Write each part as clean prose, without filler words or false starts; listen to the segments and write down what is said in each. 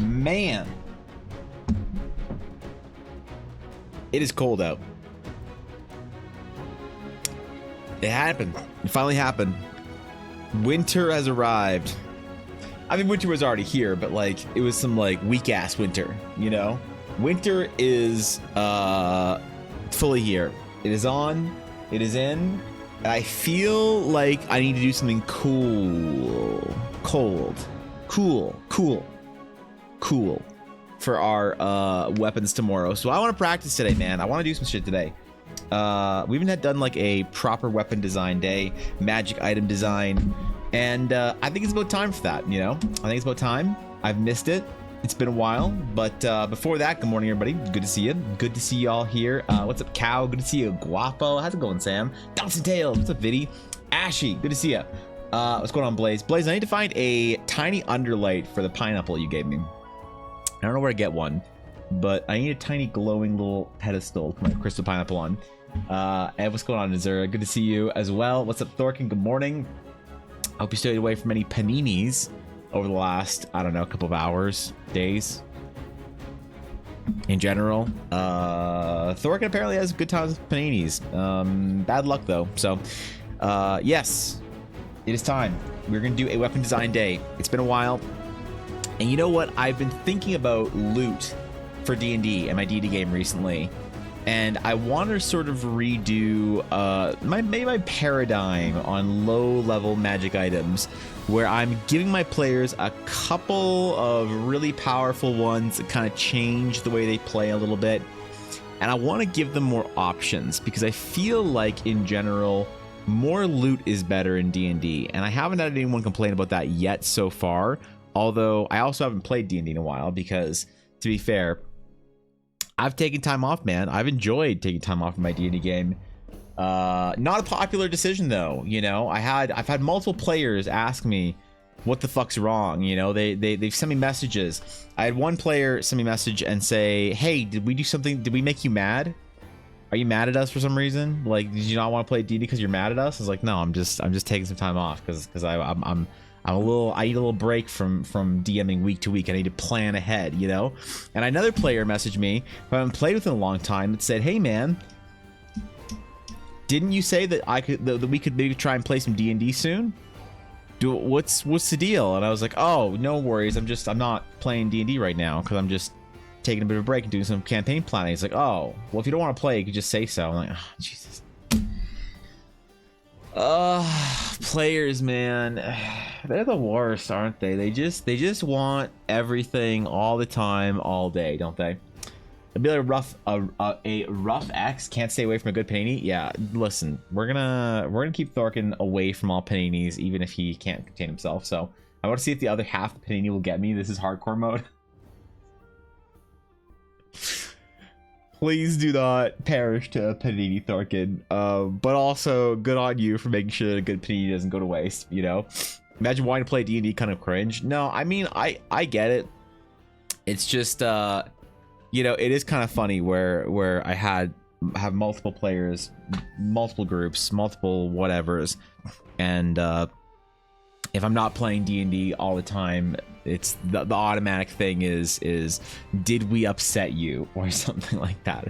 Man, it is cold out. It happened. It finally happened. Winter has arrived. I mean, winter was already here, but like it was some like weak ass winter, you know? Winter is fully here. It is on. It is in. And I feel like I need to do something cool for our weapons tomorrow. So I want to practice today, man. I want to do some shit today. We haven't done like a proper weapon design day, magic item design, and I think it's about time for that, you know? I think it's about time. I've missed it. It's been a while, but before that, good morning, everybody. Good to see you. Good to see you all here. What's up, Cow? Good to see you. Guapo. How's it going, Sam? Dawson Tails. What's up, Viddy? Ashy. Good to see you. What's going on, Blaze? Blaze, I need to find a tiny underlight for the pineapple you gave me. I don't know where to get one, but I need a tiny glowing little pedestal to put my crystal pineapple on. And what's going on, Azura? Good to see you as well. What's up, Thorkin? Good morning. I hope you stayed away from any paninis over the last, I don't know, couple of hours, days. In general, Thorkin apparently has good times with paninis. Bad luck though. So, yes, it is time. We're gonna do a weapon design day. It's been a while. And you know what? I've been thinking about loot for D&D and my D&D game recently. And I want to sort of redo maybe my paradigm on low-level magic items, where I'm giving my players a couple of really powerful ones that kind of change the way they play a little bit. And I want to give them more options, because I feel like, in general, more loot is better in D&D. And I haven't had anyone complain about that yet so far. Although I also haven't played D&D in a while, because, to be fair, I've taken time off, man. I've enjoyed taking time off in my D&D game. Not a popular decision, though. You know, I've had multiple players ask me what the fuck's wrong. You know, they've sent me messages. I had one player send me a message and say, "Hey, did we do something? Did we make you mad? Are you mad at us for some reason? Like, did you not want to play D&D because you're mad at us?" I was like, "No, I'm just taking some time off because I need a little break from DMing week to week. I need to plan ahead, you know?" And another player messaged me who I haven't played with in a long time that said, "Hey man, didn't you say that I could that we could maybe try and play some D&D soon? What's the deal? And I was like, oh, no worries. I'm not playing D&D right now because I'm just taking a bit of a break and doing some campaign planning. He's like, oh, well, if you don't want to play, you could just say so. I'm like, oh, Jesus. Players, man, they're the worst, aren't they? They just want everything all the time, all day, don't they? It'd be like a rough X can't stay away from a good panini. Yeah, listen, we're gonna keep Thorkin away from all paninis, even if he can't contain himself. So I want to see if the other half of the panini will get me. This is hardcore mode. Please do not perish to Panini Thorkin. But also, good on you for making sure that a good Panini doesn't go to waste, you know? Imagine wanting to play D&D kind of cringe. No, I mean, I get it. It's just, you know, it is kind of funny where I have multiple players, multiple groups, multiple whatevers. And if I'm not playing D&D all the time, it's the automatic thing is did we upset you or something like that.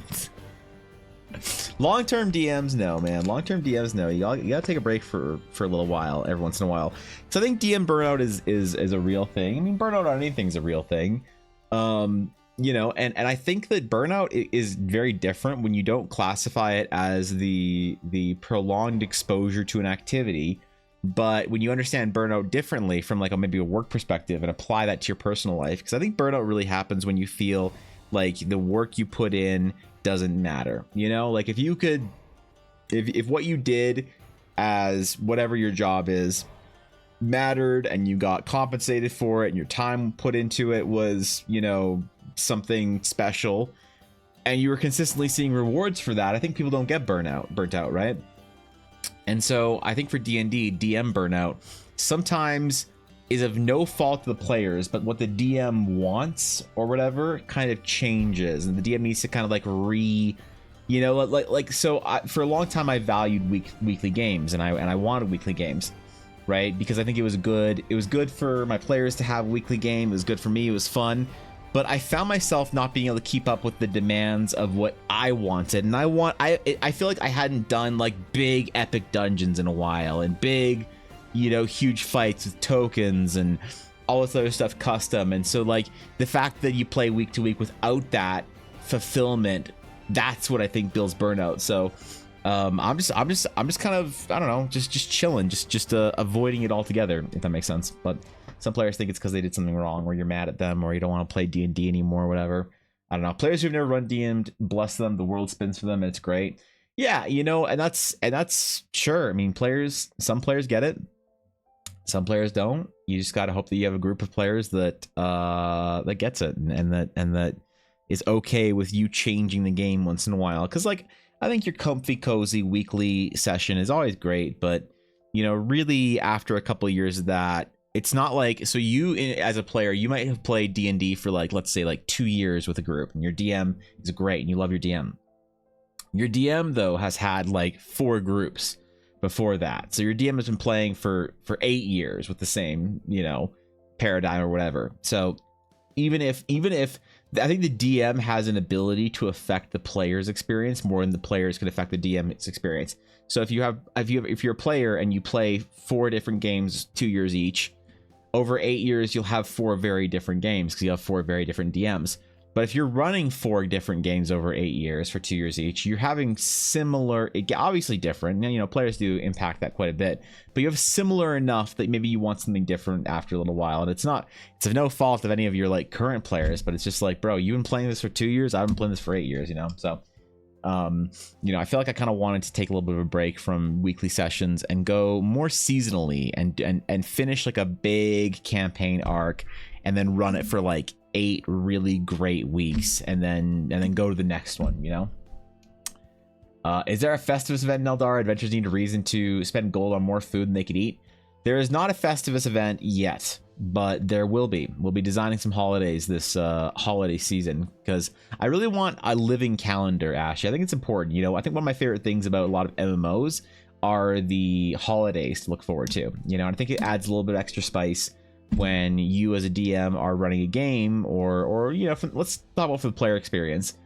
Long-term DMs, no, man. Long-term DMs, no. You gotta take a break for a little while, every once in a while. So I think DM burnout is a real thing. I mean, burnout on anything's a real thing. You know, and I think that burnout is very different when you don't classify it as the prolonged exposure to an activity. But when you understand burnout differently from like maybe a work perspective and apply that to your personal life, because I think burnout really happens when you feel like the work you put in doesn't matter. You know, like if you could, if what you did as whatever your job is mattered and you got compensated for it and your time put into it was, you know, something special and you were consistently seeing rewards for that, I think people don't get burnt out, right? And so I think for D&D, DM burnout sometimes is of no fault to the players, but what the DM wants or whatever kind of changes, and the DM needs to kind of like you know, like so for a long time I valued weekly games, and I wanted weekly games, right? Because I think it was good for my players to have a weekly game. It was good for me. It was fun. But I found myself not being able to keep up with the demands of what I wanted. And I feel like I hadn't done like big epic dungeons in a while, and big, you know, huge fights with tokens and all this other stuff custom. And so like the fact that you play week to week without that fulfillment, that's what I think builds burnout. So I'm just kind of, I don't know, just chilling, just avoiding it altogether, if that makes sense. But some players think it's because they did something wrong, or you're mad at them, or you don't want to play D&D anymore, or whatever. I don't know. Players who've never run DM'd, bless them. The world spins for them, and it's great. Yeah, you know, and that's sure. I mean, some players get it, some players don't. You just gotta hope that you have a group of players that gets it, and that is okay with you changing the game once in a while. Because like, I think your comfy, cozy weekly session is always great, but you know, really after a couple of years of that, it's not like, so you as a player, you might have played D&D for like, let's say like 2 years with a group, and your DM is great and you love your DM. Your DM though has had like 4 groups before that. So your DM has been playing for 8 years with the same, you know, paradigm or whatever. So even if I think the DM has an ability to affect the player's experience more than the players can affect the DM's experience. So if you're a player and you play 4 different games 2 years each, over 8 years you'll have 4 very different games because you have 4 very different DMs. But if you're running 4 different games over 8 years for 2 years each, you're having similar, obviously different. You know, players do impact that quite a bit, but you have similar enough that maybe you want something different after a little while. And it's of no fault of any of your like current players, but it's just like, bro, you've been playing this for 2 years. I've been playing this for 8 years, you know? So, you know, I feel like I kind of wanted to take a little bit of a break from weekly sessions and go more seasonally and finish like a big campaign arc and then run it for like 8 really great weeks and then go to the next one, you know? Is there a Festivus event in Eldar? Adventurers need a reason to spend gold on more food than they could eat. There is not a Festivus event yet, but there will be. We'll be designing some holidays this holiday season because I really want a living calendar, Ash. I think it's important. You know, I think one of my favorite things about a lot of MMOs are the holidays to look forward to. You know, and I think it adds a little bit of extra spice when you as a DM are running a game or you know, let's talk about for the player experience.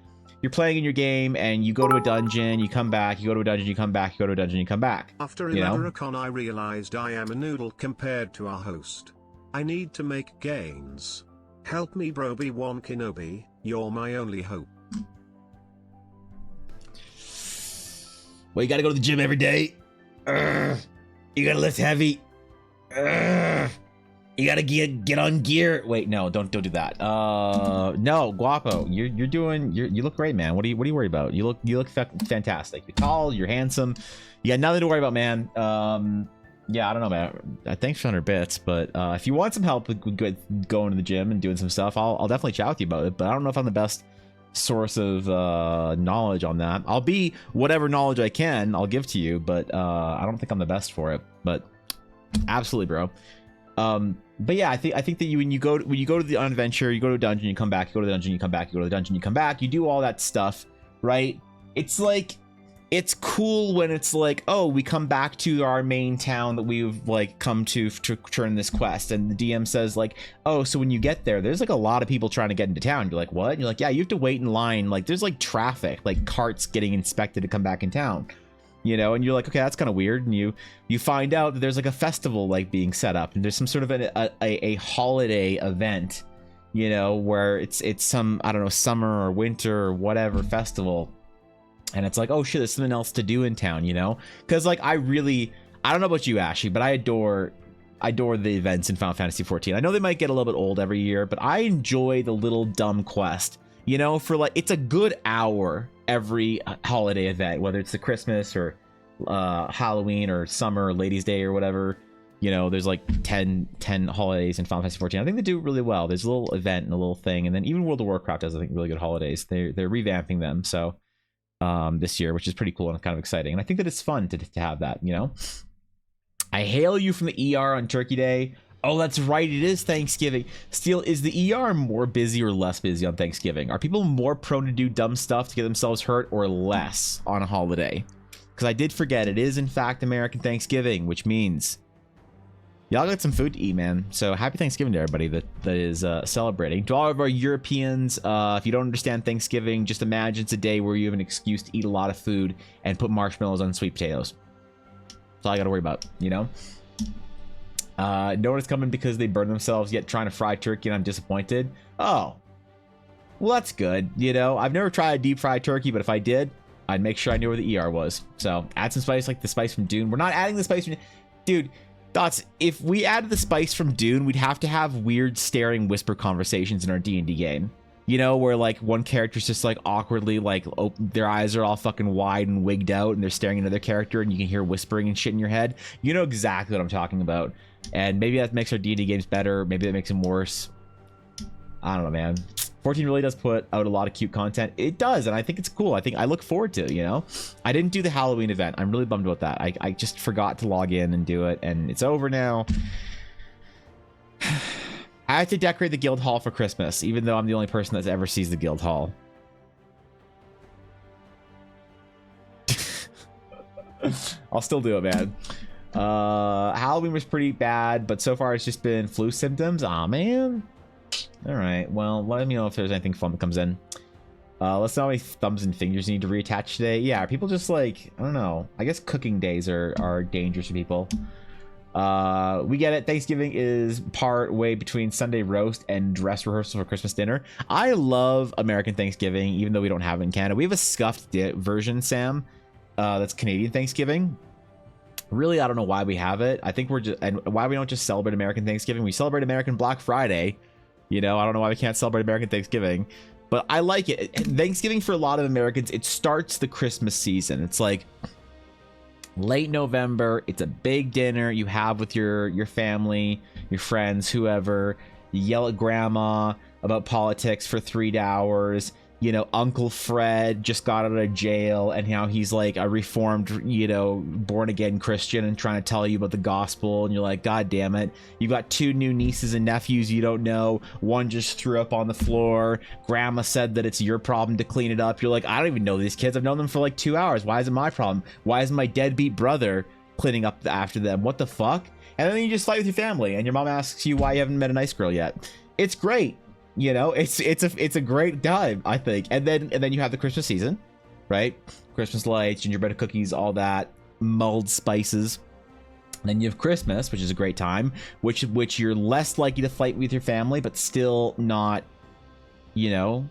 you're playing in your game and you go to a dungeon, you come back, you go to a dungeon, you come back, you go to a dungeon, you come back. After 11 I realized I am a noodle compared to our host. I need to make gains. Help me, bro. B1 Kenobi, you're my only hope. Well, you gotta go to the gym every day. You gotta lift heavy. You gotta get on gear. Wait, no, don't do that. No, Guapo, you look great, man. What are you worried about? You look fantastic. You're tall, you're handsome. You got nothing to worry about, man. Yeah, I don't know, man. Thanks for 100 bits, but if you want some help with going to the gym and doing some stuff, I'll definitely chat with you about it. But I don't know if I'm the best source of knowledge on that. I'll be whatever knowledge I can, I'll give to you, but I don't think I'm the best for it. But absolutely, bro. But yeah, I think that when you go to the adventure, you go to a dungeon, you come back, you go to the dungeon, you come back, you go to the dungeon, you come back, you do all that stuff, right? It's like, it's cool when it's like, oh, we come back to our main town that we've like come to turn this quest, and the DM says like, oh, so when you get there, there's like a lot of people trying to get into town. You're like, what? And you're like, yeah, you have to wait in line, like there's like traffic, like carts getting inspected to come back in town, you know? And you're like, okay, that's kind of weird. And you find out that there's like a festival like being set up, and there's some sort of a holiday event, you know, where it's some, I don't know, summer or winter or whatever festival. And it's like, oh shit, there's something else to do in town, you know? Because like I don't know about you, Ashley, but I adore the events in Final Fantasy XIV. I know they might get a little bit old every year, but I enjoy the little dumb quest, you know, for like, it's a good hour every holiday event, whether it's the Christmas or Halloween or summer or Ladies' Day or whatever. You know, there's like 10 holidays in Final Fantasy XIV. I think they do really well. There's a little event and a little thing. And then even World of Warcraft has, I think, really good holidays. They're revamping them. So this year, which is pretty cool and kind of exciting. And I think that it's fun to have that, you know? I hail you from the ER on Turkey Day. Oh, that's right. It is Thanksgiving. Steel, is the ER more busy or less busy on Thanksgiving? Are people more prone to do dumb stuff to get themselves hurt or less on a holiday? Because I did forget, it is in fact American Thanksgiving, which means y'all got some food to eat, man. So happy Thanksgiving to everybody that is celebrating. To all of our Europeans, if you don't understand Thanksgiving, just imagine it's a day where you have an excuse to eat a lot of food and put marshmallows on sweet potatoes. That's all I got to worry about, you know? No one is coming because they burn themselves yet trying to fry turkey and I'm disappointed. Oh, well, that's good. You know, I've never tried a deep fried turkey, but if I did, I'd make sure I knew where the ER was. So add some spice, like the spice from Dune. We're not adding the spice from... Dude, thoughts, if we added the spice from Dune, we'd have to have weird staring whisper conversations in our D&D game. You know, where like one character's just like awkwardly like their eyes are all fucking wide and wigged out and they're staring at another character and you can hear whispering and shit in your head. You know exactly what I'm talking about. And maybe that makes our D&D games better. Maybe that makes them worse. I don't know, man. 14 really does put out a lot of cute content. It does, and I think it's cool. I look forward to it, you know? I didn't do the Halloween event. I'm really bummed about that. I just forgot to log in and do it, and it's over now. I have to decorate the guild hall for Christmas, even though I'm the only person that ever sees the guild hall. I'll still do it, man. Halloween was pretty bad, but so far it's just been flu symptoms. Aw, man. All right, well, let me know if there's anything fun that comes in. Let's know how many thumbs and fingers you need to reattach today. Yeah, are people just like, I don't know. I guess cooking days are dangerous for people. We get it. Thanksgiving is part way between Sunday roast and dress rehearsal for Christmas dinner. I love American Thanksgiving, even though we don't have it in Canada. We have a scuffed version, Sam, that's Canadian Thanksgiving. Really, I don't know why we have it. I think we're just, and why we don't just celebrate American Thanksgiving. We celebrate American Black Friday. You know, I don't know why we can't celebrate American Thanksgiving, but I like it. Thanksgiving for a lot of Americans, it starts the Christmas season. It's like late November. It's a big dinner you have with your family, your friends, whoever. You yell at grandma about politics for 3 hours. You know, Uncle Fred just got out of jail and how he's like a reformed, you know, born again Christian and trying to tell you about the gospel. And you're like, God damn it. You've got 2 new nieces and nephews you don't know. One just threw up on the floor. Grandma said that it's your problem to clean it up. You're like, I don't even know these kids. I've known them for like 2 hours. Why is it my problem? Why is my deadbeat brother cleaning up after them? What the fuck? And then you just fight with your family and your mom asks you why you haven't met a nice girl yet. It's great. You know, it's a great time, I think. And then you have the Christmas season, right? Christmas lights, gingerbread cookies, all that, mulled spices. Then you have Christmas, which is a great time, which you're less likely to fight with your family, but still not, you know,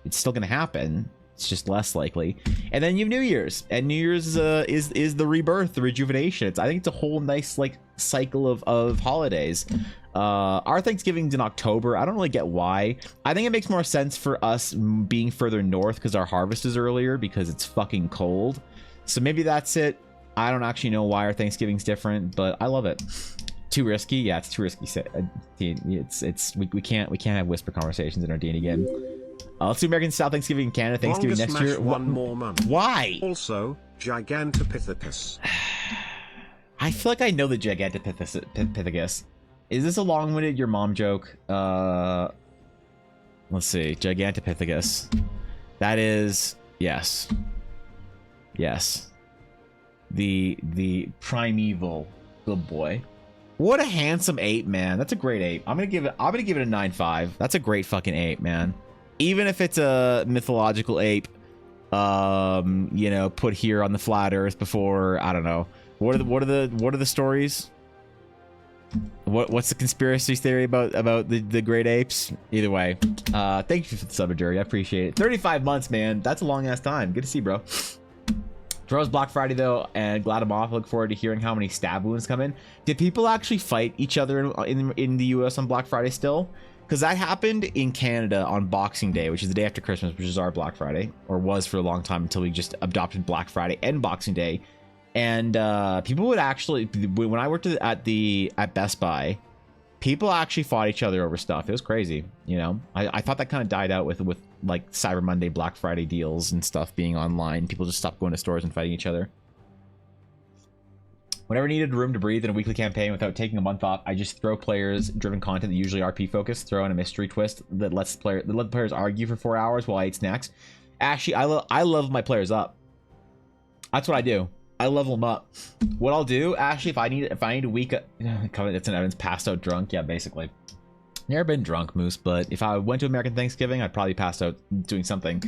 it's still gonna happen. It's just less likely. And then you have New Year's, and New Year's is the rebirth, the rejuvenation. I think it's a whole nice like cycle of holidays. Our Thanksgiving's in October. I don't really get why. I think it makes more sense for us being further north because our harvest is earlier because it's fucking cold. So maybe that's it. I don't actually know why our Thanksgiving's different, but I love it. Too risky? Yeah, it's too risky. We can't have whisper conversations in our D&D game. Let's do American style Thanksgiving in Canada. Thanksgiving next year. One more month. Why? Also, Gigantopithecus. I feel like I know the Gigantopithecus. Is this a long-winded your mom joke? Let's see. Gigantopithecus. That is yes. Yes. The primeval good boy. What a handsome ape, man. That's a great ape. I'm gonna give it a 9.5. That's a great fucking ape, man. Even if it's a mythological ape, you know, put here on the flat earth before, I don't know. What are the stories? What's the conspiracy theory about the great apes? Either way, thank you for the sub, Jerry. I appreciate it. 35 months, man. That's a long ass time. Good to see, bro. Tomorrow's Black Friday though, and glad I'm off. I look forward to hearing how many stab wounds come in. Did people actually fight each other in the US on Black Friday still? Because that happened in Canada on Boxing Day, which is the day after Christmas, which is our Black Friday, or was for a long time until we just adopted Black Friday and Boxing Day. And people would actually, when I worked at Best Buy, people actually fought each other over stuff. It was crazy, you know. I thought that kind of died out with like Cyber Monday, Black Friday deals and stuff being online. People just stopped going to stores and fighting each other. Whenever needed room to breathe in a weekly campaign without taking a month off, I just throw players-driven content that usually RP focused, throw in a mystery twist that let the players argue for 4 hours while I eat snacks. Actually, I love my players up. That's what I do. I level them up. What I'll do, actually, if I need a week, it's an Evans passed out drunk. Yeah, basically. Never been drunk, Moose, but if I went to American Thanksgiving, I'd probably pass out doing something.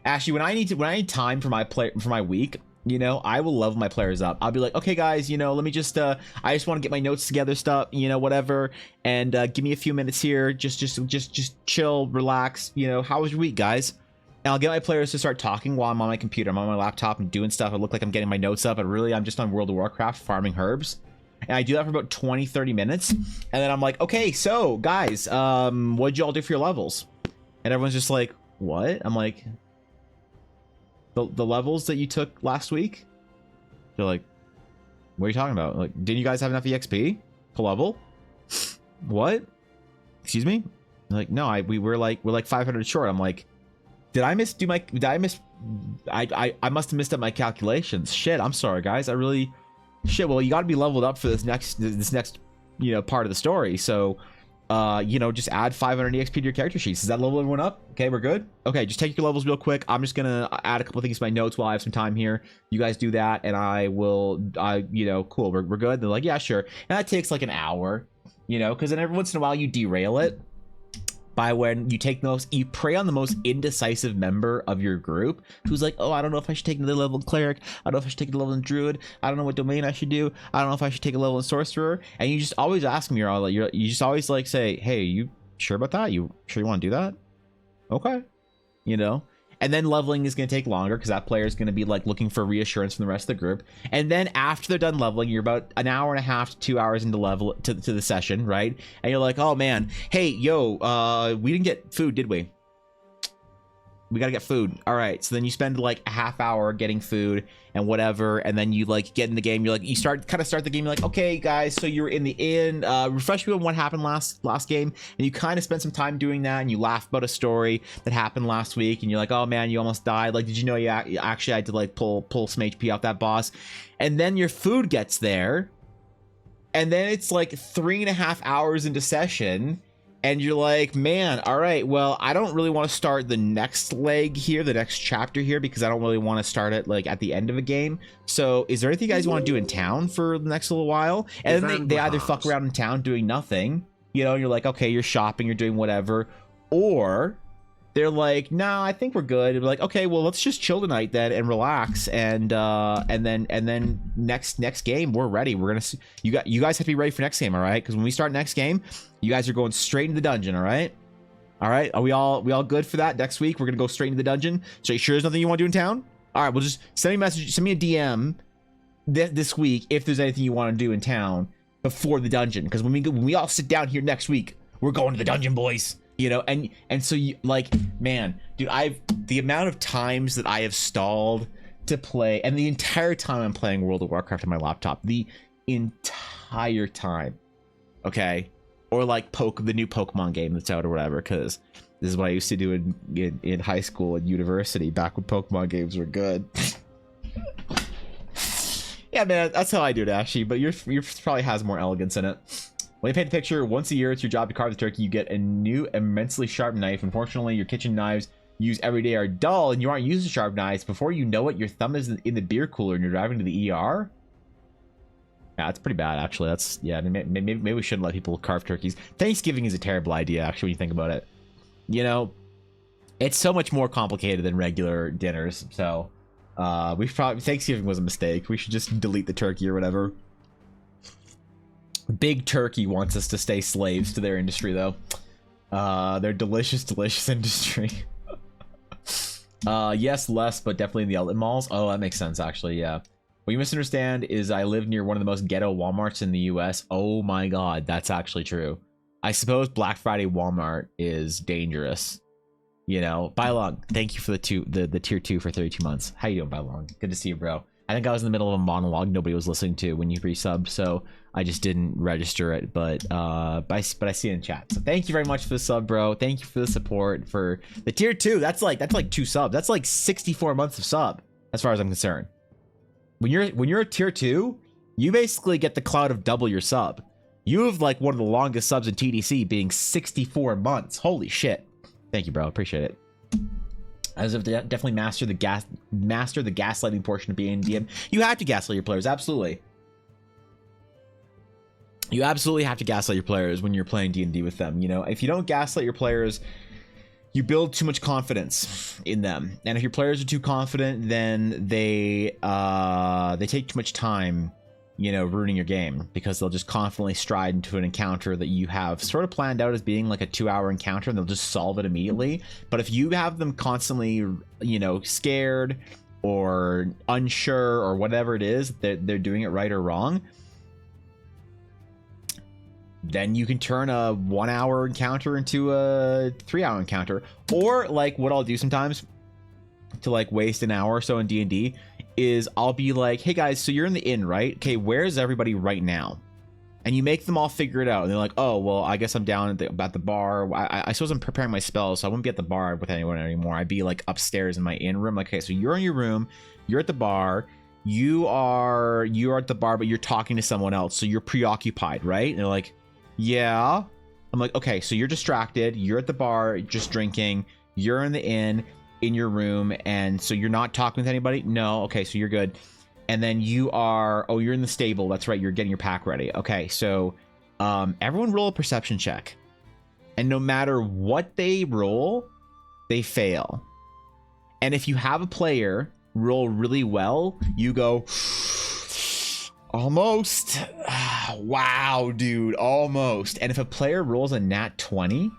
Actually, when I need time for my week, you know, I will level my players up. I'll be like, okay, guys, you know, let me just, I just want to get my notes together, stuff, you know, whatever, and give me a few minutes here, just chill, relax, you know. How was your week, guys? And I'll get my players to start talking while I'm on my computer. I'm on my laptop and doing stuff. I look like I'm getting my notes up, but really I'm just on World of Warcraft farming herbs. And I do that for about 20-30 minutes. And then I'm like, okay, so guys, what'd you all do for your levels? And everyone's just like, what? I'm like, the levels that you took last week? They're like, what are you talking about? Like, didn't you guys have enough EXP to level? What? Excuse me? They're like, no, we're like 500 short. I'm like, I must have missed up my calculations. Shit, I'm sorry, guys. Shit, well, you got to be leveled up for this next, you know, part of the story. So, you know, just add 500 EXP to your character sheets. Does that level everyone up? Okay, we're good. Okay, just take your levels real quick. I'm just gonna add a couple things to my notes while I have some time here. You guys do that, and I will, you know, cool. We're good. They're like, yeah, sure. And that takes like an hour, you know, because then every once in a while you derail it by when you prey on the most indecisive member of your group who's like, oh, I don't know if I should take another level in cleric, I don't know if I should take a level in druid, I don't know what domain I should do, I don't know if I should take a level in sorcerer. And you just always ask me, you just always like say, hey, you sure about that? You sure you want to do that? Okay, you know. And then leveling is going to take longer because that player is going to be like looking for reassurance from the rest of the group. And then after they're done leveling, you're about an hour and a half to 2 hours into to the session, right? And you're like, oh man, hey, yo, we didn't get food, did we? We gotta get food. All right, so then you spend like a half hour getting food and whatever, and then you like get in the game. You're like, you start the game. You're like, okay, guys, so you're in the inn. Refresh me on what happened last game, and you kind of spend some time doing that, and you laugh about a story that happened last week, and you're like, oh man, you almost died. Like, did you know you actually had to like pull some HP off that boss? And then your food gets there, and then it's like 3.5 hours into session. And you're like, man, all right, well, I don't really want to start the next leg here, the next chapter here, because I don't really want to start it like at the end of a game. So is there anything you guys want to do in town for the next little while? And then they either fuck around in town doing nothing, you know, you're like, okay, you're shopping, you're doing whatever, or they're like, nah, I think we're good. We're like, okay, well, let's just chill tonight then and relax, and then next game we're ready. We're gonna see, you guys have to be ready for next game, all right? Because when we start next game, you guys are going straight into the dungeon, all right? All right, are we all good for that? Next week we're gonna go straight into the dungeon. So you sure there's nothing you want to do in town? All right, well, just send me a message, send me a DM this week if there's anything you want to do in town before the dungeon. Because when we all sit down here next week, we're going to the dungeon, boys. You know, and so you, like, man, dude, the amount of times that I have stalled to play, and the entire time I'm playing World of Warcraft on my laptop, the entire time, okay, or like the new Pokemon game that's out or whatever, because this is what I used to do in high school and university back when Pokemon games were good. Yeah, man, that's how I do it, actually, but yours probably has more elegance in it. When you paint a picture once a year, it's your job to carve the turkey. You get a new immensely sharp knife. Unfortunately, your kitchen knives used every day are dull, and you aren't using sharp knives. Before you know it, your thumb is in the beer cooler, and you're driving to the ER. Yeah, that's pretty bad, actually. That's, yeah, maybe we shouldn't let people carve turkeys. Thanksgiving is a terrible idea, actually, when you think about it. You know, it's so much more complicated than regular dinners. So, Thanksgiving was a mistake. We should just delete the turkey or whatever. Big Turkey wants us to stay slaves to their industry, though. Their delicious industry. Yes, less, but definitely in the outlet malls. Oh, that makes sense, actually, yeah. What you misunderstand is I live near one of the most ghetto Walmarts in the US. Oh my god, that's actually true. I suppose Black Friday Walmart is dangerous. You know, Bylong, thank you for the tier 2 for 32 months. How you doing, Bylong? Good to see you, bro. I think I was in the middle of a monologue nobody was listening to when you resubbed, so I just didn't register it, but I see it in chat. So thank you very much for the sub, bro. Thank you for the support for the tier 2. That's like 2 subs. That's like 64 months of sub, as far as I'm concerned. When you're a tier 2, you basically get the clout of double your sub. You have like one of the longest subs in TDC, being 64 months. Holy shit. Thank you, bro. Appreciate it. As if definitely master the gaslighting portion of being DM. You have to gaslight your players, absolutely. You absolutely have to gaslight your players when you're playing D&D with them. You know, if you don't gaslight your players, you build too much confidence in them, and if your players are too confident, then they take too much time, you know, ruining your game, because they'll just confidently stride into an encounter that you have sort of planned out as being like a 2-hour encounter, and they'll just solve it immediately. But if you have them constantly, you know, scared or unsure or whatever it is that they're doing it right or wrong, then you can turn a 1-hour encounter into a 3-hour encounter. Or like what I'll do sometimes to like waste an hour or so in D&D is I'll be like, hey guys, so you're in the inn, right? Okay, where's everybody right now? And you make them all figure it out. And they're like, oh, well, I guess I'm down at the bar. I suppose I'm preparing my spells, so I wouldn't be at the bar with anyone anymore. I'd be like upstairs in my inn room. Like, okay, so you're in your room, you're at the bar, you're at the bar, but you're talking to someone else, so you're preoccupied, right? And they're like, yeah. I'm like, okay, so you're distracted, you're at the bar just drinking, you're in the inn in your room, and so you're not talking with anybody? No. Okay, so you're good. And then you're in the stable. That's right, you're getting your pack ready. Okay, so everyone roll a perception check, and no matter what they roll, they fail. And if you have a player roll really well, you go, almost. Wow, dude, almost. And if a player rolls a nat 20,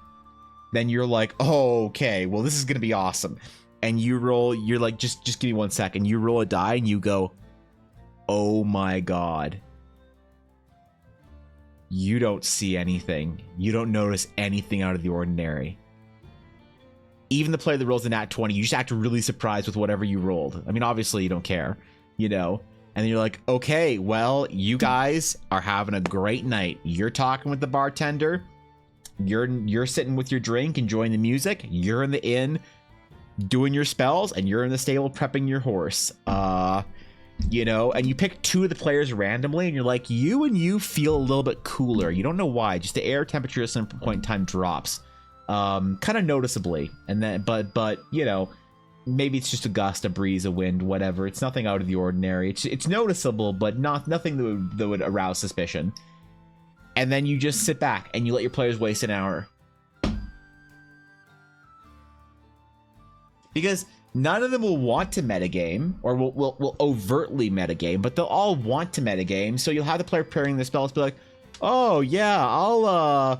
then you're like, oh, okay, well, this is gonna be awesome. And you roll, you're like, just give me 1 second. You roll a die and you go, oh my god. You don't see anything. You don't notice anything out of the ordinary. Even the player that rolls a nat 20, you just act really surprised with whatever you rolled. I mean, obviously you don't care, you know? And then you're like, okay, well, you guys are having a great night. You're talking with the bartender. You're sitting with your drink, enjoying the music. You're in the inn doing your spells, and you're in the stable prepping your horse. You know, and you pick 2 of the players randomly, and you're like, you and you feel a little bit cooler. You don't know why. Just the air temperature at some point in time drops, kind of noticeably. And then, but you know, maybe it's just a gust, a breeze, a wind, whatever. It's nothing out of the ordinary. It's noticeable, but nothing that would arouse suspicion. And then you just sit back and you let your players waste an hour. because none of them will want to metagame or will overtly metagame, but they'll all want to metagame. So you'll have the player preparing their spells, be like, oh yeah,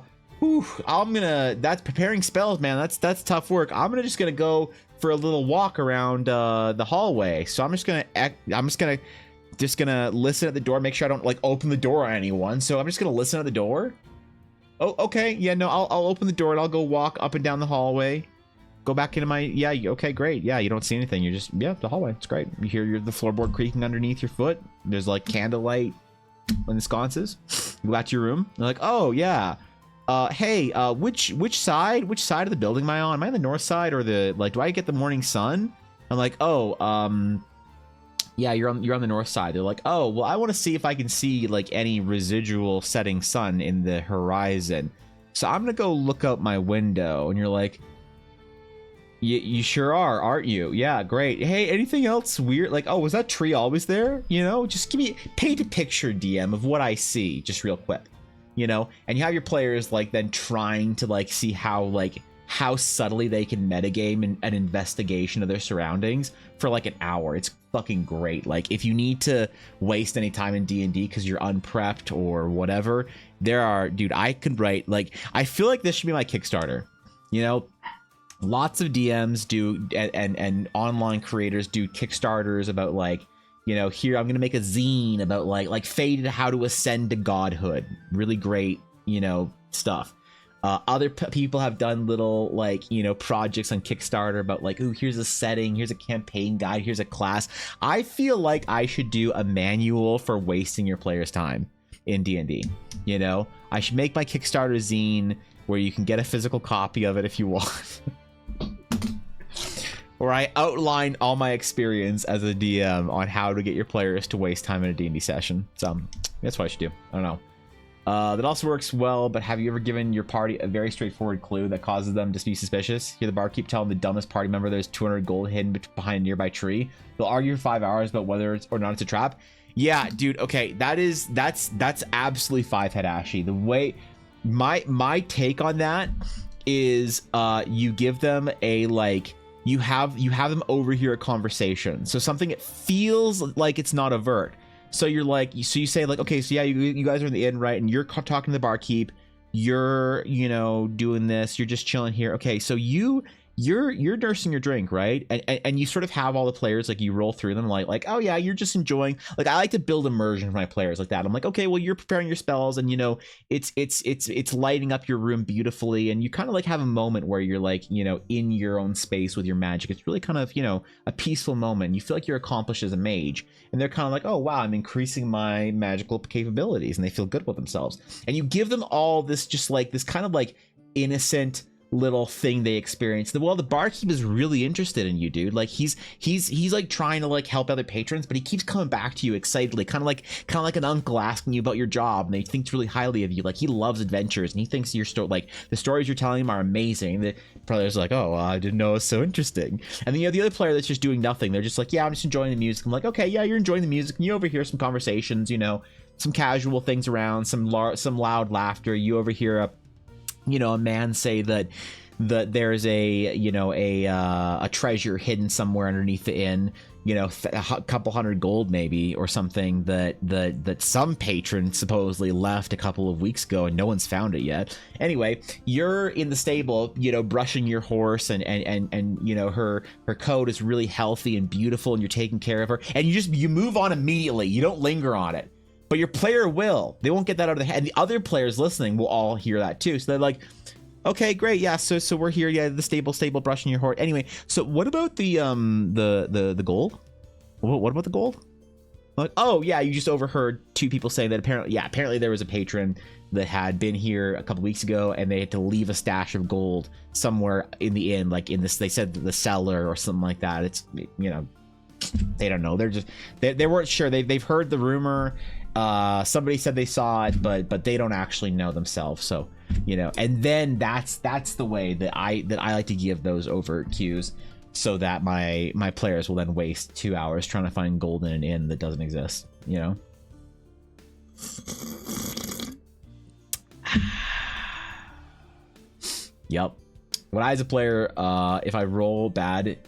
that's preparing spells, man. That's tough work. I'm just gonna go for a little walk around the hallway. So I'm just gonna listen at the door, make sure I don't like open the door on anyone. So I'm just gonna listen at the door. Oh, okay, yeah, no, I'll open the door and I'll go walk up and down the hallway. Go back into my, yeah, okay, great. Yeah, you don't see anything. You're just, yeah, the hallway. It's great. You hear the floorboard creaking underneath your foot. There's like candlelight in the sconces. You go back to your room. You're like, oh yeah. Hey, which side of the building am I on? Am I on the north side or the, like, do I get the morning sun? I'm like, oh, yeah, you're on the north side. They're like, oh, well, I want to see if I can see like any residual setting sun in the horizon. So I'm gonna go look out my window. And you're like, you sure are, aren't you? Yeah, great. Hey, anything else weird? Like, oh, was that tree always there? You know, just paint a picture, DM, of what I see, just real quick. You know, and you have your players like then trying to like see how subtly they can metagame an investigation of their surroundings for like an hour. It's fucking great. Like if you need to waste any time in D&D because you're unprepped or whatever, dude, I could write, like, I feel like this should be my Kickstarter. You know, lots of DMs do and online creators do Kickstarters about like, you know, here I'm gonna make a zine about like Fate, how to ascend to godhood. Really great, you know, stuff. Other people have done little like, you know, projects on Kickstarter about like, ooh, here's a setting, here's a campaign guide, here's a class. I feel like I should do a manual for wasting your players' time in D&D. You know, I should make my Kickstarter zine where you can get a physical copy of it if you want. Where I outline all my experience as a DM on how to get your players to waste time in a D&D session. So that's what I should do. I don't know. That also works well, but have you ever given your party a very straightforward clue that causes them to be suspicious? Hear the barkeep telling the dumbest party member there's 200 gold hidden behind a nearby tree. They'll argue for 5 hours about whether it's or not it's a trap. Yeah, dude, okay, that's absolutely five-head Ashy. The way my take on that is you give them a like you have them overhear a conversation. So something that feels like it's not overt. So you're like, so you say like, okay, so yeah, you guys are in the inn, right? And you're talking to the barkeep. You're, you know, doing this. You're just chilling here. Okay, so you're nursing your drink, right? And you sort of have all the players, like you roll through them like, oh yeah, you're just enjoying, like I like to build immersion for my players like that. I'm like, okay, well you're preparing your spells and you know, it's lighting up your room beautifully. And you kind of like have a moment where you're like, you know, in your own space with your magic. It's really kind of, you know, a peaceful moment. You feel like you're accomplished as a mage and they're kind of like, oh wow, I'm increasing my magical capabilities and they feel good with themselves. And you give them all this, just like this kind of like innocent little thing they experience. Well, the barkeep is really interested in you, dude. Like he's like trying to like help other patrons, but he keeps coming back to you excitedly, kind of like an uncle asking you about your job, and he thinks really highly of you. Like he loves adventures and he thinks your story, like the stories you're telling him, are amazing. The player's like, oh, I didn't know it was so interesting. And then you have the other player that's just doing nothing. They're just like, yeah, I'm just enjoying the music. I'm like, okay, yeah, you're enjoying the music and you overhear some conversations, you know, some casual things around, some loud laughter. You overhear a man say that there's a treasure hidden somewhere underneath the inn, you know, a couple hundred gold maybe or something that some patron supposedly left a couple of weeks ago and no one's found it yet. Anyway, you're in the stable, you know, brushing your horse and you know, her coat is really healthy and beautiful and you're taking care of her and you move on immediately. You don't linger on it. But your player will. They won't get that out of their head. And the other players listening will all hear that too. So they're like, okay, great, yeah. So we're here, yeah. The stable brushing your horse. Anyway, so what about the gold? What about the gold? Like, oh yeah, you just overheard two people saying that apparently there was a patron that had been here a couple weeks ago and they had to leave a stash of gold somewhere in the inn, like in this. They said the cellar or something like that. It's, you know, they don't know. They're just they weren't sure. They've heard the rumor. Somebody said they saw it, but they don't actually know themselves. So, you know, and then that's the way that I like to give those overt cues, so that my players will then waste 2 hours trying to find gold in an inn that doesn't exist. You know. Yep. When I, as a player, if I roll bad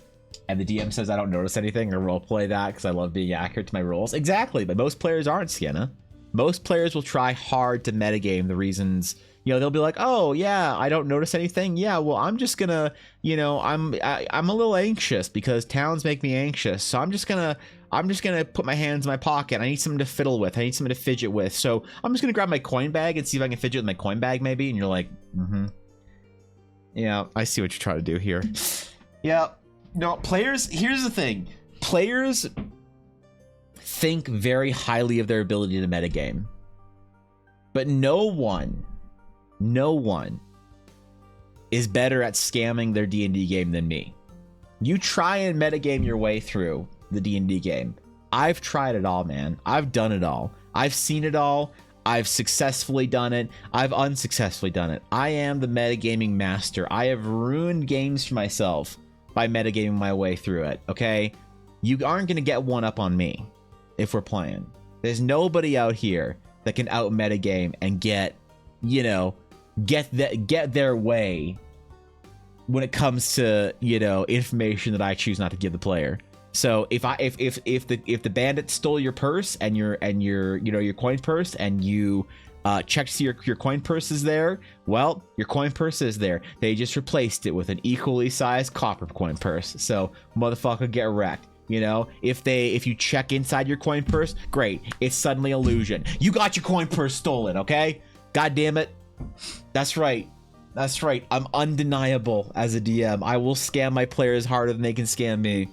and the DM says I don't notice anything or roleplay that because I love being accurate to my roles. Exactly, but most players aren't, Sienna. Most players will try hard to metagame the reasons. You know, they'll be like, oh yeah, I don't notice anything. Yeah, well, I'm just gonna, you know, I'm a little anxious because towns make me anxious. So I'm just gonna put my hands in my pocket. I need something to fiddle with. I need something to fidget with. So I'm just gonna grab my coin bag and see if I can fidget with my coin bag maybe. And you're like, yeah, I see what you're trying to do here. Yeah, no, players, here's the thing. Players think very highly of their ability to metagame. But no one is better at scamming their D&D game than me. You try and metagame your way through the D&D game. I've tried it all, man. I've done it all. I've seen it all. I've successfully done it. I've unsuccessfully done it. I am the metagaming master. I have ruined games for myself by metagaming my way through it, okay? You aren't going to get one up on me if we're playing. There's nobody out here that can out metagame and get, you know, get their way when it comes to, you know, information that I choose not to give the player. So if the bandit stole your purse and your you know, your coin purse, and you check to see your coin purse is there, well, your coin purse is there. They just replaced it with an equally sized copper coin purse. So motherfucker, get wrecked. You know, if you check inside your coin purse, great, it's suddenly illusion. You got your coin purse stolen, okay? God damn it. That's right. That's right. I'm undeniable as a DM. I will scam my players harder than they can scam me.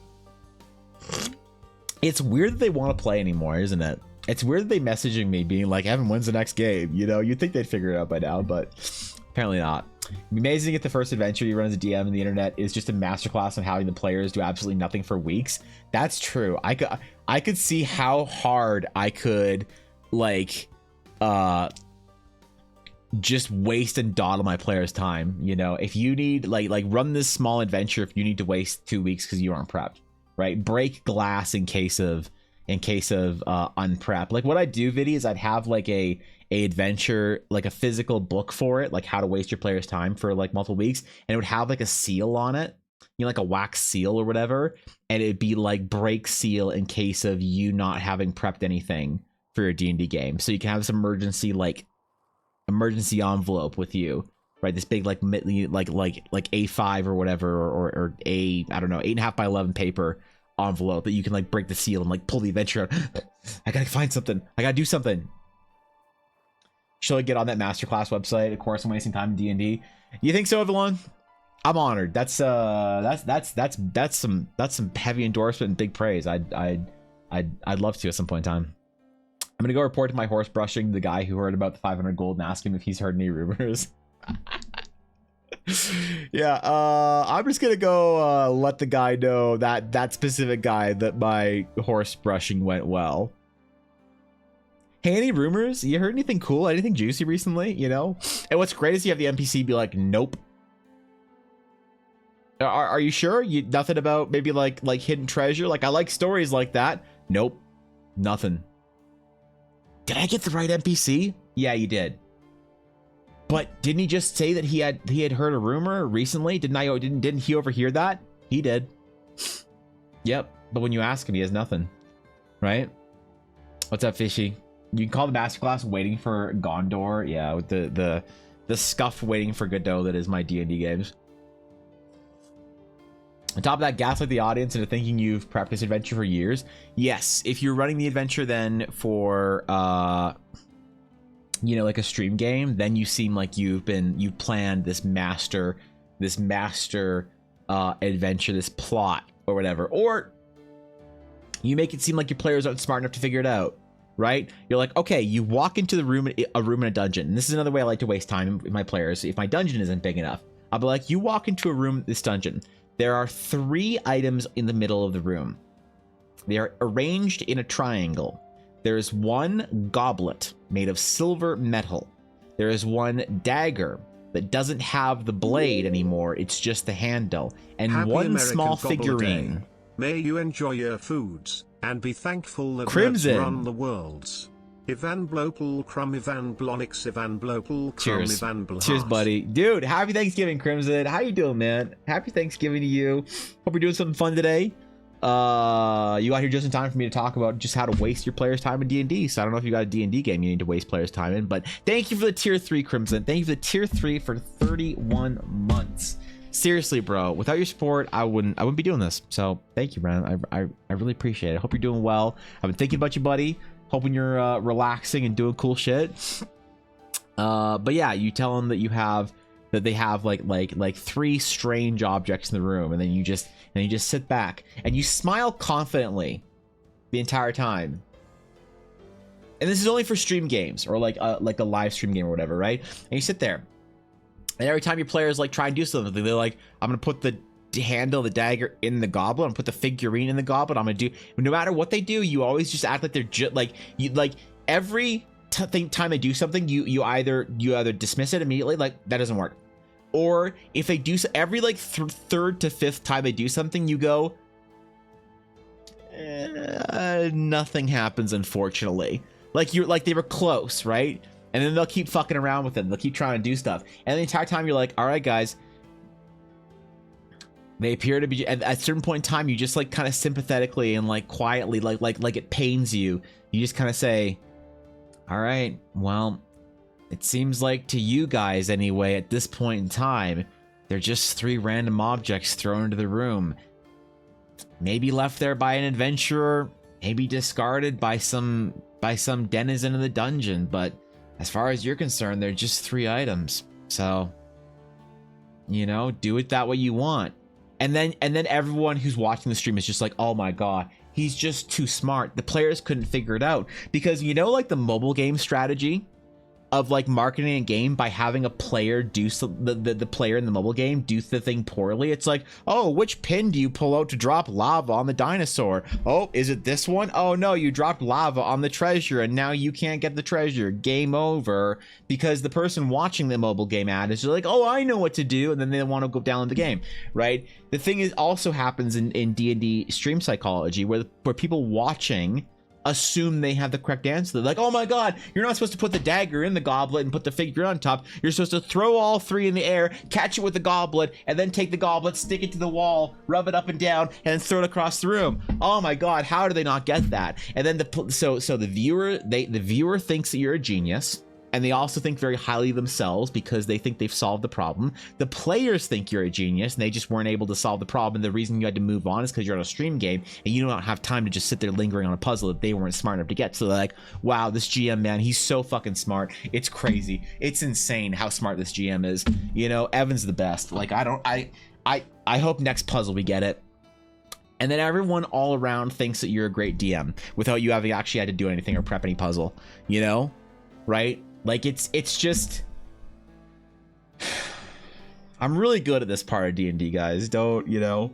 It's weird that they want to play anymore, isn't it? It's weird that they messaging me being like, Evan, when's the next game? You know, you'd think they'd figure it out by now, but apparently not. It'd be amazing if the first adventure you run as a DM on the internet is just a masterclass on having the players do absolutely nothing for weeks. That's true. I could see how hard I could, like, just waste and dawdle my players' time. You know, if you need like run this small adventure, if you need to waste 2 weeks because you aren't prepped, right? Break glass in case of unprep. Like what I do, Viddy, is I'd have like a adventure, like a physical book for it, like how to waste your player's time for like multiple weeks, and it would have like a seal on it, you know, like a wax seal or whatever, and it'd be like break seal in case of you not having prepped anything for your D&D game. So you can have this emergency envelope with you, right? This big like A5 or whatever, or a, I don't know, 8.5 by 11 paper envelope that you can like break the seal and like pull the adventure out. I gotta find something. I gotta do something. Should I get on that masterclass website? Of course, I'm wasting time in D&D. You think so, Evelyn? I'm honored. That's some heavy endorsement and big praise. I'd love to at some point in time. I'm gonna go report to my horse brushing the guy who heard about the 500 gold and ask him if he's heard any rumors. Yeah, I'm just gonna go let the guy know that specific guy that my horse brushing went well. Hey, any rumors? You heard anything cool? Anything juicy recently? You know? And what's great is you have the NPC be like, nope. Are you sure? Nothing about maybe like hidden treasure? Like, I like stories like that. Nope. Nothing. Did I get the right NPC? Yeah, you did. But didn't he just say that he had heard a rumor recently? Didn't he overhear that? He did. Yep. But when you ask him, he has nothing. Right? What's up, Fishy? You can call the masterclass waiting for Gondor. Yeah, with the scuff waiting for Godot that is my D&D games. On top of that, gaslight the audience into thinking you've prepped this adventure for years. Yes, if you're running the adventure then for you know, like a stream game, then you seem like you've planned this master adventure, this plot or whatever. Or you make it seem like your players aren't smart enough to figure it out, right? You're like, okay, you walk into a room in a dungeon. And this is another way I like to waste time with my players. If my dungeon isn't big enough, I'll be like, you walk into a room, this dungeon. There are 3 items in the middle of the room. They are arranged in a triangle. There is 1 goblet made of silver metal. There is 1 dagger that doesn't have the blade anymore. It's just the handle. And Happy 1 American small Gobble figurine. Day. May you enjoy your foods and be thankful that Crimson nerds run the worlds. Ivan Blopul Crum Ivan Blonix Ivan Blopul Crum Cheers. Ivan Blahas. Cheers, buddy. Dude, happy Thanksgiving, Crimson. How you doing, man? Happy Thanksgiving to you. Hope you're doing something fun today. You got here just in time for me to talk about just how to waste your players' time in D&D. So I don't know if you got a D&D game you need to waste players' time in, but thank you for the tier 3, Crimson. Thank you for the tier 3 for 31 months. Seriously, bro, without your support, I wouldn't be doing this. So thank you, man. I really appreciate it. Hope you're doing well. I've been thinking about you, buddy. Hoping you're relaxing and doing cool shit. But yeah, you tell them that they have like 3 strange objects in the room, and then you just sit back and you smile confidently the entire time. And this is only for stream games or like a live stream game or whatever, right? And you sit there, and every time your players like try and do something, they're like, I'm gonna put the handle the dagger in the goblet, I'm gonna put the figurine in the goblet, I'm gonna do, no matter what they do, you always just act like they're just like you, like every time they do something, you either dismiss it immediately, like that doesn't work, or if they do every like third to fifth time they do something, you go nothing happens, unfortunately. Like you're like, they were close, right? And then they'll keep fucking around with it, they'll keep trying to do stuff, and the entire time you're like, all right guys, they appear to be at a certain point in time, you just like kind of sympathetically and like quietly, like it pains you, you just kind of say, all right, well, it seems like to you guys anyway at this point in time, they're just 3 random objects thrown into the room, maybe left there by an adventurer, maybe discarded by some denizen of the dungeon, but as far as you're concerned, they're just 3 items. So, you know, do it that way you want. And then everyone who's watching the stream is just like, oh my god, he's just too smart. The players couldn't figure it out. Because, you know, like the mobile game strategy of like marketing a game by having a player do the player in the mobile game do the thing poorly. It's like, oh, which pin do you pull out to drop lava on the dinosaur? Oh, is it this one? Oh no, you dropped lava on the treasure and now you can't get the treasure. Game over. Because the person watching the mobile game ad is like, oh, I know what to do, and then they want to go down the game, right? The thing is also happens in D&D stream psychology where people watching assume they have the correct answer. They're like, oh my god, you're not supposed to put the dagger in the goblet and put the figure on top. You're supposed to throw all 3 in the air, catch it with the goblet, and then take the goblet, stick it to the wall, rub it up and down, and then throw it across the room. Oh my god, how do they not get that? And then the viewer thinks that you're a genius, and they also think very highly of themselves because they think they've solved the problem. The players think you're a genius and they just weren't able to solve the problem, and the reason you had to move on is because you're on a stream game and you don't have time to just sit there lingering on a puzzle that they weren't smart enough to get. So they're like, wow, this GM, man, he's so fucking smart. It's crazy. It's insane how smart this GM is. You know, Evan's the best. Like, I hope next puzzle we get it. And then everyone all around thinks that you're a great DM without you having actually had to do anything or prep any puzzle, you know, right? Like, it's just, I'm really good at this part of D&D, guys. Don't, you know,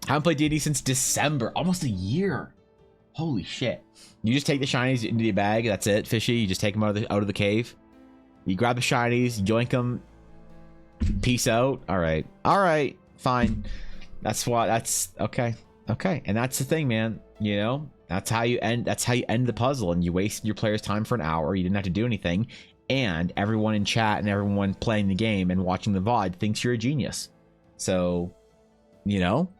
I haven't played D&D since December, almost a year. Holy shit. You just take the shinies into the bag, that's it, fishy. You just take them out of the cave. You grab the shinies, yoink them, peace out. All right, fine. That's okay. And that's the thing, man, you know. That's how you end the puzzle, and you waste your player's time for an hour. You didn't have to do anything, and everyone in chat and everyone playing the game and watching the VOD thinks you're a genius. So, you know,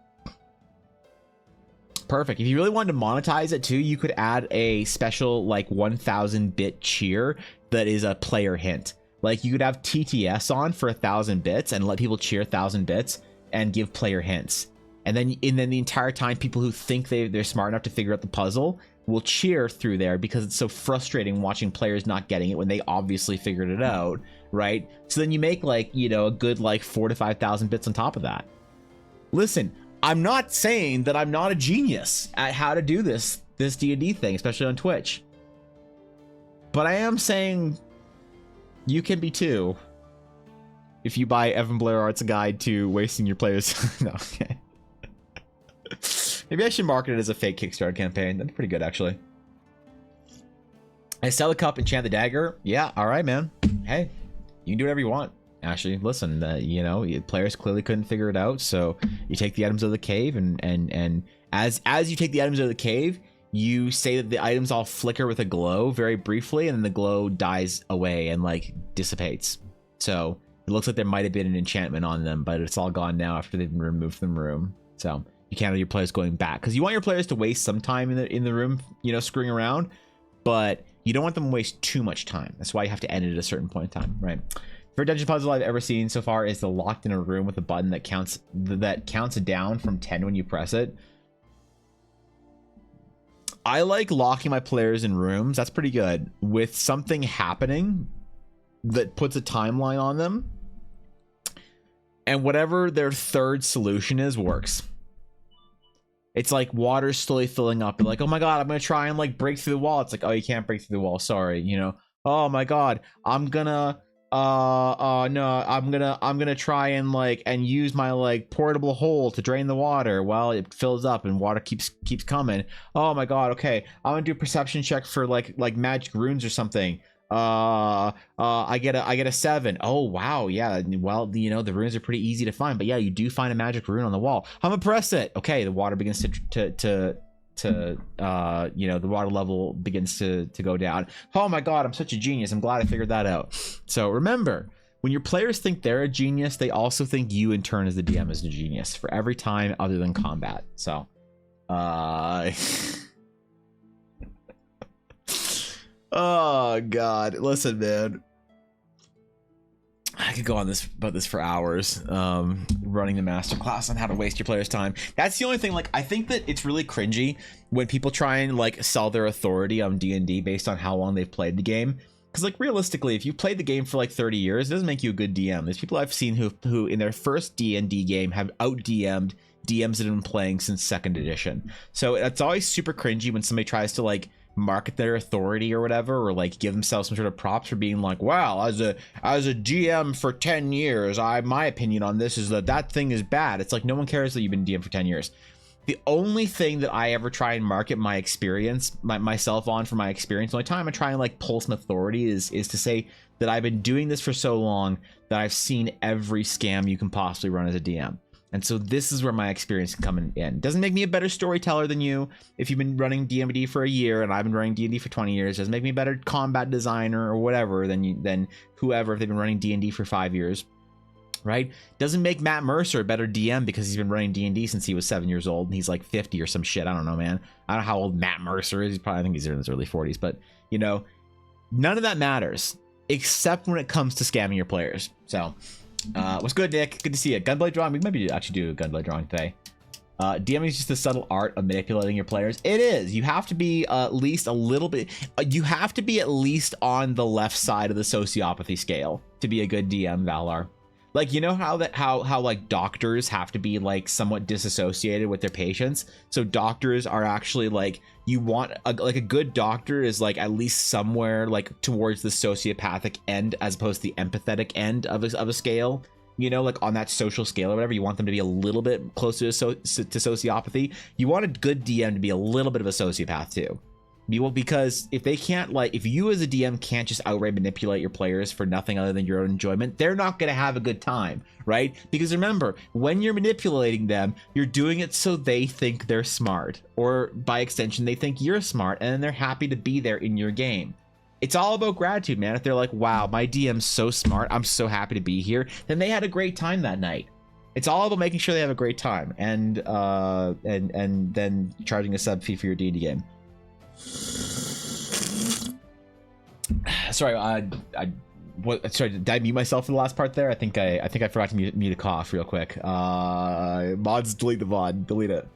perfect. If you really wanted to monetize it too, you could add a special like 1,000 bit cheer that is a player hint. Like, you could have TTS on for 1,000 bits and let people cheer 1,000 bits and give player hints. And then the entire time, people who think they're smart enough to figure out the puzzle will cheer through there because it's so frustrating watching players not getting it when they obviously figured it out, right? So then you make, like, you know, a good like 4,000 to 5,000 bits on top of that. Listen, I'm not saying that I'm not a genius at how to do this D&D thing, especially on Twitch. But I am saying you can be too if you buy Evan Blair Art's guide to wasting your players. No, okay. Maybe I should market it as a fake Kickstarter campaign. That'd be pretty good, actually. I sell the cup and chant the dagger. Yeah, all right, man. Hey, you can do whatever you want. Actually, listen, you know, players clearly couldn't figure it out, so you take the items out of the cave, and as you take the items out of the cave, you say that the items all flicker with a glow very briefly, and then the glow dies away and like dissipates. So it looks like there might have been an enchantment on them, but it's all gone now after they've been removed from the room. So you can't have your players going back, because you want your players to waste some time in the room, you know, screwing around, but you don't want them to waste too much time. That's why you have to end it at a certain point in time, right? Favorite dungeon puzzle I've ever seen so far is the locked in a room with a button that counts down from 10 when you press it. I like locking my players in rooms. That's pretty good. With something happening that puts a timeline on them, and whatever their third solution is works. It's like water's slowly filling up. You're like, oh my god, I'm gonna try and like break through the wall. It's like, oh, you can't break through the wall. Sorry, you know. Oh my god, I'm gonna no, I'm gonna try and like and use my like portable hole to drain the water. Well, it fills up and water keeps coming. Oh my god, okay, I'm gonna do a perception check for like magic runes or something. I get a 7. Oh wow, yeah, well, you know, the runes are pretty easy to find, but yeah, you do find a magic rune on the wall. I'm gonna press it. Okay, the water begins to you know, the water level begins to go down. Oh my god, I'm such a genius. I'm glad I figured that out. So remember, when your players think they're a genius, they also think you in turn as the DM is a genius for every time other than combat. So oh god, listen, man, I could go on about this for hours, running the masterclass on how to waste your players' time. That's the only thing. Like, I think that it's really cringy when people try and like sell their authority on D&D based on how long they've played the game. Because like realistically, if you've played the game for like 30 years, it doesn't make you a good DM. There's people I've seen who in their first D&D game have out DM'd DMs that have been playing since 2nd edition. So it's always super cringy when somebody tries to like market their authority or whatever, or like give themselves some sort of props for being like, wow, as a GM for 10 years, my opinion on this is that thing is bad. It's like, no one cares that you've been DM for 10 years. The only thing that I ever try and market my experience, myself on for my experience, the only time I try and like pull some authority is to say that I've been doing this for so long that I've seen every scam you can possibly run as a DM. And so this is where my experience can come in. Doesn't make me a better storyteller than you if you've been running D&D for a year and I've been running D&D for 20 years. Doesn't make me a better combat designer or whatever than whoever if they've been running D&D for 5 years, right? Doesn't make Matt Mercer a better DM because he's been running D&D since he was 7 years old and he's like 50 or some shit. I don't know, man. I don't know how old Matt Mercer is. I think he's in his early 40s, but you know, none of that matters except when it comes to scamming your players. So what's good, Nick? Good to see you. Gunblade drawing. We maybe actually do a gunblade drawing today. DMing is just the subtle art of manipulating your players. It is. You have to be at least a little bit. You have to be at least on the left side of the sociopathy scale to be a good DM, Valar. Like, you know how like doctors have to be like somewhat disassociated with their patients. So doctors are actually like, you want a good doctor is like at least somewhere like towards the sociopathic end as opposed to the empathetic end of a scale. You know, like on that social scale or whatever, you want them to be a little bit closer to sociopathy. You want a good DM to be a little bit of a sociopath too. Because if they can't, like, if you as a DM can't just outright manipulate your players for nothing other than your own enjoyment, they're not going to have a good time, right? Because remember, when you're manipulating them, you're doing it so they think they're smart, or by extension, they think you're smart, and then they're happy to be there in your game. It's all about gratitude, man. If they're like, wow, my DM's so smart, I'm so happy to be here, then they had a great time that night. It's all about making sure they have a great time, and then charging a sub fee for your D&D game. Sorry, sorry, did I mute myself for the last part there? I think I forgot to mute a cough real quick. Mods, delete the VOD, delete it.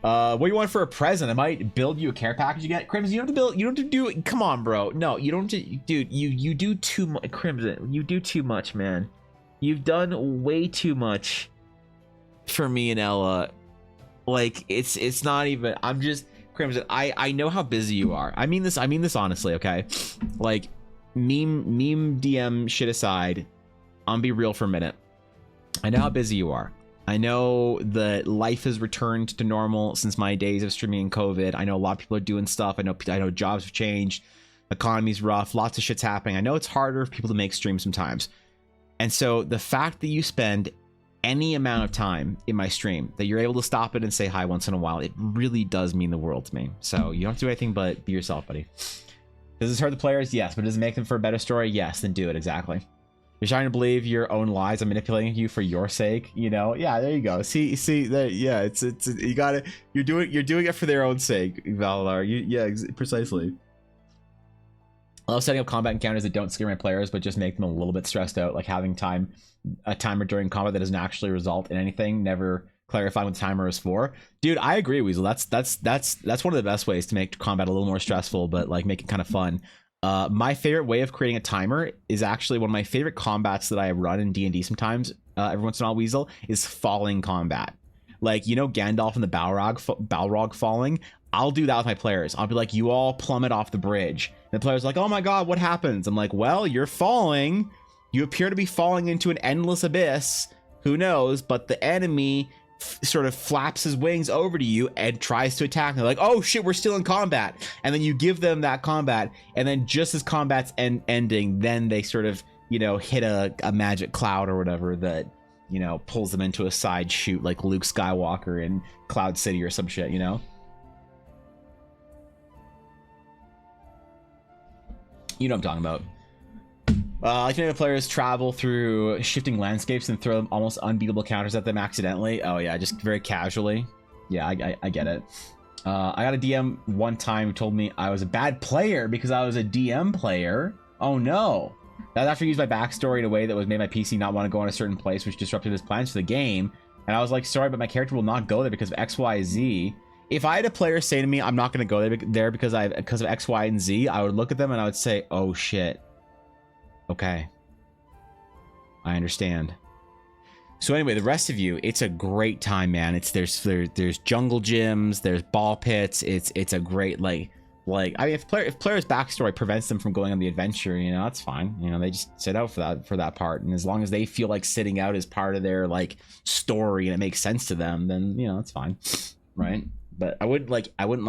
What do you want for a present? I might build you a care package. You get Crimson. You don't have to build. You don't have to do. Come on, bro. No, you don't have to, dude. You do too much, Crimson. You do too much, man. You've done way too much for me and Ella. Like it's not even. I'm just. Crimson, I know how busy you are. I mean this honestly, okay? Like, meme DM shit aside, I'm be real for a minute. I know how busy you are. I know that life has returned to normal since my days of streaming in COVID. I know a lot of people are doing stuff. I know jobs have changed. Economy's rough. Lots of shit's happening. I know it's harder for people to make streams sometimes. And so the fact that you spend any amount of time in my stream that you're able to stop it and say hi once in a while, it really does mean the world to me. So you don't have to do anything but be yourself, buddy. Does this hurt the players? Yes. But does it make them for a better story? Yes. Then do it. Exactly. You're trying to believe your own lies. I'm manipulating you for your sake. You know? Yeah. There you go. See that? Yeah. It's you got it. You're doing it for their own sake, Valar. Yeah. Precisely. I love setting up combat encounters that don't scare my players, but just make them a little bit stressed out, like having a timer during combat that doesn't actually result in anything, never clarifying what the timer is for. Dude, I agree, Weasel. That's one of the best ways to make combat a little more stressful, but like make it kind of fun. My favorite way of creating a timer is actually one of my favorite combats that I run in D&D sometimes, every once in a while, Weasel, is falling combat. Like, you know, Gandalf and the Balrog falling? I'll do that with my players. I'll be like, you all plummet off the bridge. And the player's like, oh my god, what happens? I'm like, well, you're falling. You appear to be falling into an endless abyss. Who knows? But the enemy sort of flaps his wings over to you and tries to attack. And they're like, oh shit, we're still in combat. And then you give them that combat. And then just as combat's ending, then they sort of, you know, hit a magic cloud or whatever that, you know, pulls them into a side shoot like Luke Skywalker in Cloud City or some shit, you know? You know what I'm talking about. I like to make players travel through shifting landscapes and throw almost unbeatable counters at them accidentally. Oh yeah, just very casually. Yeah, I get it. I got a DM one time who told me I was a bad player because I was a DM player. Oh no. That after I used my backstory in a way that was made my PC not want to go in a certain place, which disrupted his plans for the game. And I was like, sorry, but my character will not go there because of X, Y, Z. If I had a player say to me, I'm not going to go there because of X, Y, and Z, I would look at them and I would say, oh shit. Okay. I understand. So anyway, the rest of you, it's a great time, man. There's jungle gyms, there's ball pits. It's a great like I mean, if player's backstory prevents them from going on the adventure, you know, that's fine. You know, they just sit out for that part, and as long as they feel like sitting out is part of their like story and it makes sense to them, then you know that's fine, right? But I wouldn't not. I wouldn't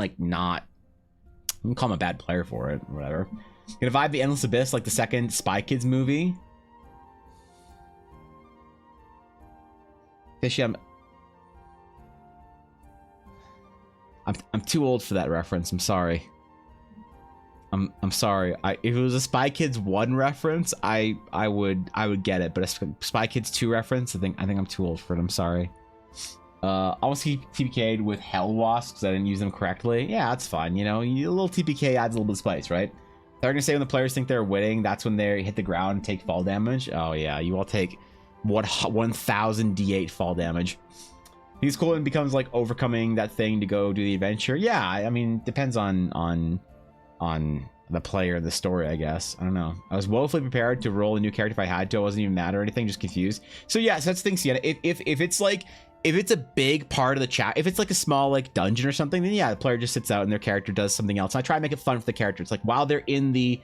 call him a bad player for it, or whatever. Gonna vibe the Endless Abyss like the second Spy Kids movie. Fishy, I'm too old for that reference. I'm sorry. I'm sorry. If it was a Spy Kids 1 reference, I would get it, but a Spy Kids 2 reference, I think I'm too old for it. I'm sorry. Almost TPK'd with Hell Wasps because I didn't use them correctly. Yeah, that's fine. You know, a little TPK adds a little bit of spice, right? They're gonna say when the players think they're winning, that's when they hit the ground and take fall damage. Oh yeah, you all take what 1000 D8 fall damage. He's cool and becomes like overcoming that thing to go do the adventure. Yeah, I mean, depends on the player and the story, I guess. I don't know. I was woefully prepared to roll a new character if I had to. I wasn't even mad or anything, just confused. So yeah, so that's the thing, Sienna. If it's like, if it's a big part of the chat, if it's like a small like dungeon or something, then yeah, the player just sits out and their character does something else. And I try to make it fun for the character. It's like while they're in the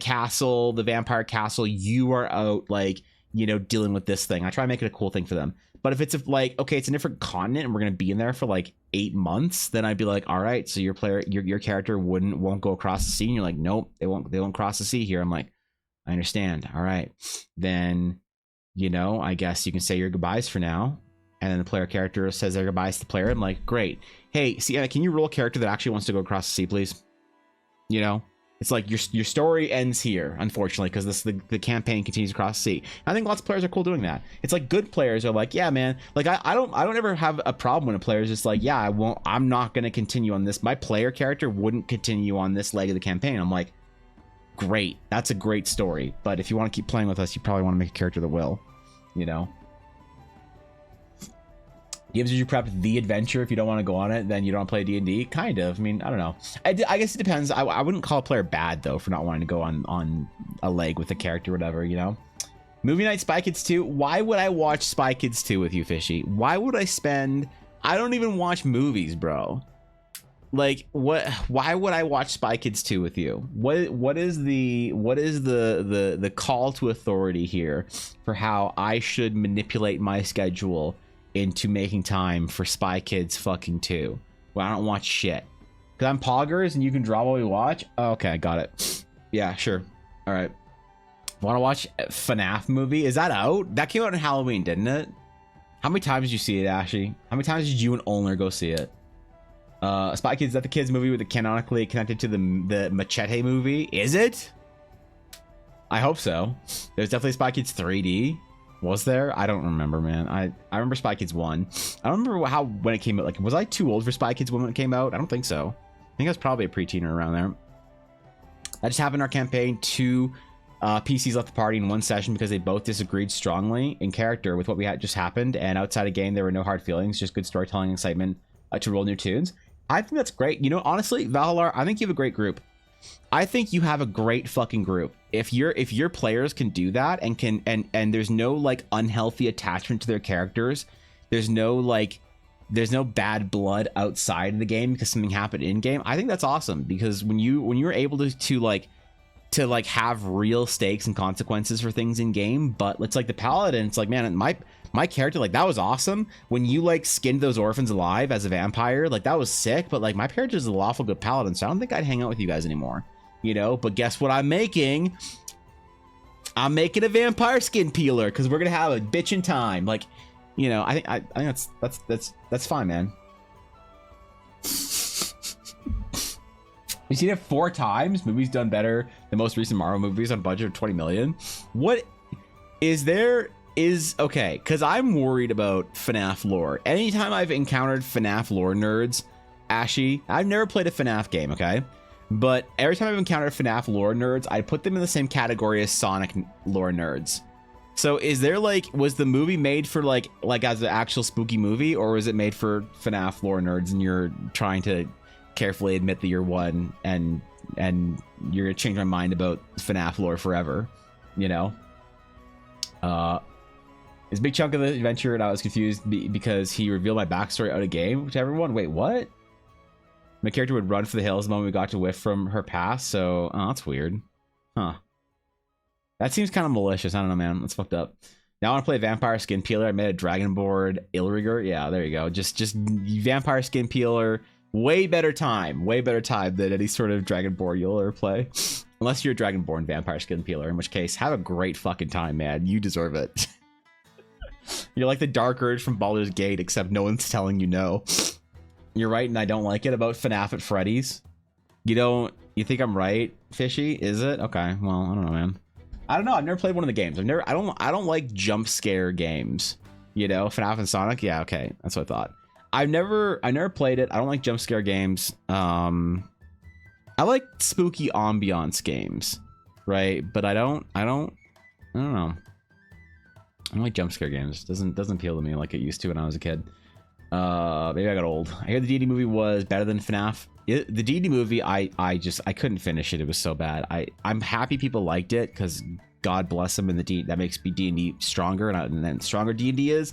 castle, the vampire castle, you are out like, you know, dealing with this thing. I try to make it a cool thing for them. But if it's like, okay, it's a different continent and we're gonna be in there for like 8 months, then I'd be like, all right, so your character won't go across the sea. And you're like, nope, they won't cross the sea here. I'm like, I understand. All right, then, you know, I guess you can say your goodbyes for now. And then the player character says their goodbyes to the player. I'm like, great. Hey, Sienna, can you roll a character that actually wants to go across the sea, please? You know, it's like your story ends here, unfortunately, because the campaign continues across the sea. I think lots of players are cool doing that. It's like good players are like, yeah, man. Like I don't ever have a problem when a player is just like, yeah, I'm not gonna continue on this. My player character wouldn't continue on this leg of the campaign. I'm like, great, that's a great story. But if you want to keep playing with us, you probably want to make a character that will, you know. Gives you prep the adventure. If you don't want to go on it, then you don't play D&D. Kind of. I mean, I don't know. I guess it depends. I wouldn't call a player bad though for not wanting to go on a leg with a character or whatever, you know. Movie night Spy Kids 2. Why would I watch Spy Kids 2 with you, Fishy? Why would I spend? I don't even watch movies, bro. Like what? Why would I watch Spy Kids 2 with you? What is the call to authority here for how I should manipulate my schedule into making time for Spy Kids fucking 2? Well, I don't watch shit because I'm poggers and you can draw while we watch. Oh, okay, I got it. Yeah, sure. All right. Want to watch FNAF movie? Is that out? That came out on Halloween, didn't it? How many times did you see it, Ashley? How many times did you and Olner go see it? Spy Kids, is that the kids movie with the canonically connected to the Machete movie? Is it? I hope so. There's definitely Spy Kids 3D. Was there? I don't remember, man. I remember Spy Kids 1. I don't remember when it came out. Like, was I too old for Spy Kids when it came out? I don't think so. I think I was probably a preteen or around there. That just happened in our campaign. 2 PCs left the party in one session because they both disagreed strongly in character with what we had just happened. And outside of game, there were no hard feelings, just good storytelling and excitement to roll new tunes. I think that's great. You know, honestly, Valhalar, I think you have a great group. I think you have a great fucking group. If your players can do that and can and there's no like unhealthy attachment to their characters, there's no bad blood outside of the game because something happened in game. I think that's awesome, because when you're able to have real stakes and consequences for things in game, but it's like the paladin, it's like, man, my character, like, that was awesome when you like skinned those orphans alive as a vampire, like that was sick, but like my character is a lawful good paladin, so I don't think I'd hang out with you guys anymore, you know. But guess what I'm making a vampire skin peeler because we're gonna have a bitchin' time, like, you know. I think that's fine, man. We've seen it 4 times. Movies done better than most recent Marvel movies on a budget of 20 million. What is there is okay, because I'm worried about FNAF lore. Anytime I've encountered FNAF lore nerds, Ashy, I've never played a FNAF game, okay? But every time I've encountered FNAF lore nerds, I put them in the same category as Sonic lore nerds. So is there like, was the movie made for like as an actual spooky movie, or was it made for FNAF lore nerds and you're trying to carefully admit that you're one and you're gonna change my mind about FNAF lore forever, you know? It's a big chunk of the adventure, and I was confused because he revealed my backstory out of game to everyone. Wait, what? My character would run for the hills the moment we got to whiff from her past, so that's weird. Huh. That seems kind of malicious. I don't know, man. That's fucked up. Now I want to play Vampire Skin Peeler. I made a Dragonborn Ilriger. Yeah, there you go. Just Vampire Skin Peeler. Way better time than any sort of Dragonborn you'll ever play. Unless you're a Dragonborn Vampire Skin Peeler, in which case, have a great fucking time, man. You deserve it. You're like the Dark Urge from Baldur's Gate, except no one's telling you no. You're right, and I don't like it about FNAF at Freddy's. You think I'm right, Fishy? Is it? Okay, well, I don't know, man. I don't know. I've never played one of the games. I don't like jump scare games. You know, FNAF and Sonic. Yeah, okay, that's what I thought. I never played it. I don't like jump scare games. I like spooky ambiance games, right? But I don't know. I don't like jump scare games. Doesn't appeal to me like it used to when I was a kid. Maybe I got old. I hear the D&D movie was better than FNAF. The D&D movie, I couldn't finish it. It was so bad. I'm happy people liked it because God bless them, and that makes me D&D stronger, and then stronger D&D is,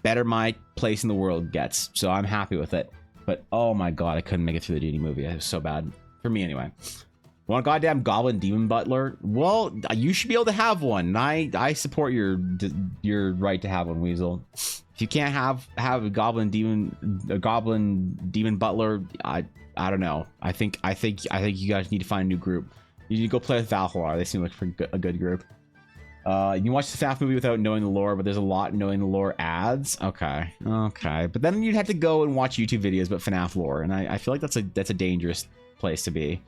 better my place in the world gets. So I'm happy with it. But oh my God, I couldn't make it through the D&D movie. It was so bad for me anyway. Want a goddamn goblin demon butler? Well, you should be able to have one. I support your right to have one, Weasel. If you can't have a goblin demon butler, I don't know. I think you guys need to find a new group. You need to go play with Valhalar. They seem like a good group. You can watch the FNAF movie without knowing the lore, but there's a lot knowing the lore adds. Okay. But then you'd have to go and watch YouTube videos about FNAF lore, and I feel like that's a dangerous place to be.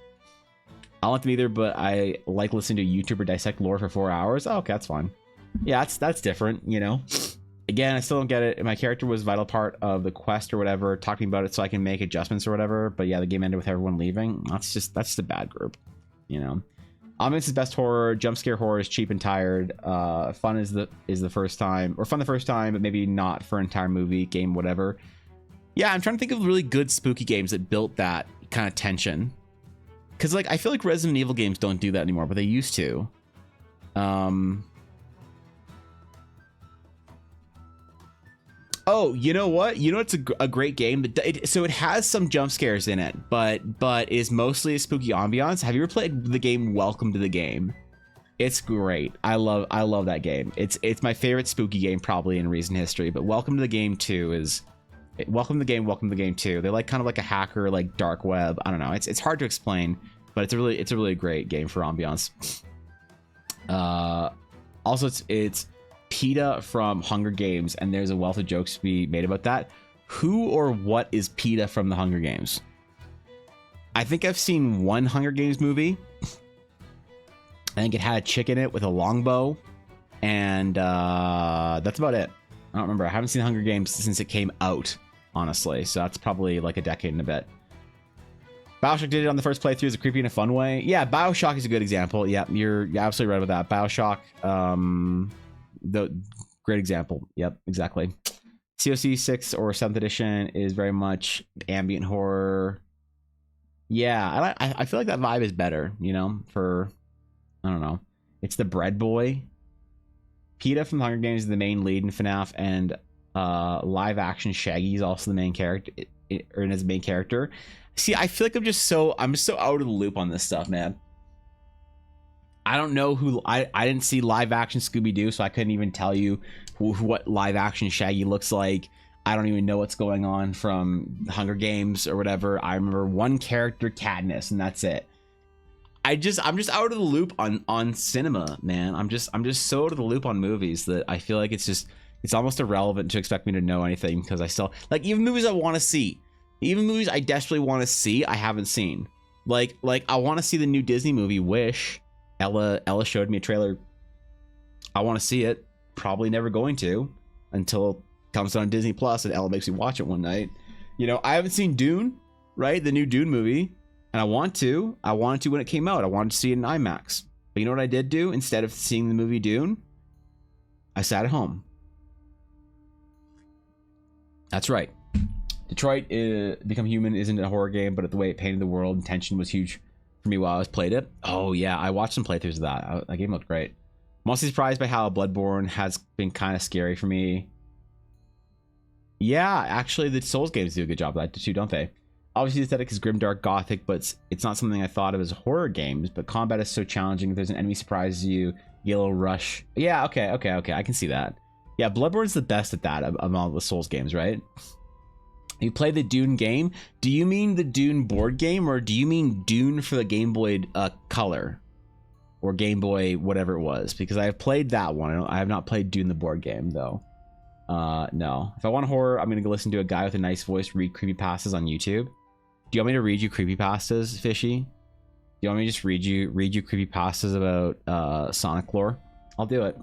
I don't like them either, but I like listening to a YouTuber dissect lore for 4 hours. Oh, okay, that's fine. Yeah, that's different, you know. Again, I still don't get it. My character was a vital part of the quest or whatever, talking about it so I can make adjustments or whatever. But yeah, the game ended with everyone leaving. That's just a bad group, you know. Ambience is best horror. Jump scare horror is cheap and tired. Fun is the first time, or fun the first time, but maybe not for an entire movie, game, whatever. Yeah, I'm trying to think of really good spooky games that built that kind of tension. Because like I feel like Resident Evil games don't do that anymore, but they used to. Oh, you know what? You know it's a great game. So it has some jump scares in it, but is mostly a spooky ambiance. Have you ever played the game Welcome to the Game? It's great. I love that game. It's my favorite spooky game probably in recent history. But Welcome to the Game 2 is Welcome to the Game 2. They're like kind of like a hacker, like dark web. I don't know. It's hard to explain, but it's a really great game for ambiance. Also, it's PETA from Hunger Games, and there's a wealth of jokes to be made about that. Who or what is PETA from the Hunger Games? I think I've seen one Hunger Games movie. I think it had a chick in it with a longbow, and that's about it. I don't remember. I haven't seen Hunger Games since it came out, honestly, so that's probably like a decade and a bit. BioShock did it on the first playthrough as a creepy and a fun way. Yeah, BioShock is a good example. Yeah, you're absolutely right about that. BioShock, the great example. Yep, exactly. COC 6th or 7th edition is very much ambient horror. Yeah, I feel like that vibe is better, you know, for, I don't know. It's the bread boy. PETA from the Hunger Games is the main lead in FNAF, and live action Shaggy is also the main character, or in his main character. See, I feel like I'm just so out of the loop on this stuff, man. I don't know who, I didn't see live action Scooby-Doo, so I couldn't even tell you what live action Shaggy looks like. I don't even know what's going on from Hunger Games or whatever. I remember one character, Katniss, and that's it. I'm just out of the loop on cinema, man. I'm just so out of the loop on movies that I feel like it's almost irrelevant to expect me to know anything, because I still, like, even movies I want to see, even movies I desperately want to see, I haven't seen. Like I want to see the new Disney movie Wish. Ella showed me a trailer. I want to see it. Probably never going to until it comes on Disney Plus and Ella makes me watch it one night. You know, I haven't seen Dune, right? The new Dune movie. And I wanted to when it came out. I wanted to see it in IMAX. But you know what I did do? Instead of seeing the movie Dune, I sat at home. That's right. Detroit Become Human isn't a horror game, but the way it painted the world and tension was huge for me while I played it. Oh yeah, I watched some playthroughs of that. That game looked great. Mostly surprised by how Bloodborne has been kind of scary for me. Yeah, actually the Souls games do a good job of that too, don't they? Obviously the aesthetic is grimdark gothic, but it's not something I thought of as horror games, but combat is so challenging. If there's an enemy surprises you, yellow rush. Yeah, okay, I can see that. Yeah, Bloodborne's the best at that of all the Souls games, right? You play the Dune game. Do you mean the Dune board game, or do you mean Dune for the Game Boy Color? Or Game Boy, whatever it was? Because I have played that one. I have not played Dune the board game, though. No. If I want horror, I'm going to go listen to a guy with a nice voice read creepypastas on YouTube. Do you want me to read you creepypastas, Fishy? Do you want me to just read you creepypastas about Sonic lore? I'll do it.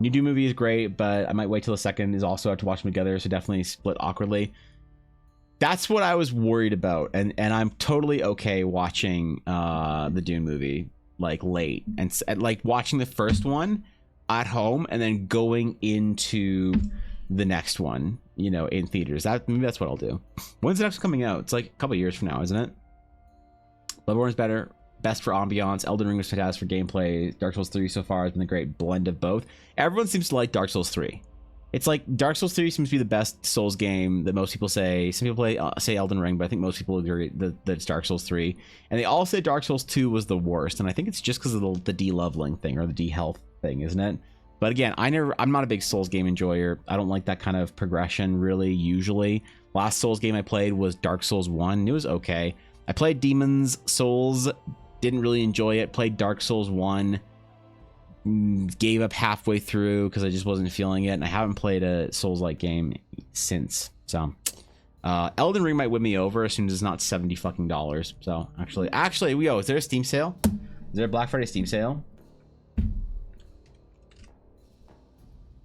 New Doom movie is great, but I might wait till the second is also out to watch them together, so definitely split awkwardly. That's what I was worried about, and I'm totally okay watching the Dune movie like late and like watching the first one at home and then going into the next one, you know, in theaters. Maybe that's what I'll do. When's the next one coming out? It's like a couple years from now, isn't it? Bloodborne's better. Best for ambiance. Elden Ring was fantastic for gameplay. Dark Souls 3 so far has been a great blend of both. Everyone seems to like Dark Souls 3. It's like Dark Souls 3 seems to be the best Souls game that most people say. Some people say Elden Ring, but I think most people agree that it's Dark Souls 3. And they all say Dark Souls 2 was the worst. And I think it's just because of the de-leveling thing or the de-health thing, isn't it? But again, I'm not a big Souls game enjoyer. I don't like that kind of progression really usually. Last Souls game I played was Dark Souls 1. It was okay. I played Demon's Souls. Didn't really enjoy it. Played Dark Souls 1. Gave up halfway through because I just wasn't feeling it. And I haven't played a Souls-like game since. So, Elden Ring might win me over as soon as it's not $70 fucking. So, actually, is there a Steam sale? Is there a Black Friday Steam sale?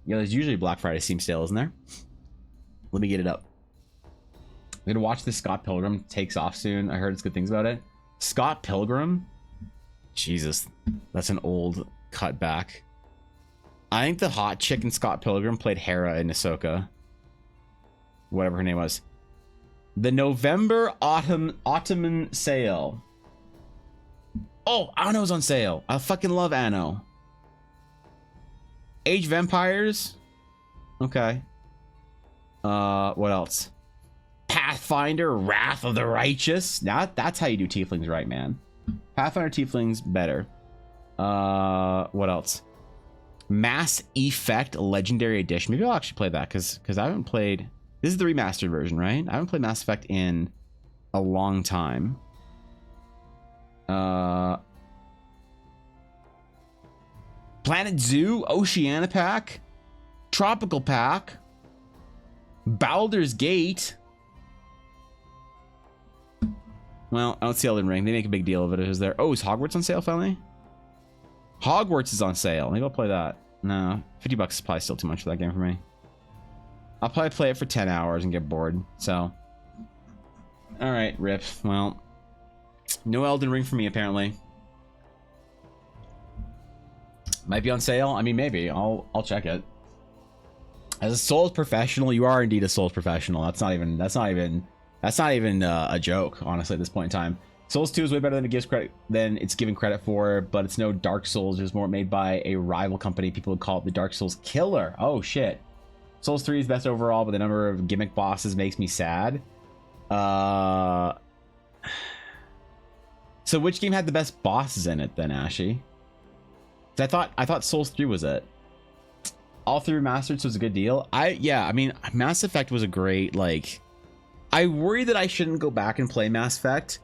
Yeah, there's usually a Black Friday Steam sale, isn't there? Let me get it up. I'm gonna watch this Scott Pilgrim. Takes off soon. I heard it's good things about it. Scott Pilgrim? Jesus, that's an old cutback. I think the hot chick in Scott Pilgrim played Hera in Ahsoka. Whatever her name was. The November Ottoman sale. Oh, Anno's on sale. I fucking love Anno. Age of Empires? Okay. What else? Pathfinder, Wrath of the Righteous. Now that's how you do tieflings right, man. Pathfinder tieflings better. What else? Mass Effect Legendary Edition. Maybe I'll actually play that because I haven't played. This is the remastered version, right? I haven't played Mass Effect in a long time. Planet Zoo, Oceania Pack, Tropical Pack, Baldur's Gate. Well, I don't see Elden Ring. They make a big deal of it. Is there? Oh, is Hogwarts on sale finally? Hogwarts is on sale. Maybe I'll play that. No, $50 is probably still too much for that game for me. I'll probably play it for 10 hours and get bored. So, all right, rip. Well, no Elden Ring for me apparently. Might be on sale. I mean, maybe. I'll check it. As a Souls professional, you are indeed a Souls professional. That's not even a joke, honestly, at this point in time. Souls 2 is way better than it's given credit for, but it's no Dark Souls. It was more made by a rival company. People would call it the Dark Souls killer. Oh shit. Souls 3 is best overall, but the number of gimmick bosses makes me sad. So which game had the best bosses in it then, Ashy? I thought Souls 3 was it. All 3 remastered, so it's a good deal. I mean, Mass Effect was a great, like, I worry that I shouldn't go back and play Mass Effect.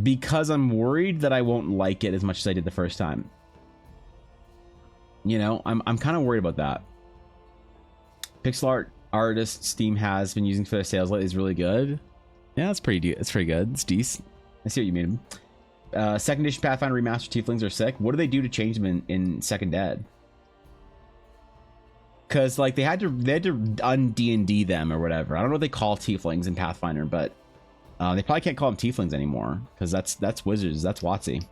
Because I'm worried that I won't like it as much as I did the first time. You know, I'm kind of worried about that. Pixel art artist Steam has been using for their sales lately is really good. Yeah, it's pretty good. It's decent. I see what you mean. Second edition Pathfinder remastered tieflings are sick. What do they do to change them in Second Ed? Because like they had to un-D&D them or whatever. I don't know what they call tieflings in Pathfinder, but they probably can't call them tieflings anymore because that's wizards. That's WotC.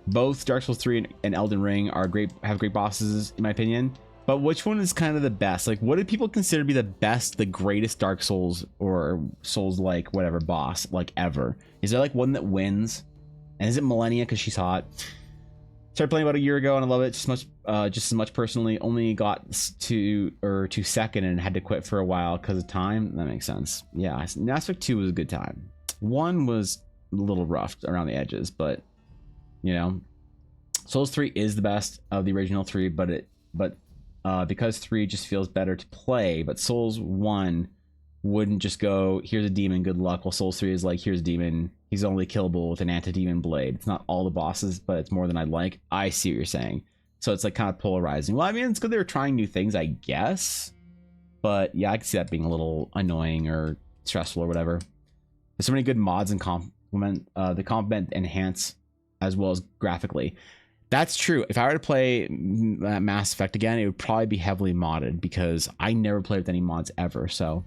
Both Dark Souls 3 and Elden Ring are have great bosses in my opinion. But which one is kind of the best? Like, what do people consider to be the best, the greatest Dark Souls or Souls-like whatever boss like ever? Is there like one that wins? And is it Millennia because she's hot? Started playing about a year ago and I love it just as much personally. Only got to second and had to quit for a while because of time. That makes sense. Yeah, Mass Effect 2 was a good time. 1 was a little rough around the edges, but you know, Souls 3 is the best of the original 3, but because 3 just feels better to play, but Souls 1 wouldn't just go, here's a demon, good luck, while Souls 3 is like, here's a demon, he's only killable with an anti-demon blade. It's not all the bosses, but it's more than I'd like. I see what you're saying. So it's like kind of polarizing. Well, I mean, it's good they were trying new things, I guess. But yeah, I can see that being a little annoying or stressful or whatever. There's so many good mods and the complement enhance as well as graphically. That's true. If I were to play Mass Effect again, it would probably be heavily modded because I never played with any mods ever. So,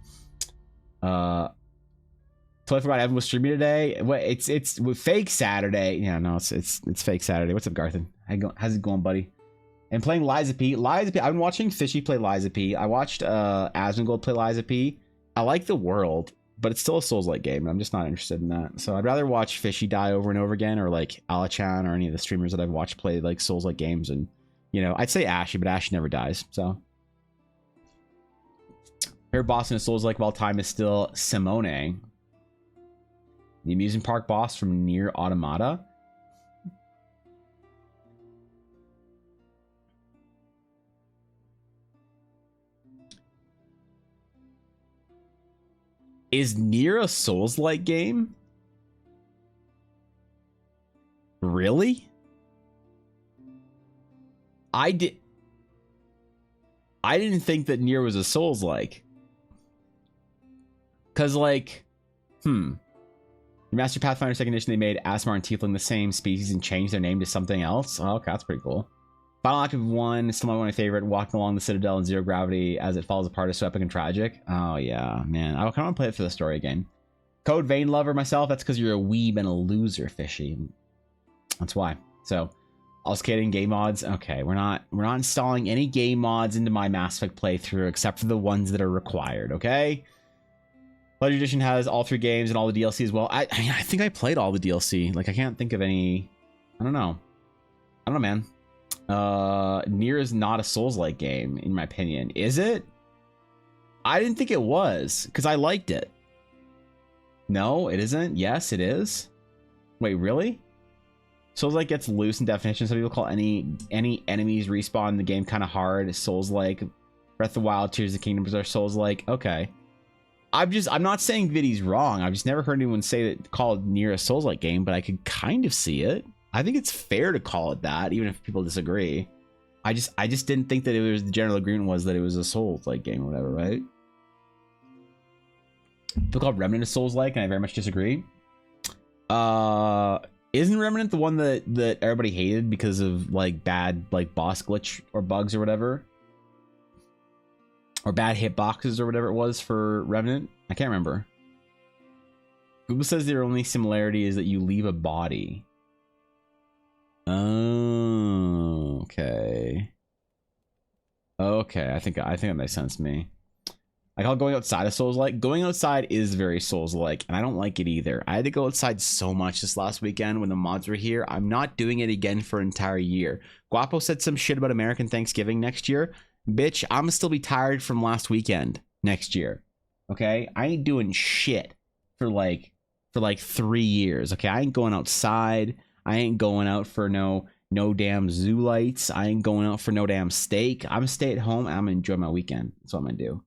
totally forgot Evan was streaming today. It's fake Saturday. Yeah, no, it's fake Saturday. What's up, Garthan? How's it going, buddy? And playing Liza P. I've been watching Fishy play Liza P. I watched Asmongold play Liza P. I like the world, but it's still a Souls-like game. I'm just not interested in that. So I'd rather watch Fishy die over and over again, or like Alachan or any of the streamers that I've watched play like Souls-like games. And you know, I'd say Ashy, but Ashy never dies. So favorite boss in a Souls-like of all time is still Simone, the amusement park boss from Nier Automata. Is Nier a Souls-like game? Really? I didn't think that Nier was a Souls-like. Cause like, Master Pathfinder 2nd Edition, they made Asmar and Tiefling the same species and changed their name to something else. Oh, okay, that's pretty cool. Final Act of 1 is still one of my favorite. Walking along the Citadel in Zero Gravity as it falls apart is so epic and tragic. Oh yeah, man. I kind of want to play it for the story again. Code Vein Lover myself. That's because you're a weeb and a loser, Fishy. That's why. So, all skating game mods. Okay, we're not installing any game mods into my Mass Effect playthrough except for the ones that are required. Okay. Legendary Edition has all 3 games and all the DLC as well. I think I played all the DLC. Like I can't think of any. I don't know, man. Nier is not a Souls-like game in my opinion. Is it? I didn't think it was because I liked it. No, it isn't. Yes, it is. Wait, really? Souls-like gets loose in definition. Some people call any enemies respawn in the game kind of hard. Souls-like. Breath of the Wild, Tears of the Kingdom are Souls-like. Okay. I'm not saying Viddy's wrong. I've just never heard anyone say that called Nier a Souls-like game, but I could kind of see it. I think it's fair to call it that, even if people disagree. I just didn't think that it was, the general agreement was that it was a Souls-like game or whatever, right? People call Remnant a Souls-like, and I very much disagree. Isn't Remnant the one that everybody hated because of like bad like boss glitch or bugs or whatever? Or bad hitboxes or whatever it was for Remnant? I can't remember. Google says their only similarity is that you leave a body. Oh, okay. Okay, I think that makes sense to me. I call going outside of Souls-like. Going outside is very Souls-like, and I don't like it either. I had to go outside so much this last weekend when the mods were here. I'm not doing it again for an entire year. Guapo said some shit about American Thanksgiving next year. Bitch, I'm gonna still be tired from last weekend next year. Okay? I ain't doing shit for like 3 years. Okay? I ain't going outside. I ain't going out for no damn zoo lights. I ain't going out for no damn steak. I'm gonna stay at home and I'm gonna enjoy my weekend. That's what I'm gonna do.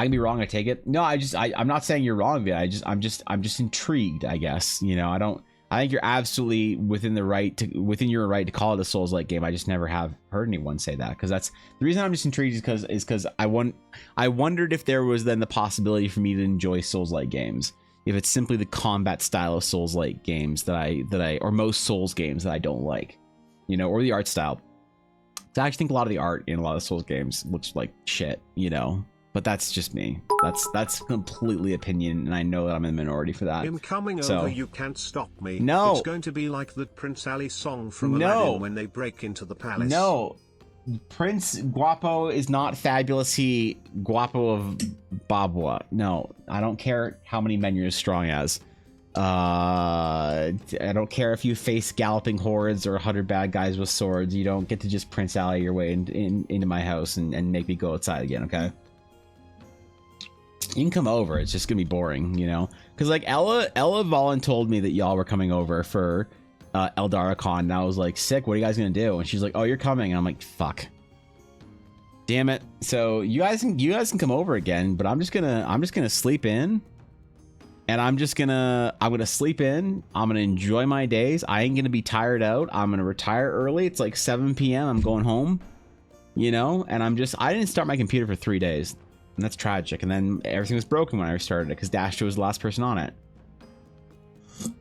I can be wrong. I take it. No, I'm not saying you're wrong, Vid. I'm just intrigued, I guess. You know, I think you're absolutely within your right to call it a Souls-like game. I just never have heard anyone say that, because that's the reason I'm just intrigued is because I wondered if there was then the possibility for me to enjoy Souls-like games. If it's simply the combat style of Souls-like games that I or most Souls games that I don't like, you know, or the art style. So I actually think a lot of the art in a lot of Souls games looks like shit, you know. But that's just me. That's completely opinion, and I know that I'm in the minority for that. Him coming over, you can't stop me. No. It's going to be like the Prince Ali song from Aladdin when they break into the palace. No. Prince Guapo is not fabulous. He Guapo of Babwa. No, I don't care how many men you're as strong as. I don't care if you face galloping hordes or 100 bad guys with swords. You don't get to just Prince Ali your way into my house and make me go outside again, okay? You can come over. It's just gonna be boring, you know? Because like Ella Volin told me that y'all were coming over for Eldaracon, and I was like, sick, what are you guys gonna do? And she's like, oh, you're coming. And I'm like, fuck, damn it. So you guys can come over again, but I'm just gonna sleep in, and I'm gonna sleep in. I'm gonna enjoy my days. I ain't gonna be tired out. I'm gonna retire early. It's like 7 p.m. I'm going home, you know? And I didn't start my computer for 3 days. And that's tragic. And then everything was broken when I restarted it because Dasher was the last person on it. If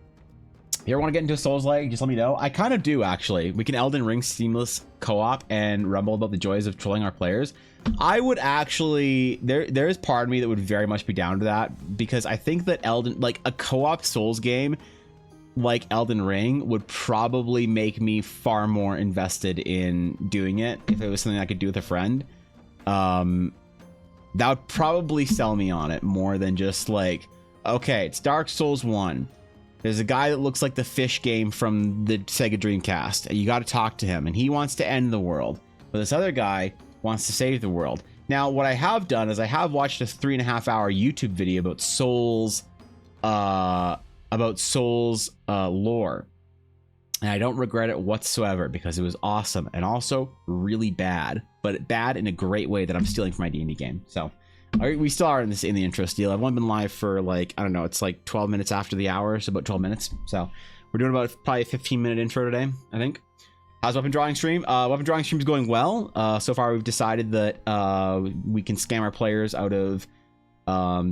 you ever want to get into a Souls-like, just let me know. I kind of do, actually. We can Elden Ring seamless co-op and rumble about the joys of trolling our players. I would actually... There is part of me that would very much be down to that, because I think that a co-op Souls game like Elden Ring would probably make me far more invested in doing it if it was something I could do with a friend. That would probably sell me on it more than just like, okay, it's Dark Souls 1. There's a guy that looks like the fish game from the Sega Dreamcast, and you got to talk to him, and he wants to end the world. But this other guy wants to save the world. Now, what I have done is I have watched a 3.5-hour YouTube video about Souls lore. And I don't regret it whatsoever, because it was awesome and also really bad, but bad in a great way that I'm stealing from my D&D game. So we still are in the intro steal. I've only been live for like, I don't know, it's like 12 minutes after the hour, so about 12 minutes. So we're doing about probably a 15-minute intro today, I think. How's Weapon Drawing Stream? Weapon Drawing Stream is going well. So far we've decided that we can scam our players out of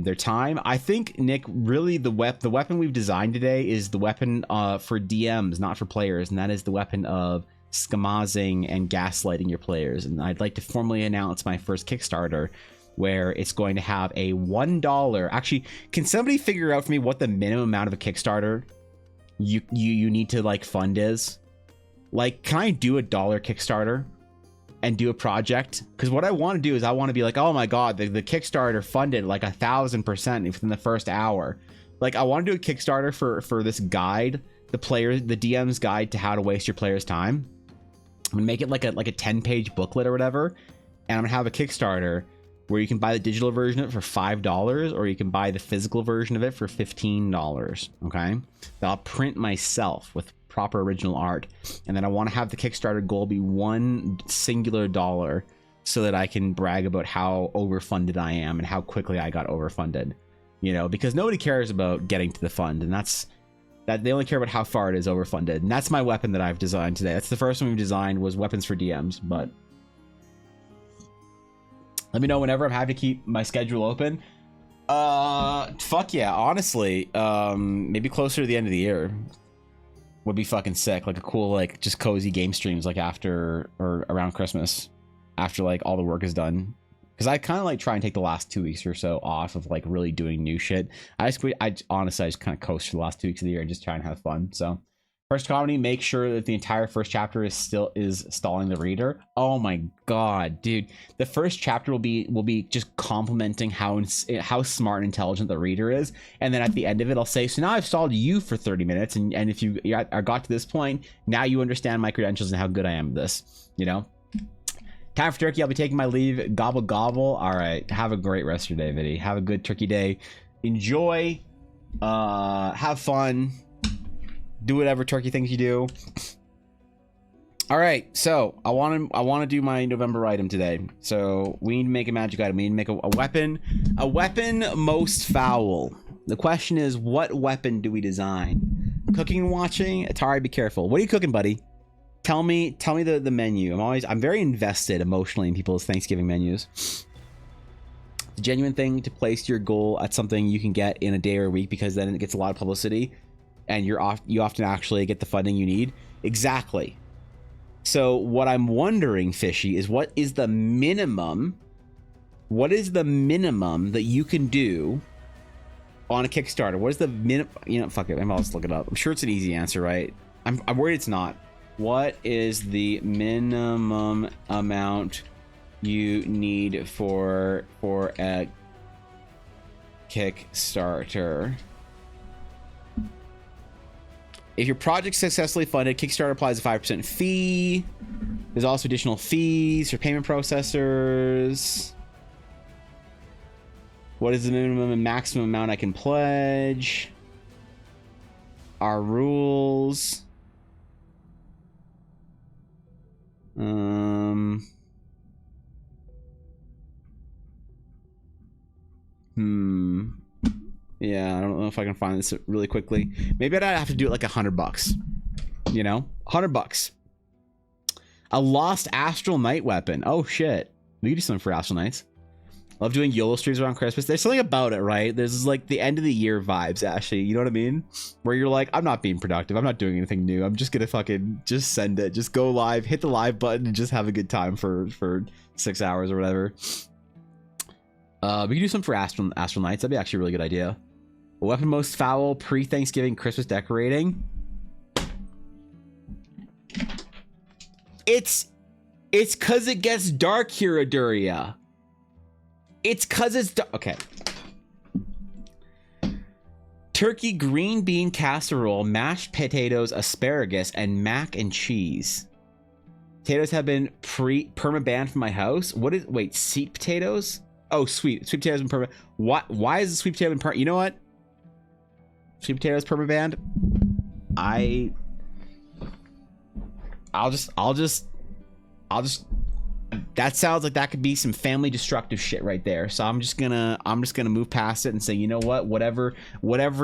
their time. I think, Nick, really the weapon we've designed today is the weapon for DMs, not for players, and that is the weapon of skamazing and gaslighting your players. And I'd like to formally announce my first Kickstarter, where it's going to have a $1. Actually, can somebody figure out for me what the minimum amount of a Kickstarter you need to like fund is? Like, can I do $1 Kickstarter and do a project? Because what I want to do is I want to be like, oh my god, the Kickstarter funded like 1,000% within the first hour. Like, I want to do a Kickstarter for this guide, the DM's guide to how to waste your player's time. I'm gonna make it like a 10-page booklet or whatever, and I'm gonna have a Kickstarter where you can buy the digital version of it for $5, or you can buy the physical version of it for $15. Okay, that I'll print myself with proper original art, and then I want to have the Kickstarter goal be $1 singular dollar, so that I can brag about how overfunded I am and how quickly I got overfunded. You know, because nobody cares about getting to the fund, and that's That they only care about how far it is overfunded. And that's my weapon that I've designed today. That's the first one we've designed, was weapons for DMs. But let me know whenever I'm happy to keep my schedule open. Fuck yeah, honestly, maybe closer to the end of the year would be fucking sick. Like a cool, like, just cozy game streams, like after or around Christmas, after like all the work is done. Because I kind of like try and take the last 2 weeks or so off of like really doing new shit. I honestly I just kind of coast for the last 2 weeks of the year and just try and have fun. So first comedy, make sure that the entire first chapter is stalling the reader. Oh my god, dude! The first chapter will be just complimenting how smart and intelligent the reader is, and then at the end of it, I'll say, so now I've stalled you for 30 minutes, and if you got to this point, now you understand my credentials and how good I am at this. You know. Time for turkey. I'll be taking my leave. Gobble gobble. All right. Have a great rest of your day, Viddy. Have a good turkey day. Enjoy. Have fun. Do whatever turkey things you do. All right. So I want to do my November item today. So we need to make a magic item. We need to make a weapon. A weapon most foul. The question is, what weapon do we design? Cooking and watching. Atari, be careful. What are you cooking, buddy? Tell me the menu. I'm very invested emotionally in people's Thanksgiving menus. It's a genuine thing to place your goal at something you can get in a day or a week, because then it gets a lot of publicity and you often actually get the funding you need. Exactly. So what I'm wondering, Fishy, is what is the minimum that you can do on a Kickstarter? What is the minimum? You know, fuck it. I'll just look it up. I'm sure it's an easy answer, right? I'm worried it's not. What is the minimum amount you need for a Kickstarter? If your project's successfully funded, Kickstarter applies a 5% fee. There's also additional fees for payment processors. What is the minimum and maximum amount I can pledge? Our rules. Yeah, I don't know if I can find this really quickly. Maybe I'd have to do it like $100. You know, $100. A lost astral night weapon. Oh shit, we could do something for astral nights. Love doing YOLO streams around Christmas. There's something about it, right? There's like the end of the year vibes, Ashley. You know what I mean? Where you're like, I'm not being productive. I'm not doing anything new. I'm just gonna fucking just send it. Just go live, hit the live button, and just have a good time for 6 hours or whatever. We could do something for Astral Nights. That'd be actually a really good idea. Weapon most foul pre-Thanksgiving Christmas decorating. It's cause it gets dark here, Aduria. It's cause it's okay. Turkey green bean casserole, mashed potatoes, asparagus, and mac and cheese. Potatoes have been perma-banned from my house. Wait, sweet potatoes? Oh, sweet potatoes been perma. Why is the sweet potato been perma? You know what? Sweet potatoes perma-banned. I'll just that sounds like that could be some family destructive shit right there. So I'm just gonna move past it and say, you know what, whatever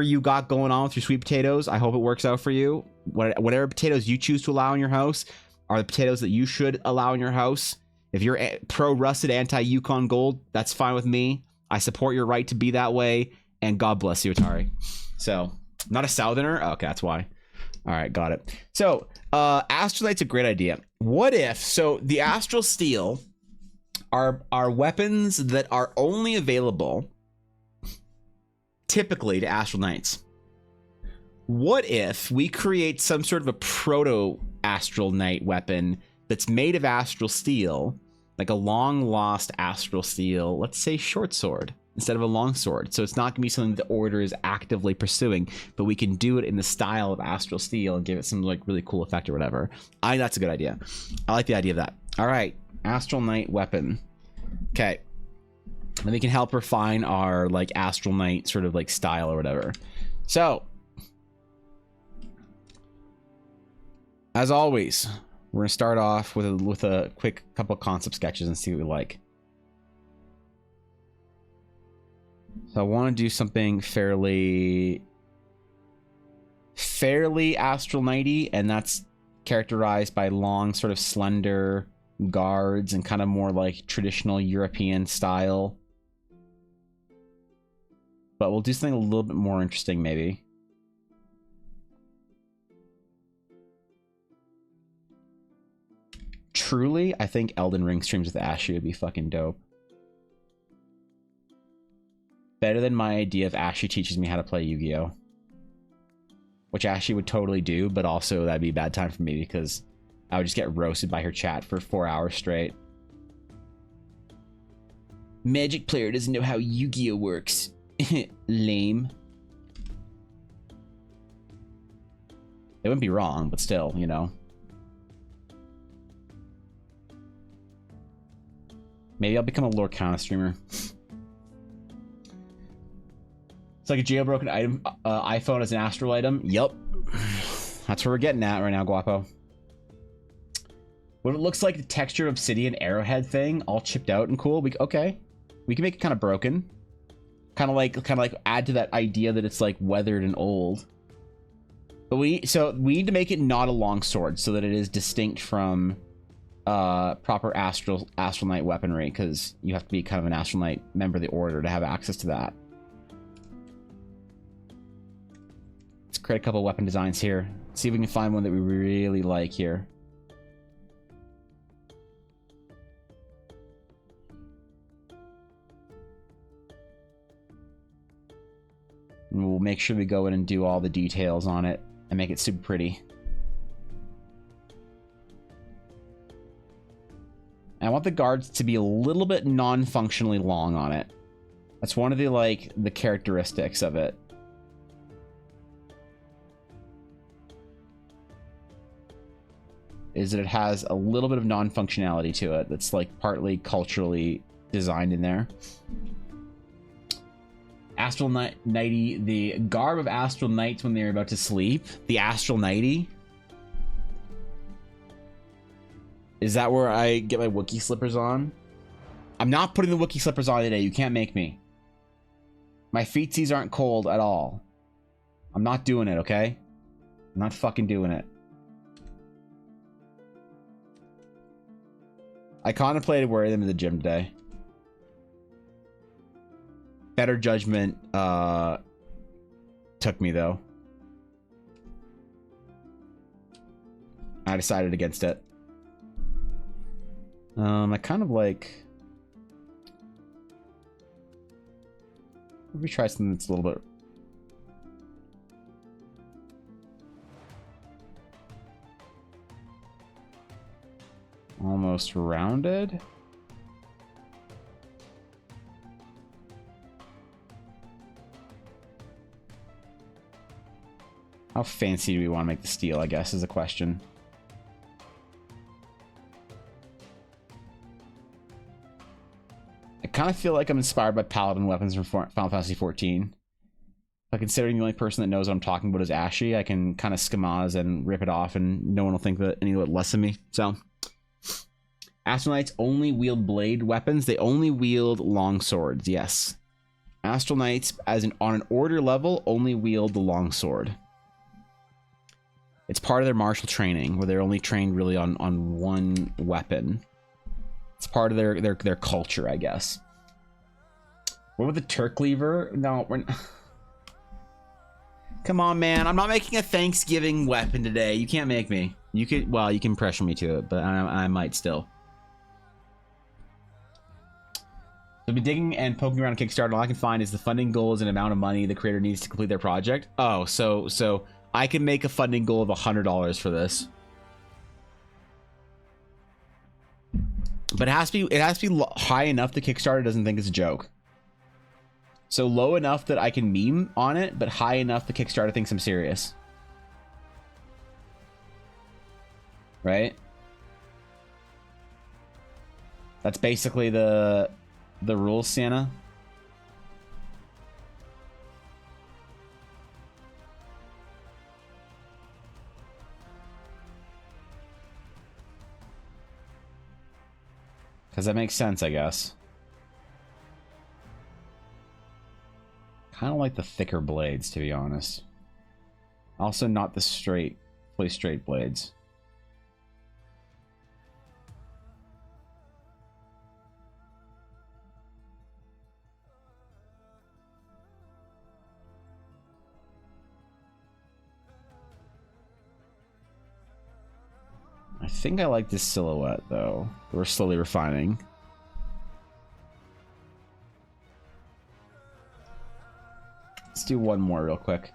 you got going on with your sweet potatoes, I hope it works out for you. Whatever potatoes you choose to allow in your house are the potatoes that you should allow in your house. If you're pro rusted, anti Yukon Gold, that's fine with me. I support your right to be that way, and God bless you, Atari. So, not a Southerner? Okay, that's why. All right, got it. So, Astrolite's a great idea. What if, so the Astral Steel are weapons that are only available typically to Astral Knights. What if we create some sort of a proto Astral Knight weapon that's made of Astral Steel, like a long lost Astral Steel, let's say short sword, instead of a long sword. So it's not gonna be something the Order is actively pursuing, but we can do it in the style of Astral Steel and give it some like really cool effect or whatever. I think that's a good idea. I like the idea of that. All right, Astral Knight weapon. Okay, and we can help refine our like Astral Knight sort of like style or whatever. So, as always, we're gonna start off with a quick couple concept sketches and see what we like. So I want to do something fairly fairly Astral Knighty, and that's characterized by long, sort of slender guards and kind of more like traditional European style. But we'll do something a little bit more interesting, maybe. Truly, I think Elden Ring streams with Ashy would be fucking dope. Better than my idea of Ashy teaches me how to play Yu-Gi-Oh! Which Ashy would totally do, but also that'd be a bad time for me because I would just get roasted by her chat for 4 hours straight. Magic player doesn't know how Yu-Gi-Oh! Works. Lame. They wouldn't be wrong, but still, you know. Maybe I'll become a lore counter streamer. It's like a jailbroken item, iPhone as an astral item. Yup. That's where we're getting at right now, Guapo. What it looks like, the texture of obsidian arrowhead thing, all chipped out and cool. Okay. We can make it kind of broken. Kind of like add to that idea that it's like weathered and old. But we need to make it not a long sword so that it is distinct from proper astral knight weaponry, because you have to be kind of an astral knight member of the order to have access to that. Let's create a couple weapon designs here. See if we can find one that we really like here. And we'll make sure we go in and do all the details on it and make it super pretty. And I want the guards to be a little bit non-functionally long on it. That's one of the characteristics of it. Is that it has a little bit of non-functionality to it that's like partly culturally designed in there. Astral Knighty, the garb of Astral Knights when they're about to sleep. The Astral Knighty. Is that where I get my Wookiee slippers on? I'm not putting the Wookiee slippers on today. You can't make me. My feetsies aren't cold at all. I'm not doing it, okay? I'm not fucking doing it. I contemplated wearing them to the gym today. Better judgment took me, though. I decided against it. I kind of like... Let me try something that's a little bit... almost rounded. How fancy do we want to make the steel, I guess, is a question. I kind of feel like I'm inspired by paladin weapons from Final Fantasy XIV. But considering the only person that knows what I'm talking about is Ashy, I can kind of schmaz and rip it off and no one will think that any less of me. So, Astral Knights only wield blade weapons. They only wield long swords, yes. Astral Knights, on an order level, only wield the long sword. It's part of their martial training, where they're only trained really on one weapon. It's part of their culture, I guess. What about the Turk Lever? No, we're not... Come on, man. I'm not making a Thanksgiving weapon today. You can't make me. You could, well, you can pressure me to it, but I might still. I've been digging and poking around Kickstarter. All I can find is the funding goal is an amount of money the creator needs to complete their project. Oh, so I can make a funding goal of $100 for this. But it has to be high enough the Kickstarter doesn't think it's a joke. So low enough that I can meme on it, but high enough the Kickstarter thinks I'm serious. Right? That's basically the rules, Sienna. Because that makes sense, I guess. Kind of like the thicker blades, to be honest. Also not the fully straight blades. I think I like this silhouette though. We're slowly refining. Let's do one more real quick.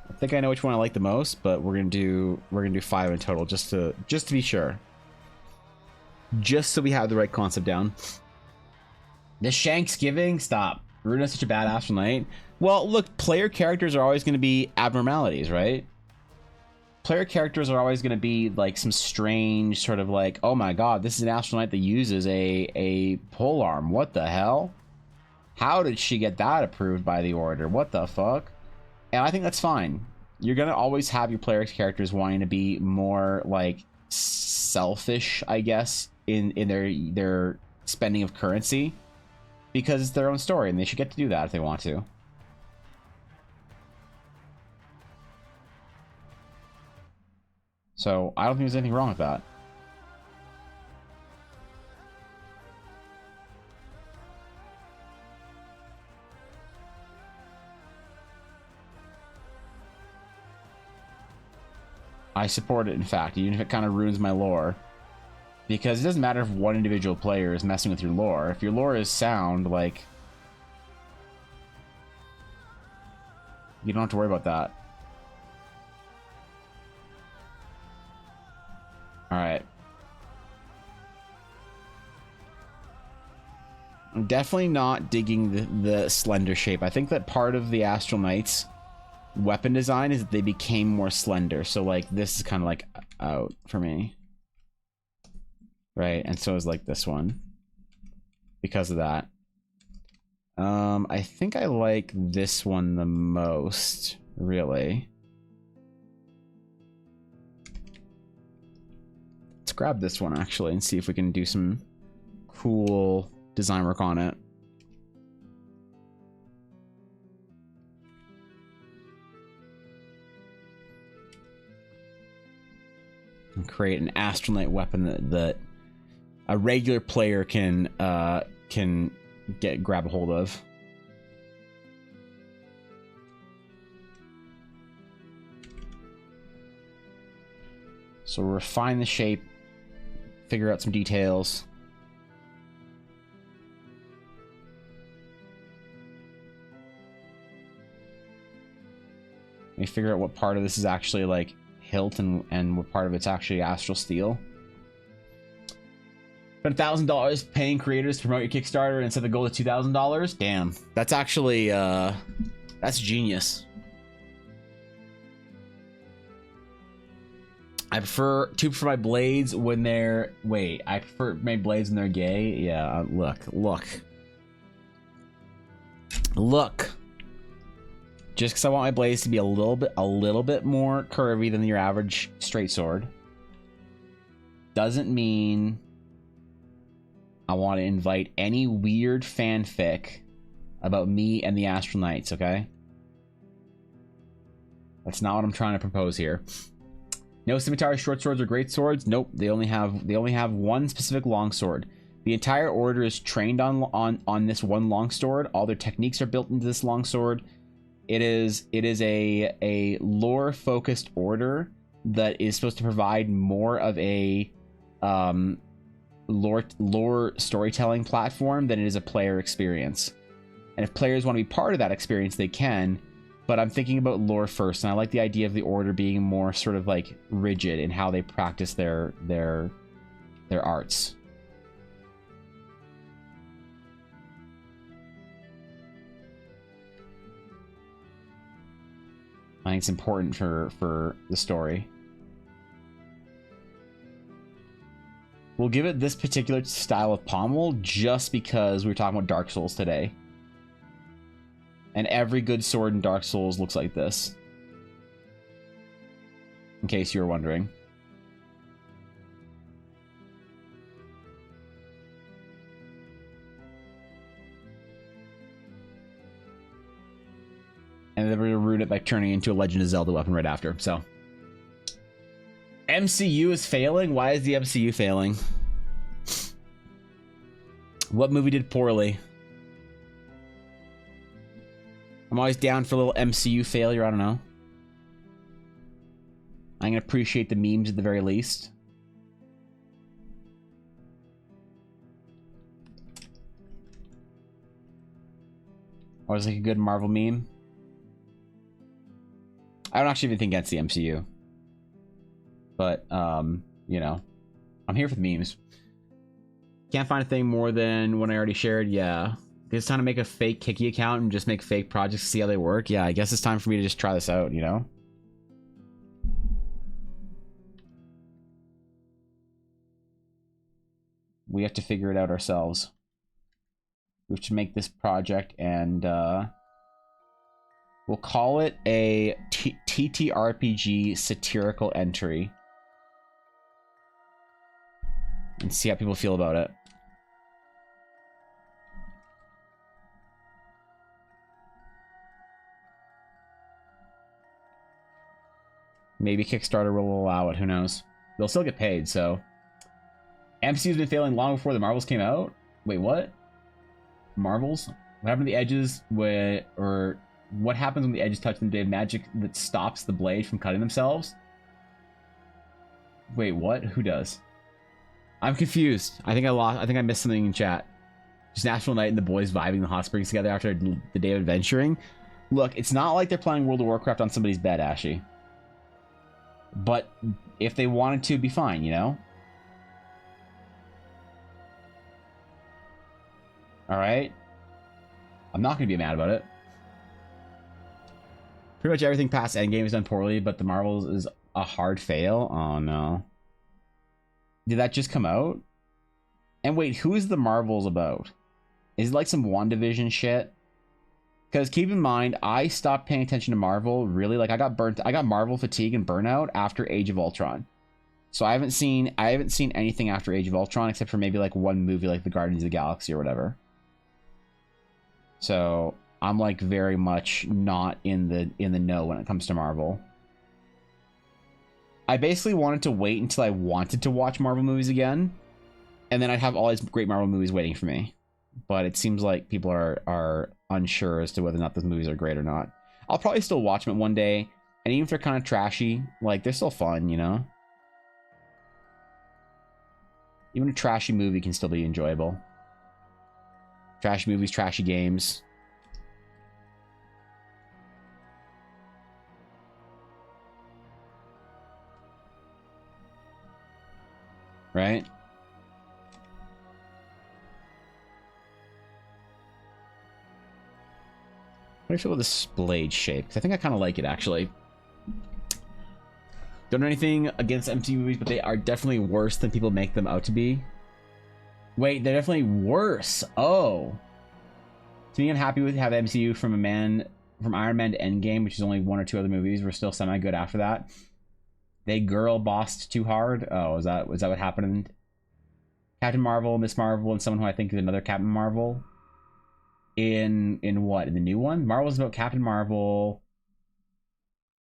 I think I know which one I like the most, but we're gonna do 5 in total just to be sure. Just so we have the right concept down. The Shanksgiving? Stop. Runa's such a bad astral knight. Well, look, player characters are always gonna be abnormalities, right? Player characters are always going to be like some strange sort of like, oh my god, this is an astral knight that uses a pole arm. What the hell? How did she get that approved by the order? What the fuck? And I think that's fine. You're going to always have your player characters wanting to be more like selfish, I guess, in their spending of currency, because it's their own story and they should get to do that if they want to. So I don't think there's anything wrong with that. I support it, in fact, even if it kind of ruins my lore. Because it doesn't matter if one individual player is messing with your lore. If your lore is sound, like, you don't have to worry about that. Alright. I'm definitely not digging the slender shape. I think that part of the Astral Knights weapon design is that they became more slender. So, like, this is kind of, like, out for me. Right? And so is, like, this one. Because of that. I think I like this one the most, really. Let's grab this one actually and see if we can do some cool design work on it. And create an Astral Knight weapon that a regular player can grab a hold of. So refine the shape, figure out some details. Let me figure out what part of this is actually like hilt and what part of it's actually astral steel. Spend $1,000 paying creators to promote your Kickstarter and set the goal to $2,000. Damn, that's actually that's genius. I prefer my blades when they're... Wait, I prefer my blades when they're gay? Yeah, look. Just because I want my blades to be a little bit more curvy than your average straight sword doesn't mean I want to invite any weird fanfic about me and the Astral Knights, okay? That's not what I'm trying to propose here. No scimitar, short swords, or great swords. Nope, they only have one specific longsword. The entire order is trained on this one longsword. All their techniques are built into this longsword. It is a lore focused order that is supposed to provide more of a lore storytelling platform than it is a player experience. And if players want to be part of that experience, they can. But I'm thinking about lore first, and I like the idea of the order being more sort of like rigid in how they practice their arts. I think it's important for the story. We'll give it this particular style of pommel just because we were talking about Dark Souls today. And every good sword in Dark Souls looks like this. In case you were wondering. And the rune ruined it by turning into a Legend of Zelda weapon right after. So MCU is failing. Why is the MCU failing? What movie did poorly? I'm always down for a little MCU failure. I don't know. I'm gonna appreciate the memes at the very least. Or is it like a good Marvel meme? I don't actually even think that's the MCU. But, you know, I'm here for the memes. Can't find a thing more than one I already shared. Yeah. It's time to make a fake Kiki account and just make fake projects to see how they work. Yeah, I guess it's time for me to just try this out, you know? We have to figure it out ourselves. We have to make this project, and we'll call it a TTRPG satirical entry. And see how people feel about it. Maybe Kickstarter will allow it, who knows? They'll still get paid, so. MCU's been failing long before the Marvels came out? Wait, what? Marvels? What happened to the edges or what happens when the edges touch them? Do they have magic that stops the blade from cutting themselves? Wait, what? Who does? I'm confused. I think I missed something in chat. Just National Night and the boys vibing the hot springs together after the day of adventuring. Look, it's not like they're playing World of Warcraft on somebody's bed, Ashy. But if they wanted to, it'd be fine, you know? Alright? I'm not going to be mad about it. Pretty much everything past Endgame is done poorly, but the Marvels is a hard fail. Oh, no. Did that just come out? And wait, who is the Marvels about? Is it like some WandaVision shit? Because keep in mind, I stopped paying attention to Marvel, really. Like, I got Marvel fatigue and burnout after Age of Ultron. So I haven't seen anything after Age of Ultron except for maybe like one movie like the Guardians of the Galaxy or whatever. So I'm like very much not in the know when it comes to Marvel. I basically wanted to wait until I wanted to watch Marvel movies again, and then I'd have all these great Marvel movies waiting for me. But it seems like people are unsure as to whether or not those movies are great or not. I'll probably still watch them one day, and even if they're kind of trashy, like, they're still fun, you know? Even a trashy movie can still be enjoyable. Trashy movies, trashy games. Right? How do you feel about this blade shape? Because I think I kind of like it, actually. Don't know anything against MCU movies, but they are definitely worse than people make them out to be. Wait, they're definitely worse. Oh. To me, I'm happy with have MCU from Iron Man to Endgame, which is only one or two other movies. We're still semi-good after that. They girl bossed too hard. Oh, was that what happened? Captain Marvel, Miss Marvel, and someone who I think is another Captain Marvel. In what? In the new one? Marvel's about Captain Marvel,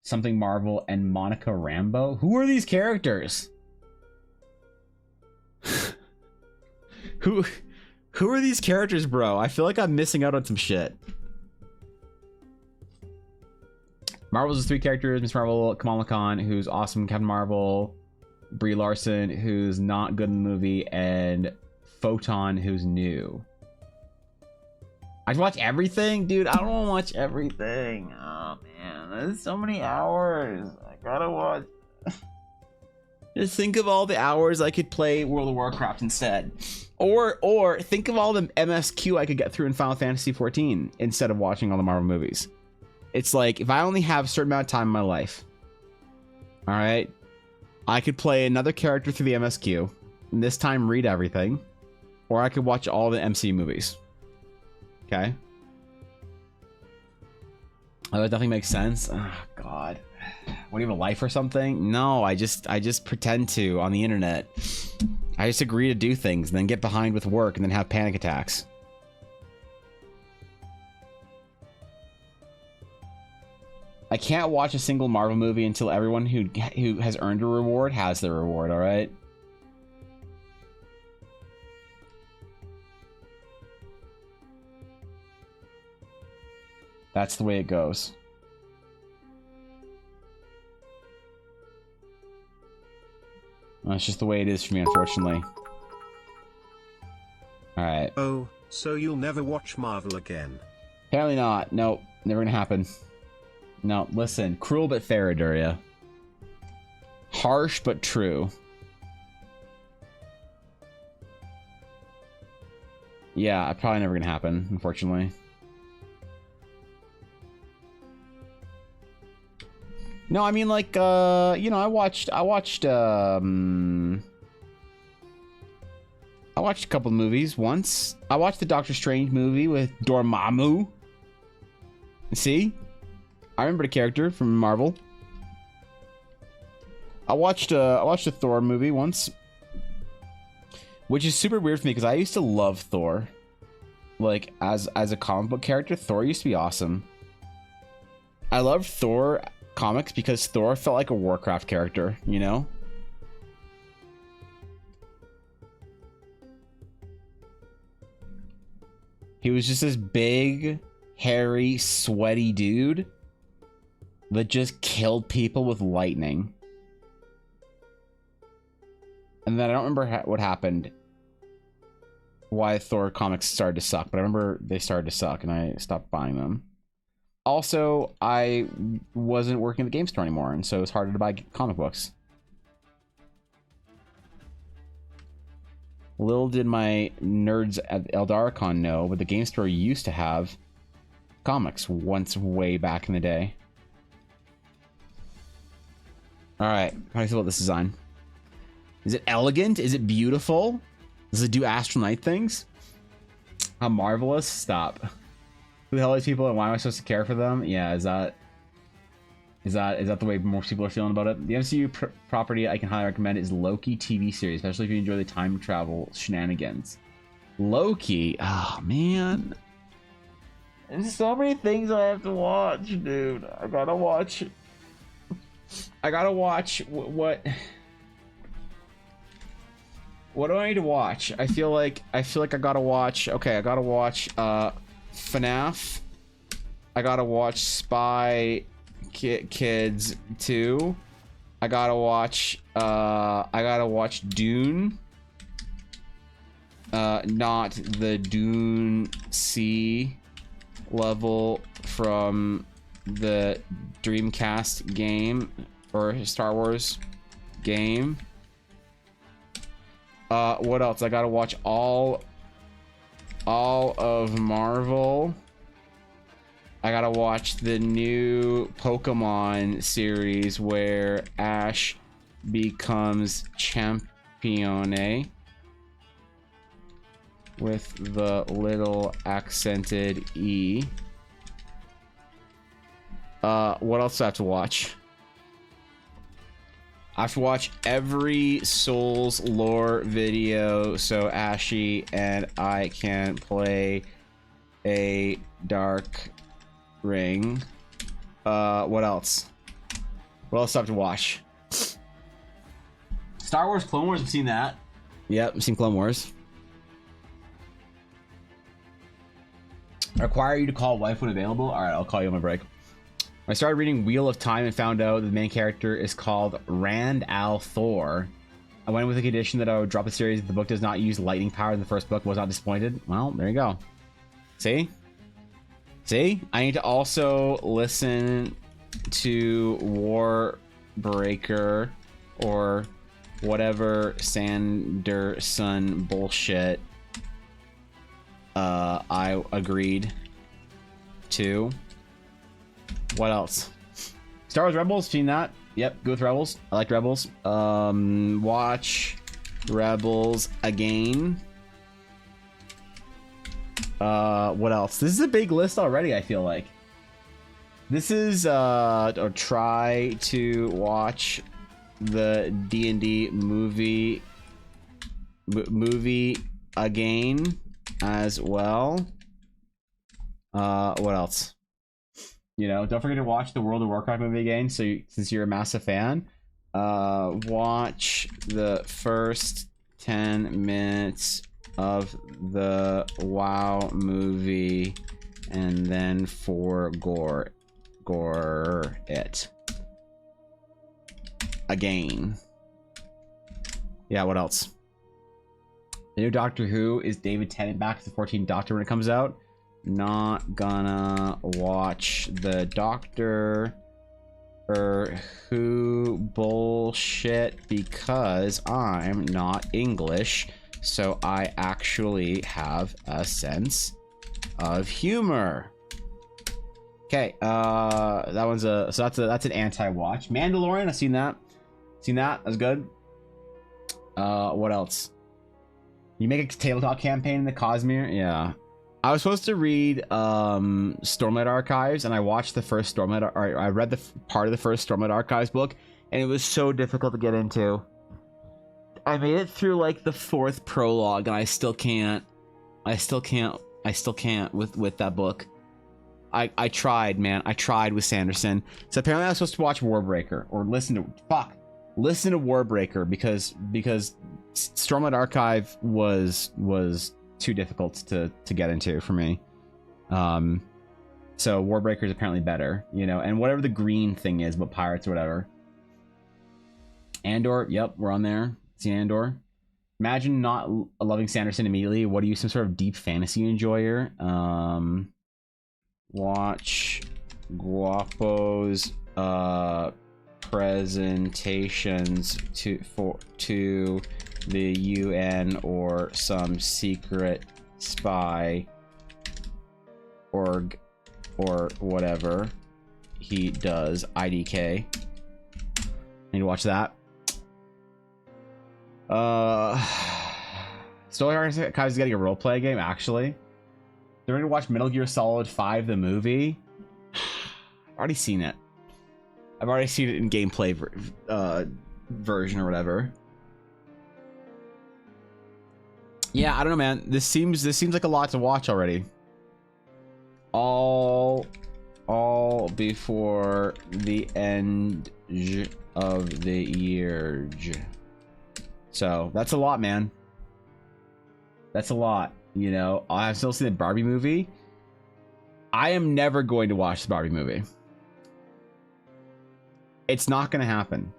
something Marvel, and Monica Rambeau. Who are these characters? Who are these characters, bro? I feel like I'm missing out on some shit. Marvel's three characters: Miss Marvel, Kamala Khan, who's awesome, Captain Marvel, Brie Larson, who's not good in the movie, and Photon, who's new. I watch everything? Dude, I don't want to watch everything. Oh, man. There's so many hours. I gotta watch. Just think of all the hours I could play World of Warcraft instead. Or think of all the MSQ I could get through in Final Fantasy XIV instead of watching all the Marvel movies. It's like, if I only have a certain amount of time in my life, alright, I could play another character through the MSQ, and this time read everything, or I could watch all the MCU movies. Okay. Oh, that nothing makes sense. Oh, God. What, do you have a life or something? No, I just pretend to on the internet. I just agree to do things and then get behind with work and then have panic attacks. I can't watch a single Marvel movie until everyone who has earned a reward has their reward, all right? That's the way it goes. That's just the way it is for me, unfortunately. Alright. Oh, so you'll never watch Marvel again? Apparently not. Nope. Never gonna happen. No, listen. Cruel but fair, Aduria. Harsh but true. Yeah, probably never gonna happen, unfortunately. No, I mean, like, you know, I watched a couple of movies once. I watched the Doctor Strange movie with Dormammu. See? I remember the character from Marvel. I watched a Thor movie once. Which is super weird for me because I used to love Thor. Like, as a comic book character, Thor used to be awesome. I loved Thor comics because Thor felt like a Warcraft character, you know? He was just this big, hairy, sweaty dude that just killed people with lightning. And then I don't remember what happened. Why Thor comics started to suck, but I remember they started to suck and I stopped buying them. Also, I wasn't working at the game store anymore, and so it was harder to buy comic books. Little did my nerds at Eldaricon know, but the game store used to have comics once way back in the day. Alright, how do you feel about this design? Is it elegant? Is it beautiful? Does it do Astral Knight things? How marvelous? Stop. Who the hell are these people and why am I supposed to care for them? Yeah, is that the way most people are feeling about it? The MCU property I can highly recommend is Loki TV series, especially if you enjoy the time travel shenanigans. Loki? Oh, man. There's so many things I have to watch, dude. I gotta watch what do I need to watch? I feel like I gotta watch. Okay, I gotta watch FNAF. I gotta watch Spy Kids 2. I gotta watch Dune. Not the Dune C level from the Dreamcast game or Star Wars game. What else? I gotta watch all of Marvel. I gotta watch the new Pokemon series where Ash becomes Champione with the little accented E. What else do I have to watch? I have to watch every Souls lore video so Ashy and I can play a Dark Ring. What else? What else do I have to watch? Star Wars Clone Wars, I've seen that. Yep, I've seen Clone Wars. I require you to call wife when available. Alright, I'll call you on my break. I started reading Wheel of Time and found out the main character is called Rand al'Thor. I went with the condition that I would drop the series if the book does not use lightning power in the first book. Was not disappointed. Well, there you go. See? See? I need to also listen to Warbreaker or whatever Sanderson bullshit I agreed to. What else? Star Wars Rebels, seen that? Yep, go with Rebels. I like Rebels. Watch Rebels again. What else? This is a big list already, I feel like. This is or try to watch the D&D movie again as well. What else? You know, don't forget to watch the World of Warcraft movie again. So since you're a massive fan, watch the first 10 minutes of the WoW movie and then gore it again. Yeah, what else? The new Doctor Who is David Tennant back as the 14th Doctor when it comes out. Not gonna watch the Doctor Who bullshit because I'm not English, so I actually have a sense of humor. Okay, that one's that's an anti-watch. Mandalorian, I've seen that. That was good. What else? You make a tabletop campaign in the Cosmere? Yeah. I was supposed to read Stormlight Archives, and I watched the first Stormlight, or I read the part of the first Stormlight Archives book, and it was so difficult to get into. I made it through like the 4th prologue, and I still can't with that book. I tried, man. I tried with Sanderson. So apparently I was supposed to watch Warbreaker, or listen to Warbreaker, because Stormlight Archive was too difficult to get into for me. So Warbreaker is apparently better, you know, and whatever the green thing is, but pirates or whatever. Andor, yep, we're on there. Seen Andor. Imagine not loving Sanderson immediately. What are you, some sort of deep fantasy enjoyer? Watch Guapo's presentations to the UN or some secret spy org or whatever he does. IDK. Need to watch that. Story Archives getting a roleplay game, actually. They're going to watch Metal Gear Solid 5, the movie. I've already seen it. I've already seen it in gameplay version or whatever. Yeah, I don't know, man. This seems like a lot to watch already. All before the end of the year. So that's a lot, man. That's a lot. You know, I've still seen the Barbie movie. I am never going to watch the Barbie movie. It's not going to happen.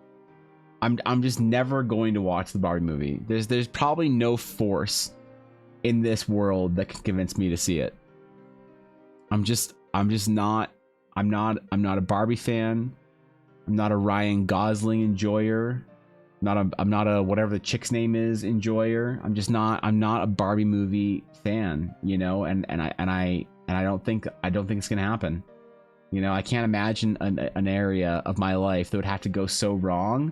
I'm just never going to watch the Barbie movie. There's probably no force in this world that can convince me to see it. I'm not a Barbie fan. I'm not a Ryan Gosling enjoyer. I'm not a whatever the chick's name is enjoyer. I'm not a Barbie movie fan, you know, and I don't think it's gonna happen. You know, I can't imagine an area of my life that would have to go so wrong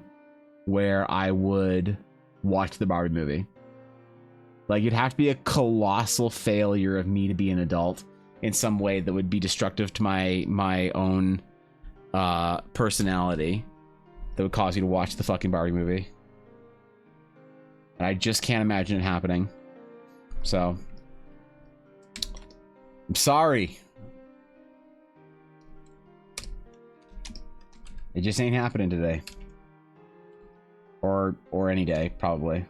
where I would watch the Barbie movie. Like, it'd have to be a colossal failure of me to be an adult in some way that would be destructive to my own personality, that would cause you to watch the fucking Barbie movie. And I just can't imagine it happening. So, I'm sorry. It just ain't happening today. Or any day, probably.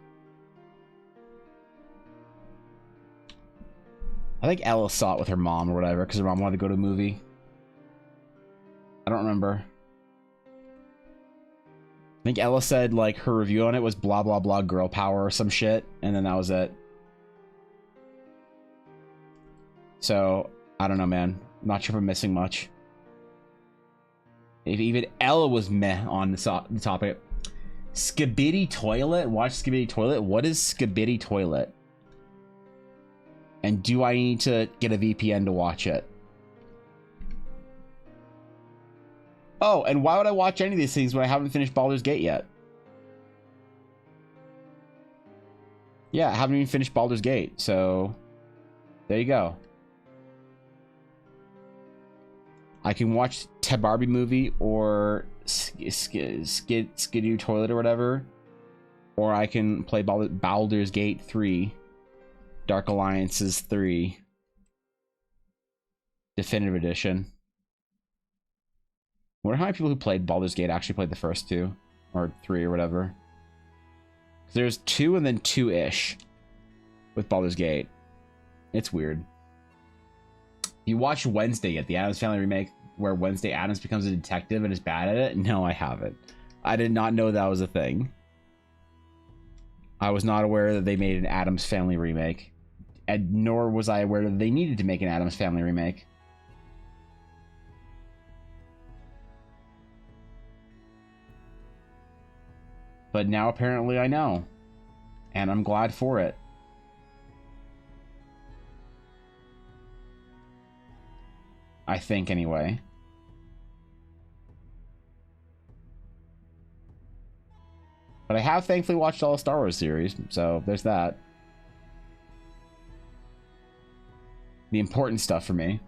I think Ella saw it with her mom or whatever, because her mom wanted to go to a movie. I don't remember. I think Ella said, like, her review on it was blah blah blah girl power or some shit, and then that was it. So, I don't know, man. I'm not sure if I'm missing much. If even Ella was meh on the topic. Skibidi Toilet? Watch Skibidi Toilet? What is Skibidi Toilet? And do I need to get a VPN to watch it? Oh, and why would I watch any of these things when I haven't finished Baldur's Gate yet? Yeah, I haven't even finished Baldur's Gate, so there you go. I can watch Ted Barbie movie or Skidoo Toilet or whatever, or I can play Baldur's Gate 3, Dark Alliances 3, Definitive Edition. Wonder how many people who played Baldur's Gate actually played the first 2 or 3 or whatever. There's 2 and then 2-ish with Baldur's Gate. It's weird. You watched Wednesday yet, the Addams Family remake where Wednesday Addams becomes a detective and is bad at it? No, I haven't. I did not know that was a thing. I was not aware that they made an Addams Family remake, and nor was I aware that they needed to make an Addams Family remake. But now apparently I know, and I'm glad for it. I think, anyway. But I have thankfully watched all the Star Wars series, so there's that. The important stuff for me.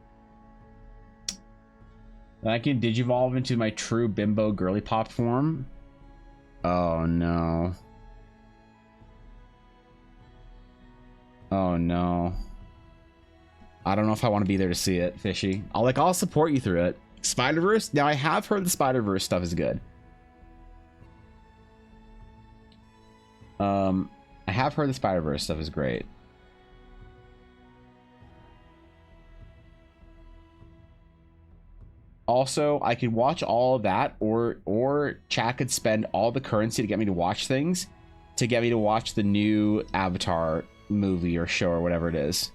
Then I can digivolve into my true bimbo girly pop form. Oh no. Oh no. I don't know if I want to be there to see it, Fishy. I'll support you through it. Spider-Verse? Now I have heard the Spider-Verse stuff is good. I have heard the Spider-Verse stuff is great. Also, I could watch all of that, or chat could spend all the currency to get me to watch things, to get me to watch the new Avatar movie or show or whatever it is.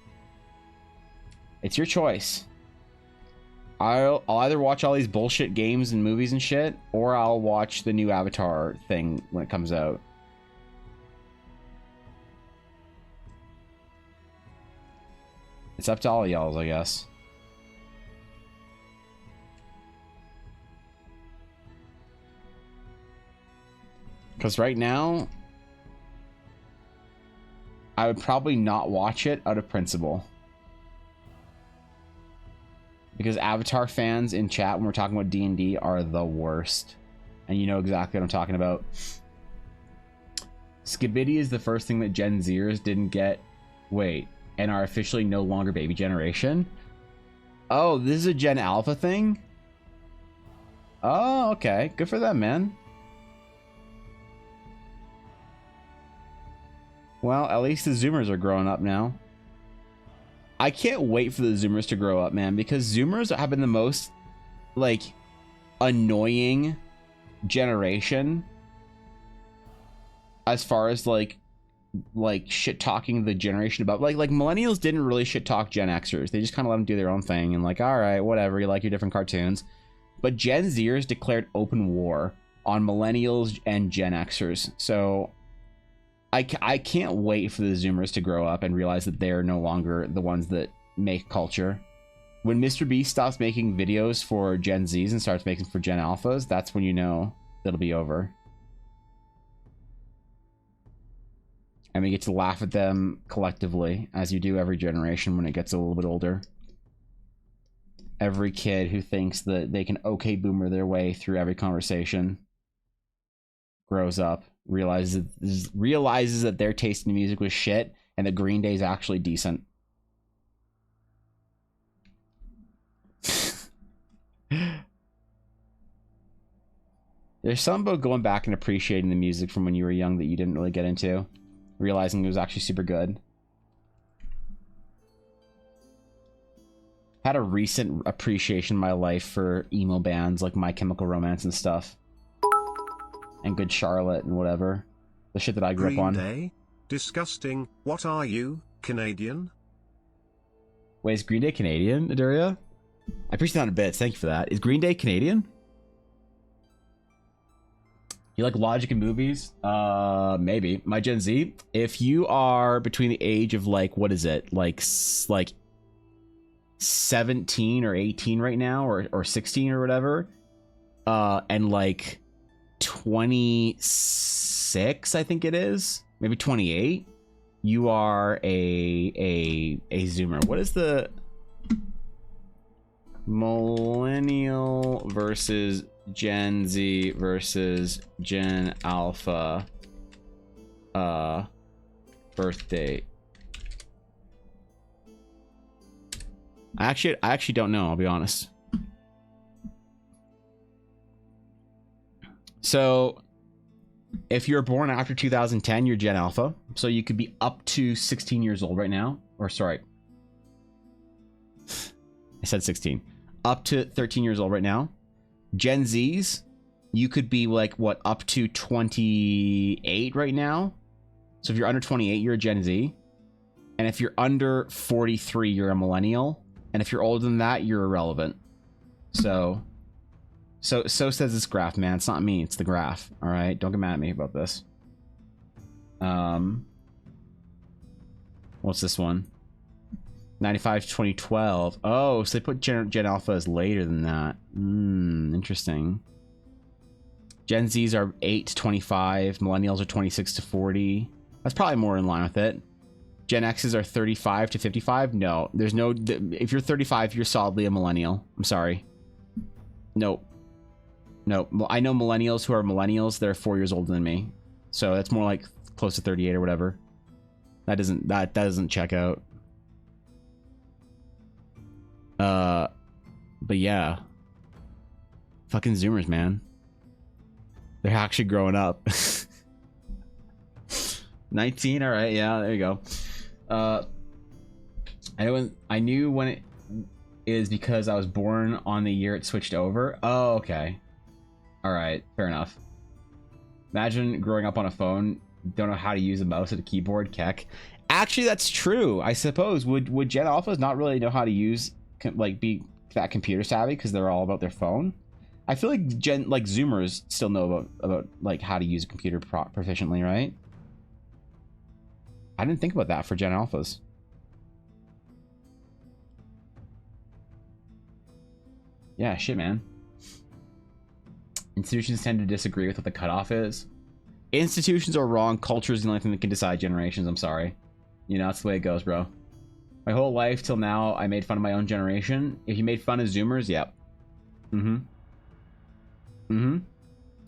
It's your choice. I'll either watch all these bullshit games and movies and shit, or I'll watch the new Avatar thing when it comes out. It's up to all y'all, I guess. Because right now, I would probably not watch it out of principle. Because Avatar fans in chat, when we're talking about D&D, are the worst. And you know exactly what I'm talking about. Skibidi is the first thing that Gen Zers didn't get. Wait, and are officially no longer baby generation? Oh, this is a Gen Alpha thing? Oh, okay. Good for them, man. Well, at least the Zoomers are growing up now. I can't wait for the Zoomers to grow up, man, because Zoomers have been the most, like, annoying generation as far as, like shit-talking the generation about. Like, millennials didn't really shit-talk Gen Xers. They just kind of let them do their own thing and, like, all right, whatever, you like your different cartoons. But Gen Zers declared open war on millennials and Gen Xers. So I can't wait for the Zoomers to grow up and realize that they're no longer the ones that make culture. When Mr. Beast stops making videos for Gen Zs and starts making for Gen Alphas, that's when you know it'll be over. And we get to laugh at them collectively, as you do every generation when it gets a little bit older. Every kid who thinks that they can okay boomer their way through every conversation grows up, realizes that their taste in music was shit and that Green Day is actually decent. There's something about going back and appreciating the music from when you were young that you didn't really get into, realizing it was actually super good. Had a recent appreciation in my life for emo bands like My Chemical Romance and stuff. And Good Charlotte and whatever. The shit that I grew up on. Green Day? Disgusting. What are you, Canadian? Wait, is Green Day Canadian, Aduria? I appreciate that in bits. Thank you for that. Is Green Day Canadian? You like Logic in movies? Maybe. My Gen Z, if you are between the age of, like, what is it? Like 17 or 18 right now, or 16 or whatever, and like 26, I think it is, maybe 28, you are a Zoomer. What is the millennial versus Gen Z versus Gen Alpha birth date? I actually don't know, I'll be honest. So if you're born after 2010, you're Gen Alpha. So you could be up to 16 years old right now. Or sorry. I said 16. Up to 13 years old right now. Gen Zs, you could be like, what, up to 28 right now? So if you're under 28, you're a Gen Z. And if you're under 43, you're a millennial. And if you're older than that, you're irrelevant. So says this graph, man. It's not me, it's the graph. All right, don't get mad at me about this. What's this one? 95 to 2012. Oh, so they put Gen Alpha as later than that. Interesting. Gen Zs are 8 to 25. Millennials are 26 to 40. That's probably more in line with it. Gen Xs are 35 to 55. No, there's no... If you're 35, you're solidly a millennial. I'm sorry. Nope. Nope. I know millennials who are millennials. They're 4 years older than me. So that's more like close to 38 or whatever. That doesn't check out. But yeah. Fucking Zoomers, man. They're actually growing up. 19, all right, yeah, there you go. I knew when it is because I was born on the year it switched over. Oh, okay. All right, fair enough. Imagine growing up on a phone, don't know how to use a mouse at a keyboard, keck. Actually, that's true. I suppose would Gen Alphas not really know how to use, like, be that computer savvy because they're all about their phone? I feel like Zoomers still know about like how to use a computer proficiently, right? I didn't think about that for Gen Alphas. Yeah, shit, man. Institutions tend to disagree with what the cutoff is. Institutions are wrong. Culture is the only thing that can decide generations. I'm sorry. You know, that's the way it goes, bro. My whole life till now, I made fun of my own generation. If you made fun of Zoomers, yep.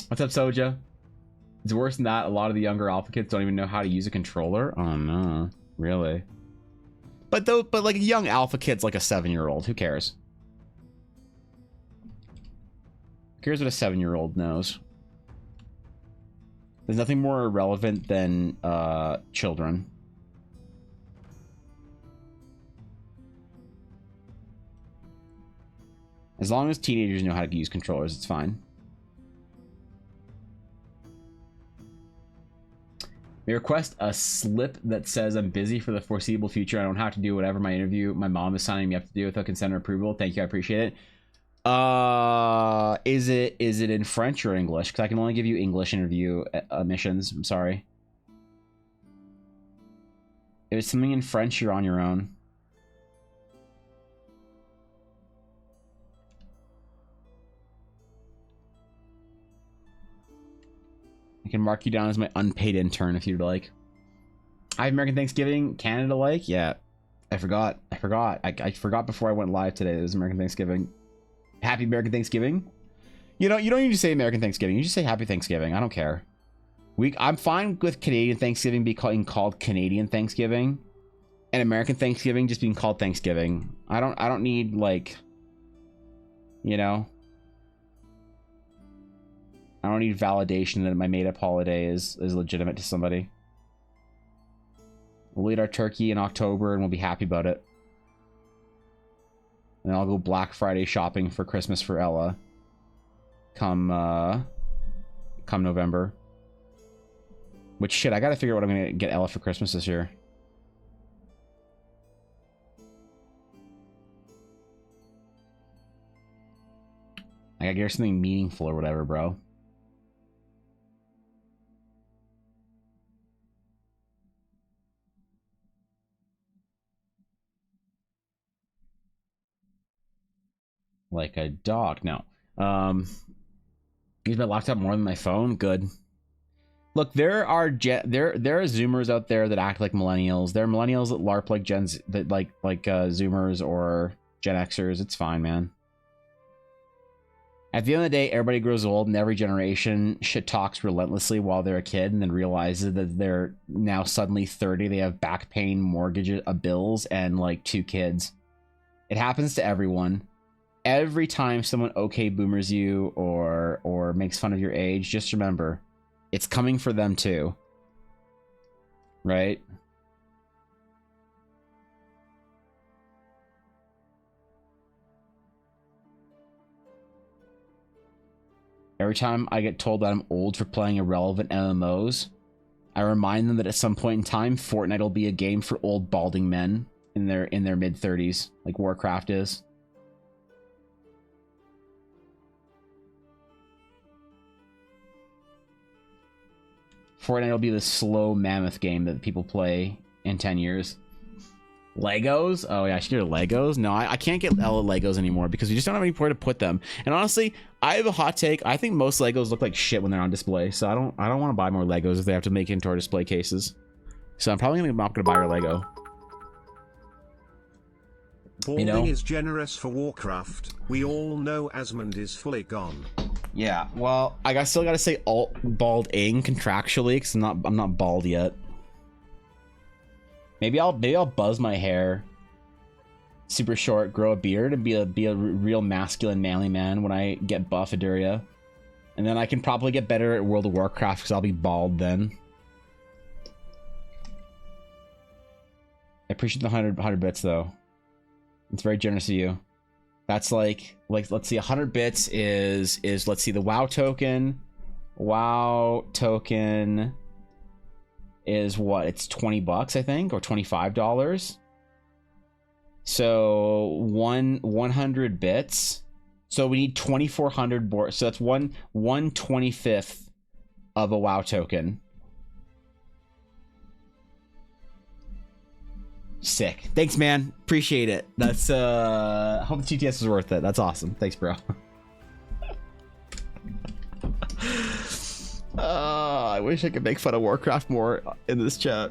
What's up, Soja? It's worse than that. A lot of the younger alpha kids don't even know how to use a controller. Oh no, really? But like a young alpha kid's like a 7-year-old. Who cares? Who cares what a 7-year-old knows? There's nothing more irrelevant than children. As long as teenagers know how to use controllers, it's fine. May request a slip that says I'm busy for the foreseeable future. I don't have to do whatever my mom is signing me up to do without consent or approval. Thank you, I appreciate it. Is it in French or English? Because I can only give you English interview missions. I'm sorry. If it's something in French, you're on your own. I can mark you down as my unpaid intern if you'd like. I have American Thanksgiving, Canada like? Yeah. I forgot. I forgot before I went live today. It was American Thanksgiving. Happy American Thanksgiving. You don't need to say American Thanksgiving. You just say Happy Thanksgiving. I don't care. I'm fine with Canadian Thanksgiving being called Canadian Thanksgiving, and American Thanksgiving just being called Thanksgiving. I don't need, like, you know. I don't need validation that my made-up holiday is legitimate to somebody. We'll eat our turkey in October and we'll be happy about it. And I'll go Black Friday shopping for Christmas for Ella. Come November. Which, shit, I gotta figure out what I'm gonna get Ella for Christmas this year. I gotta get her something meaningful or whatever, bro. Like a dog. No. Use my laptop more than my phone. Good. Look, there are Zoomers out there that act like millennials. There are millennials that LARP like Gens that like Zoomers or Gen Xers. It's fine, man. At the end of the day, everybody grows old, and every generation shit talks relentlessly while they're a kid, and then realizes that they're now suddenly 30. They have back pain, mortgage bills, and like 2 kids. It happens to everyone. Every time someone okay boomers you or makes fun of your age, just remember, it's coming for them too. Right? Every time I get told that I'm old for playing irrelevant MMOs, I remind them that at some point in time, Fortnite will be a game for old balding men in their mid-30s, like Warcraft is. Fortnite will be the slow mammoth game that people play in 10 years. Legos? Oh yeah, I should get Legos. No, I can't get Ella Legos anymore because we just don't have anywhere to put them. And honestly, I have a hot take. I think most Legos look like shit when they're on display. So I don't want to buy more Legos if they have to make it into our display cases. So I'm probably not gonna buy our Lego. Balding is generous for Warcraft. We all know Asmund is fully gone. Yeah, well, I still gotta say balding contractually because I'm not bald yet. Maybe I'll buzz my hair super short, grow a beard, and be a real masculine, manly man when I get buff Aduria. And then I can probably get better at World of Warcraft because I'll be bald then. I appreciate the 100 bits though. It's very generous of you. That's like let's see, 100 bits is let's see, the WoW token. WoW token is what? It's $20, I think, or $25. So 100 bits. So we need 2,400 board. So that's 1/25 of a WoW token. Sick. Thanks, man. Appreciate it. That's hope the TTS was worth it. That's awesome. Thanks, bro. I wish I could make fun of Warcraft more in this chat.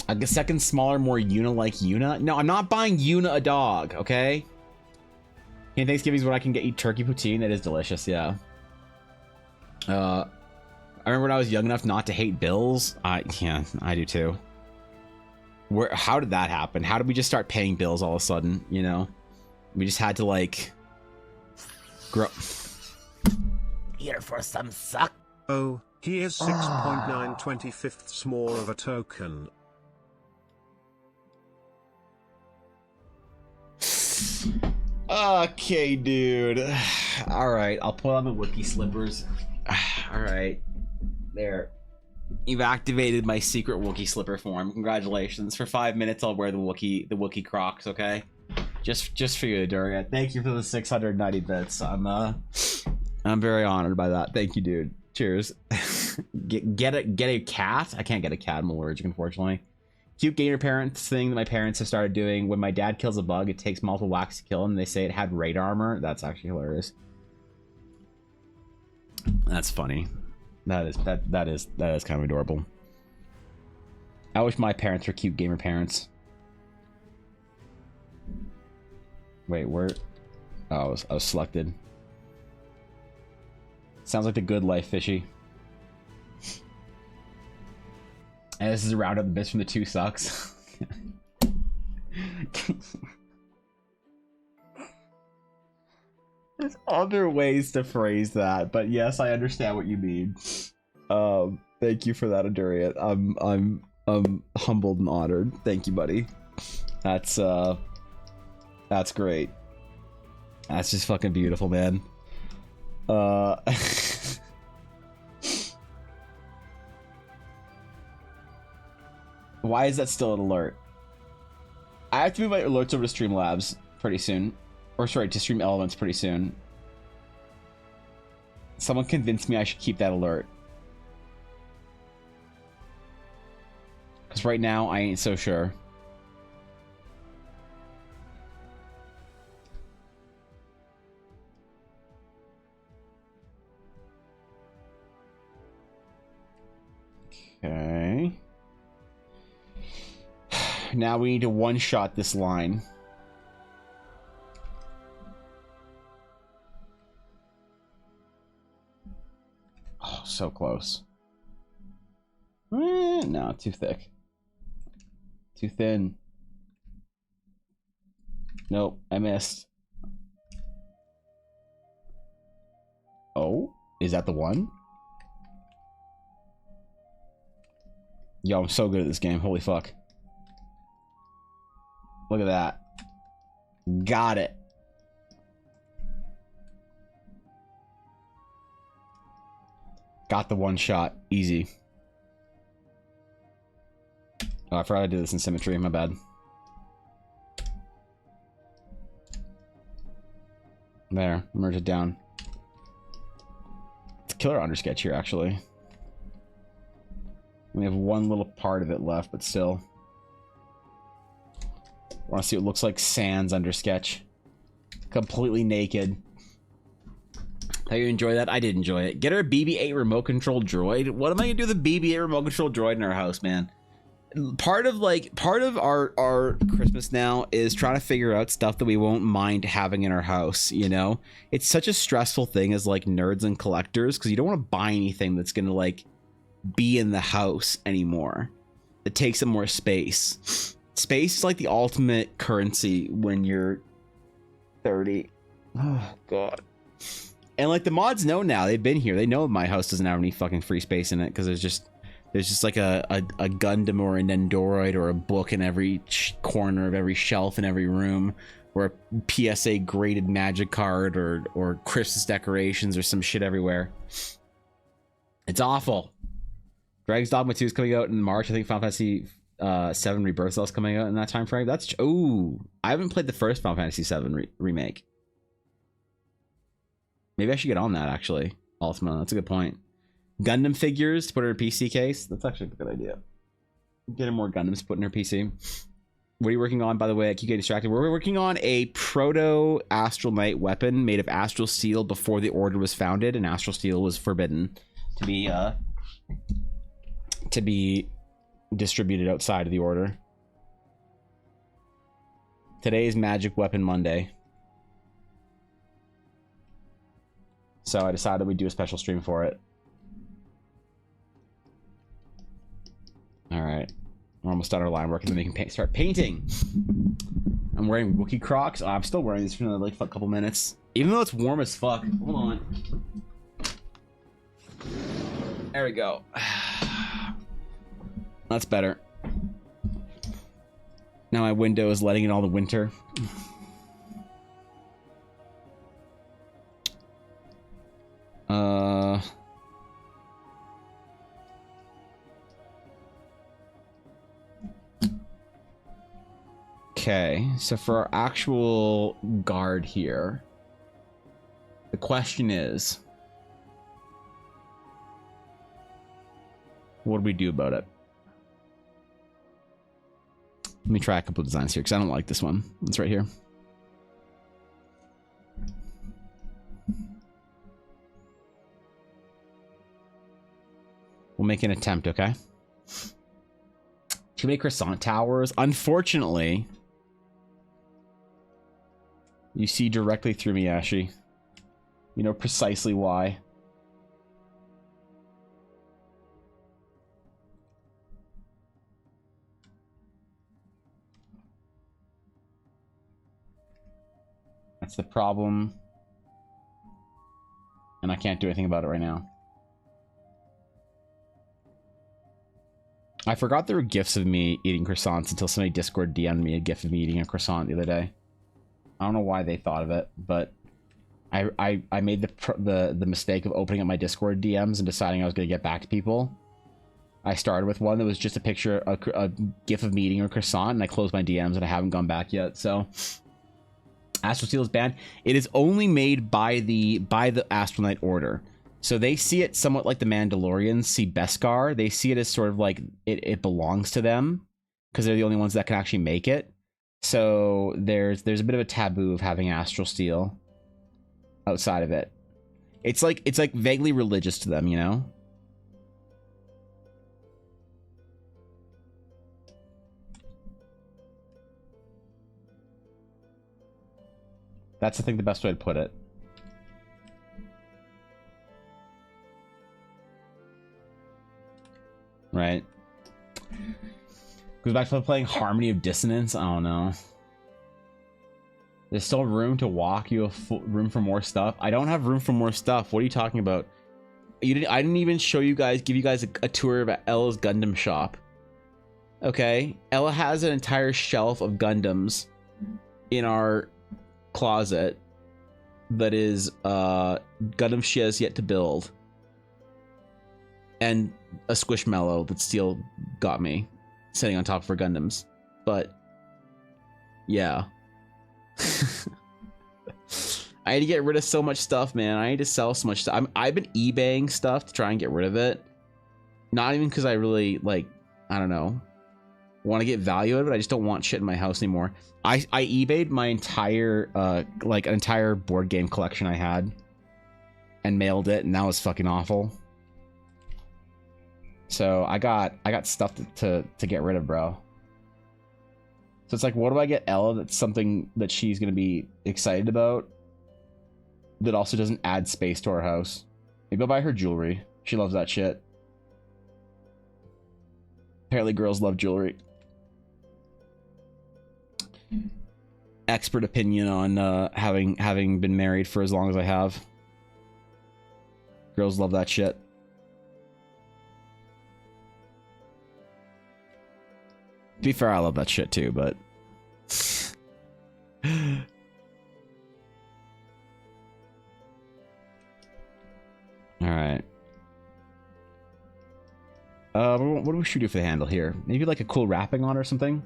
A second smaller, more Yuna-like Yuna? No, I'm not buying Yuna a dog, okay? And Thanksgiving is when I can eat turkey poutine. That is delicious, yeah. I remember when I was young enough not to hate bills. Yeah, I do too. How did that happen? How did we just start paying bills all of a sudden, you know? We just had to, like, grow. Here for some suck. Oh, here's 6.925ths more of a token. Okay, dude. Alright, I'll put on the Wookiee slippers. Alright. There. You've activated my secret Wookiee slipper form. Congratulations. For 5 minutes I'll wear the Wookiee Crocs, okay? Just for you, Durga. Thank you for the 690 bits. I'm very honored by that. Thank you, dude. Cheers. Get a cat? I can't get a cat. I'm allergic, unfortunately. Cute gamer parents thing that my parents have started doing. When my dad kills a bug, it takes multiple whacks to kill him. They say it had raid armor. That's actually hilarious. That's funny. That is kind of adorable. I wish my parents were cute gamer parents. Wait, where? Oh, I was selected. Sounds like the good life, fishy. And this is a round up the bits from the 2 sucks. There's other ways to phrase that, but yes, I understand what you mean. Thank you for that, Aduria. I'm humbled and honored. Thank you, buddy. That's great. That's just fucking beautiful, man. Why is that still an alert? I have to move my alerts over to Streamlabs pretty soon. Or sorry, to Stream Elements pretty soon. Someone convinced me I should keep that alert. Because right now, I ain't so sure. Okay. Now we need to one-shot this line. Oh, so close. No, too thick. Too thin. Nope, I missed. Oh, is that the one? Yo, I'm so good at this game. Holy fuck. Look at that. Got it. Got the one shot. Easy. Oh, I forgot I did this in symmetry. My bad. There. Merge it down. It's a killer undersketch here, actually. We have one little part of it left, but still. Want to see what it looks like sans undersketch. Completely naked. How you enjoy that? I did enjoy it. Get her a BB-8 remote control droid. What am I gonna do with a BB-8 remote control droid in our house, man? Part of our Christmas now is trying to figure out stuff that we won't mind having in our house, you know? It's such a stressful thing as like nerds and collectors because you don't want to buy anything that's gonna like be in the house anymore. It takes up more space. Space is like the ultimate currency when you're 30. Oh god. And like the mods know now, they've been here. They know my house doesn't have any fucking free space in it because there's just like a Gundam or an Android or a book in every corner of every shelf in every room, or a PSA graded magic card or Christmas decorations or some shit everywhere. It's awful. Dragon's Dogma 2 is coming out in March. I think Final Fantasy 7 Rebirth is coming out in that time frame. That's I haven't played the first Final Fantasy 7 remake. Maybe I should get on that actually. Ultima, that's a good point. Gundam figures to put in her PC case. That's actually a good idea. Getting more Gundams to put in her PC. What are you working on, by the way? I keep getting distracted. We're working on a proto Astral Knight weapon made of Astral Steel before the Order was founded, and Astral Steel was forbidden to be distributed outside of the Order. Today is Magic Weapon Monday. So I decided we'd do a special stream for it. Alright. We're almost done our line work and then we can start painting. I'm wearing Wookiee Crocs. Oh, I'm still wearing these for another like a couple minutes. Even though it's warm as fuck. Hold on. There we go. That's better. Now my window is letting in all the winter. Okay, so for our actual guard here, the question is, what do we do about it? Let me try a couple of designs here because I don't like this one. It's right here. We'll make an attempt, okay? Should we make croissant towers? Unfortunately, you see directly through me, Ashy. You know precisely why. That's the problem. And I can't do anything about it right now. I forgot there were GIFs of me eating croissants until somebody Discord DM'd me a GIF of me eating a croissant the other day. I don't know why they thought of it, but I made the mistake of opening up my Discord DMs and deciding I was going to get back to people. I started with one that was just a picture, a GIF of me eating a croissant, and I closed my DMs and I haven't gone back yet. So Astral Steel is banned. It is only made by the Astral Knight Order. So they see it somewhat like the Mandalorians see Beskar. They see it as sort of like it belongs to them because they're the only ones that can actually make it. So there's a bit of a taboo of having Astral Steel outside of it. It's like vaguely religious to them, you know? That's I think the best way to put it. Right. Goes back to playing Harmony of Dissonance. I don't know. There's still room to walk. You have room for more stuff. I don't have room for more stuff. What are you talking about? I didn't even show you guys, give you guys a tour of Ella's Gundam shop. Okay, Ella has an entire shelf of Gundams in our closet that is Gundams she has yet to build, and a Squishmallow that Steel got me sitting on top of her Gundams. But yeah. I need to get rid of so much stuff, man. I need to sell so much stuff. I've been eBaying stuff to try and get rid of it. Not even because I really, like, I don't know, want to get value out of it. I just don't want shit in my house anymore. I eBayed my entire, like, an entire board game collection I had and mailed it, and that was fucking awful. So I got stuff to get rid of, bro. So it's like, what do I get Ella that's something that she's going to be excited about that also doesn't add space to our house? Maybe I'll buy her jewelry. She loves that shit. Apparently girls love jewelry. Expert opinion on having been married for as long as I have. Girls love that shit. To be fair, I love that shit too, but... Alright. What should we do for the handle here? Maybe like a cool wrapping on or something?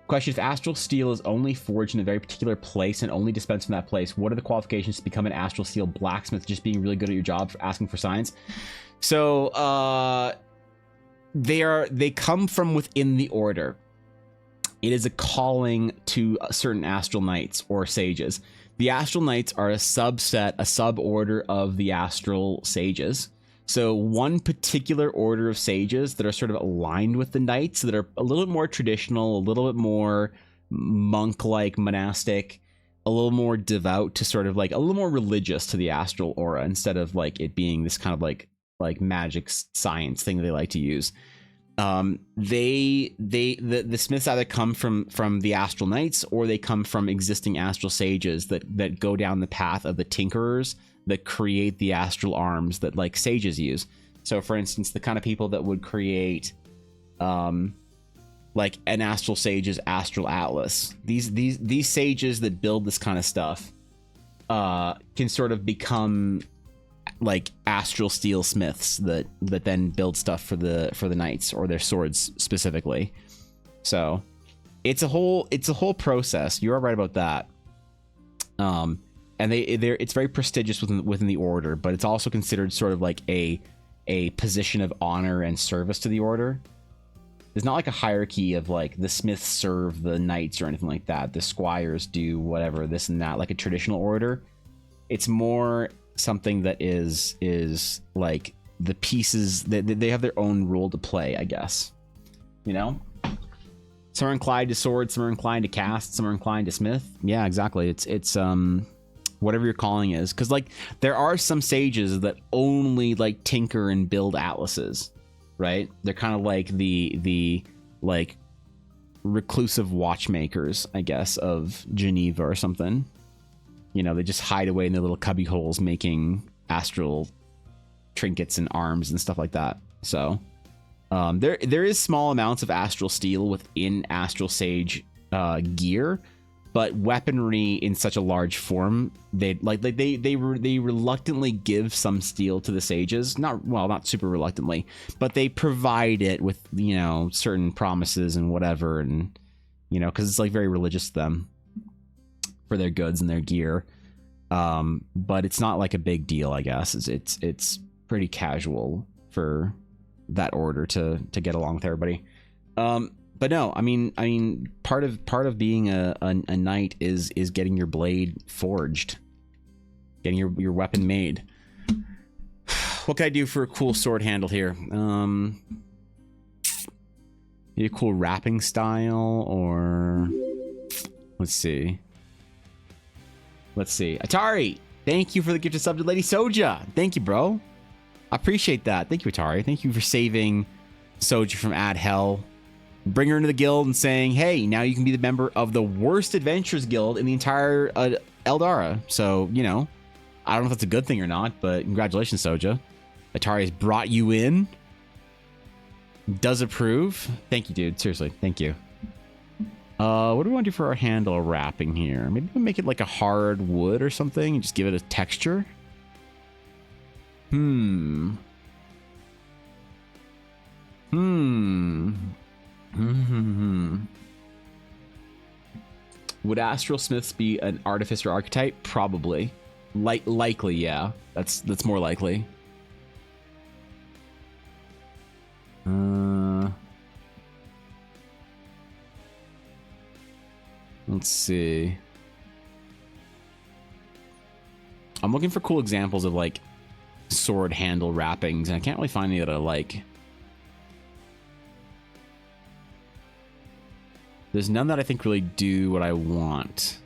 Question: if astral steel is only forged in a very particular place and only dispensed from that place, what are the qualifications to become an astral steel blacksmith? Just being really good at your job, for asking for science? So, they come from within the order. It is a calling to certain astral knights or sages. The astral knights are a subset, a suborder of the astral sages. So one particular order of sages that are sort of aligned with the knights, that are a little bit more traditional, a little bit more monk-like, monastic, a little more devout, to sort of like a little more religious to the astral aura, instead of like it being this kind of like magic science thing they like to use. The smiths either come from the astral knights, or they come from existing astral sages that go down the path of the tinkerers that create the astral arms that like sages use. So for instance, the kind of people that would create like an astral sage's astral atlas, these sages that build this kind of stuff can sort of become like astral steel smiths that then build stuff for the knights or their swords specifically. So it's a whole process. You are right about that. And it's very prestigious within the order, but it's also considered sort of like a position of honor and service to the order. There's not like a hierarchy of like the smiths serve the knights or anything like that. The squires do whatever, this and that, like a traditional order. It's more something that is like the pieces that they have their own role to play, I guess. You know? Some are inclined to sword, some are inclined to cast, some are inclined to smith. Yeah, exactly. It's whatever your calling is, because like there are some sages that only like tinker and build atlases, right? They're kind of like the like reclusive watchmakers, I guess, of Geneva or something. You know, they just hide away in their little cubby holes making astral trinkets and arms and stuff like that. So there is small amounts of astral steel within astral sage gear, but weaponry in such a large form, they reluctantly give some steel to the sages. Not super reluctantly, but they provide it with, you know, certain promises and whatever, and you know, because it's like very religious to them for their goods and their gear. But it's not like a big deal, I guess. It's pretty casual for that order to get along with everybody. But no, I mean, part of being a knight is getting your blade forged, getting your weapon made. What can I do for a cool sword handle here? Maybe a cool wrapping style, or let's see. Atari, thank you for the gift of sub to Lady Soja. Thank you, bro. I appreciate that. Thank you, Atari. Thank you for saving Soja from ad hell bring her into the guild and saying, hey, now you can be the member of the worst adventurers guild in the entire Eldara. So, you know, I don't know if that's a good thing or not, but congratulations, Soja. Atari has brought you in. Does approve. Thank you, dude. Seriously, thank you. What do we want to do for our handle wrapping here? Maybe we'll make it like a hard wood or something and just give it a texture. Would Astral Smiths be an artificer archetype? Probably. Likely, yeah. That's more likely. Let's see. I'm looking for cool examples of like sword handle wrappings, and I can't really find any that I like. There's none that I think really do what I want.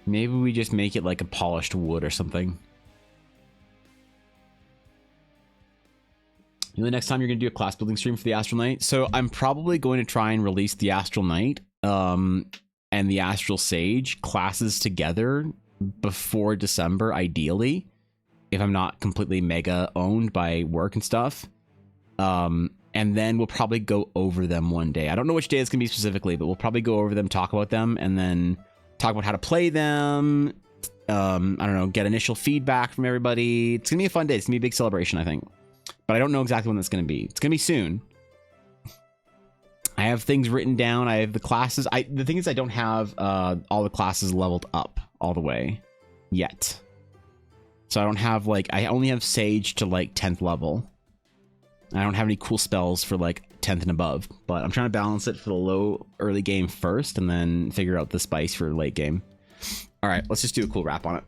Maybe we just make it like a polished wood or something. You know, the next time you're going to do a class building stream for the Astral Knight? So I'm probably going to try and release the Astral Knight and the Astral Sage classes together before December, ideally, if I'm not completely mega owned by work and stuff. And then we'll probably go over them one day. I don't know which day it's going to be specifically, but we'll probably go over them, talk about them, and then talk about how to play them. I don't know, get initial feedback from everybody. It's going to be a fun day. It's going to be a big celebration, I think. But I don't know exactly when that's going to be. It's going to be soon. I have things written down. I have the classes. The thing is, I don't have all the classes leveled up all the way yet. So I don't have, like, I only have Sage to, like, 10th level. I don't have any cool spells for, like, 10th and above. But I'm trying to balance it for the low early game first and then figure out the spice for late game. All right, let's just do a cool wrap on it.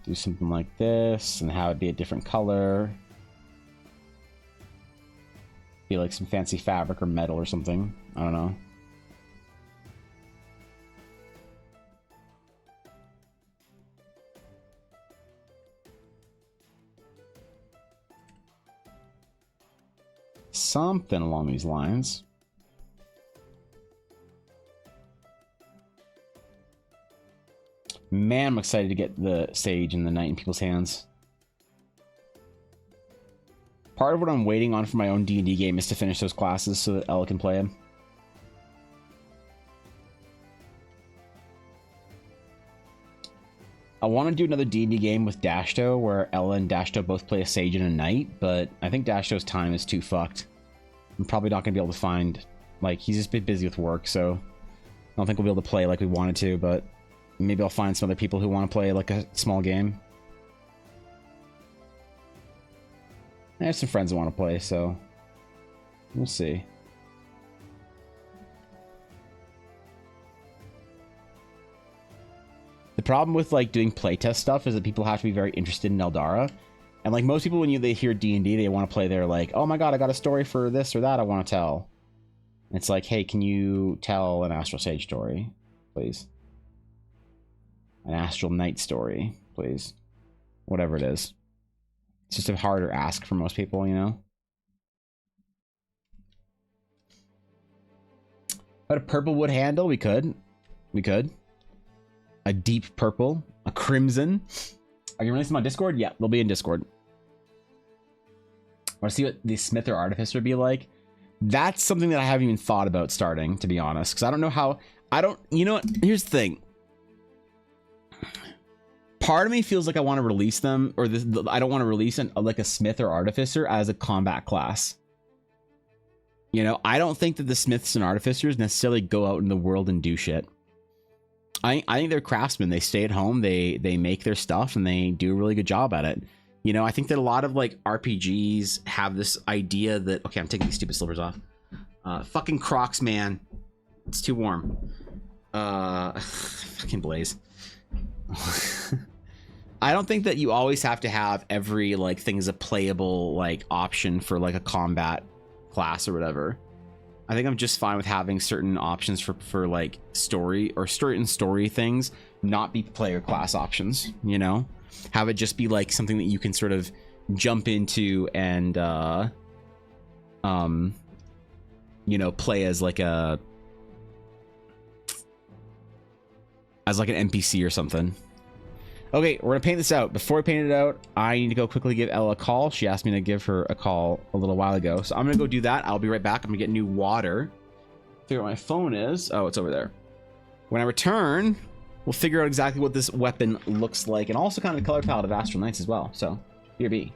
Do something like this and have it be a different color. Be like some fancy fabric or metal or something. I don't know. Something along these lines. Man, I'm excited to get the Sage and the Knight in people's hands. Part of what I'm waiting on for my own D&D game is to finish those classes so that Ella can play them. I want to do another D&D game with Dashto where Ella and Dashto both play a Sage and a Knight, but I think Dashto's time is too fucked. I'm probably not going to be able to find... Like, he's just been busy with work, so... I don't think we'll be able to play like we wanted to, but... Maybe I'll find some other people who want to play like a small game. I have some friends that want to play, so we'll see. The problem with like doing playtest stuff is that people have to be very interested in Eldara. And like most people, when they hear D&D, they want to play, they're like, oh my god, I got a story for this or that I want to tell. And it's like, hey, can you tell an Astral Sage story, please? An Astral Knight story, please. Whatever it is. It's just a harder ask for most people, you know? But a purple wood handle, we could. We could. A deep purple. A crimson. Are you releasing them on Discord? Yeah, they'll be in Discord. Want to see what the Smith or Artificer would be like? That's something that I haven't even thought about starting, to be honest. Because I don't know how... You know what? Here's the thing. Part of me feels like I want to release them, or I don't want to release like a Smith or Artificer as a combat class. You know, I don't think that the Smiths and Artificers necessarily go out in the world and do shit. I think they're craftsmen. They stay at home, they make their stuff, and they do a really good job at it. You know, I think that a lot of like RPGs have this idea that, okay, I'm taking these stupid slippers off. Fucking Crocs, man. It's too warm. Fucking Blaze. I don't think that you always have to have every like thing as a playable like option for like a combat class or whatever. I think I'm just fine with having certain options for like story or certain story things not be player class options, you know? Have it just be like something that you can sort of jump into and you know, play as like an NPC or something. Okay, we're gonna paint this out. Before I paint it out, I need to go quickly give Ella a call. She asked me to give her a call a little while ago, so I'm gonna go do that. I'll be right back. I'm gonna get new water. Figure out where my phone is. Oh, it's over there. When I return, we'll figure out exactly what this weapon looks like, and also kind of the color palette of Astral Knights as well. So, BRB.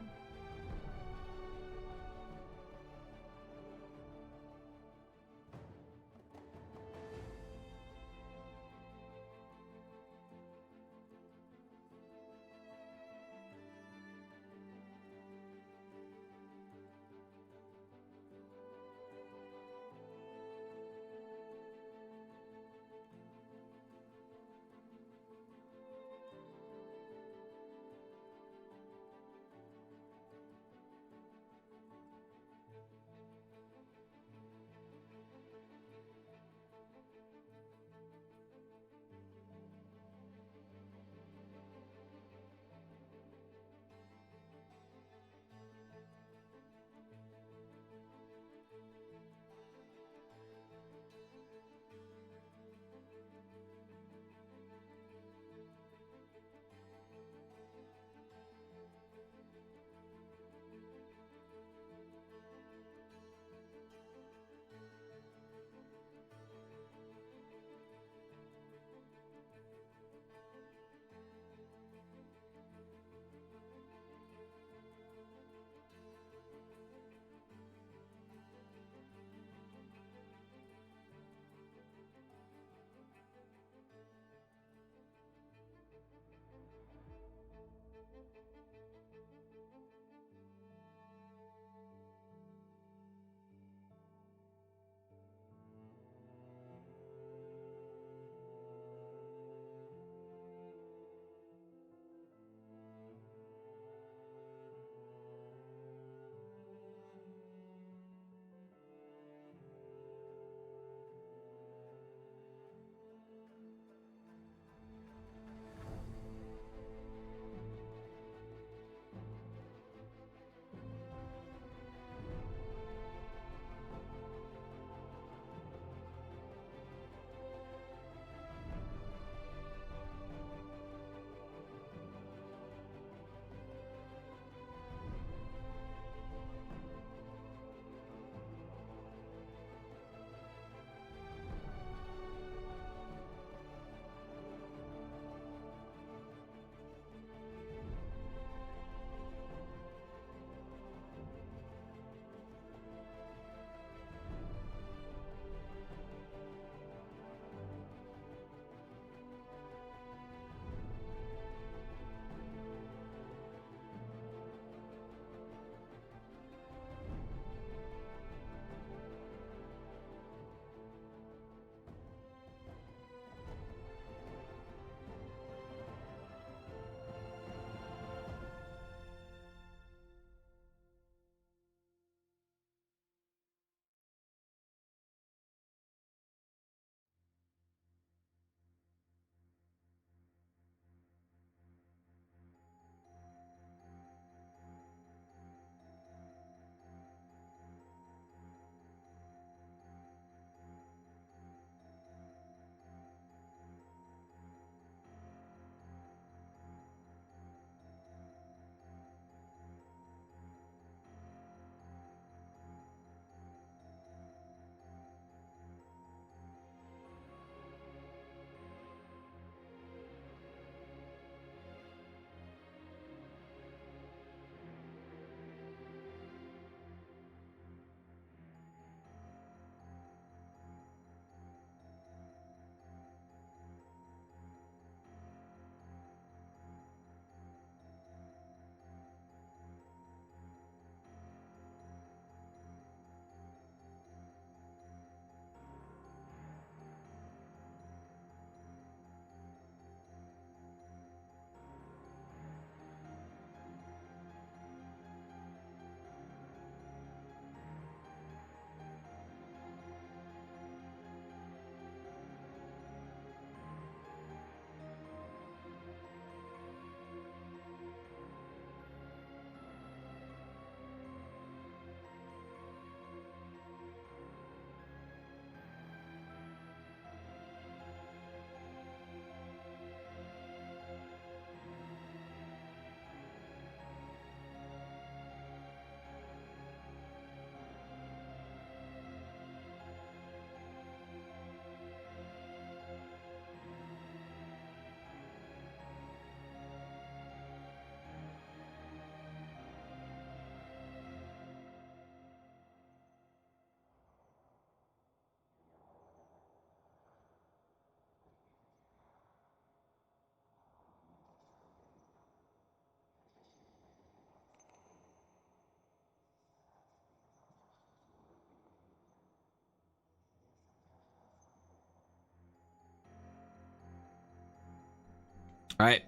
All right.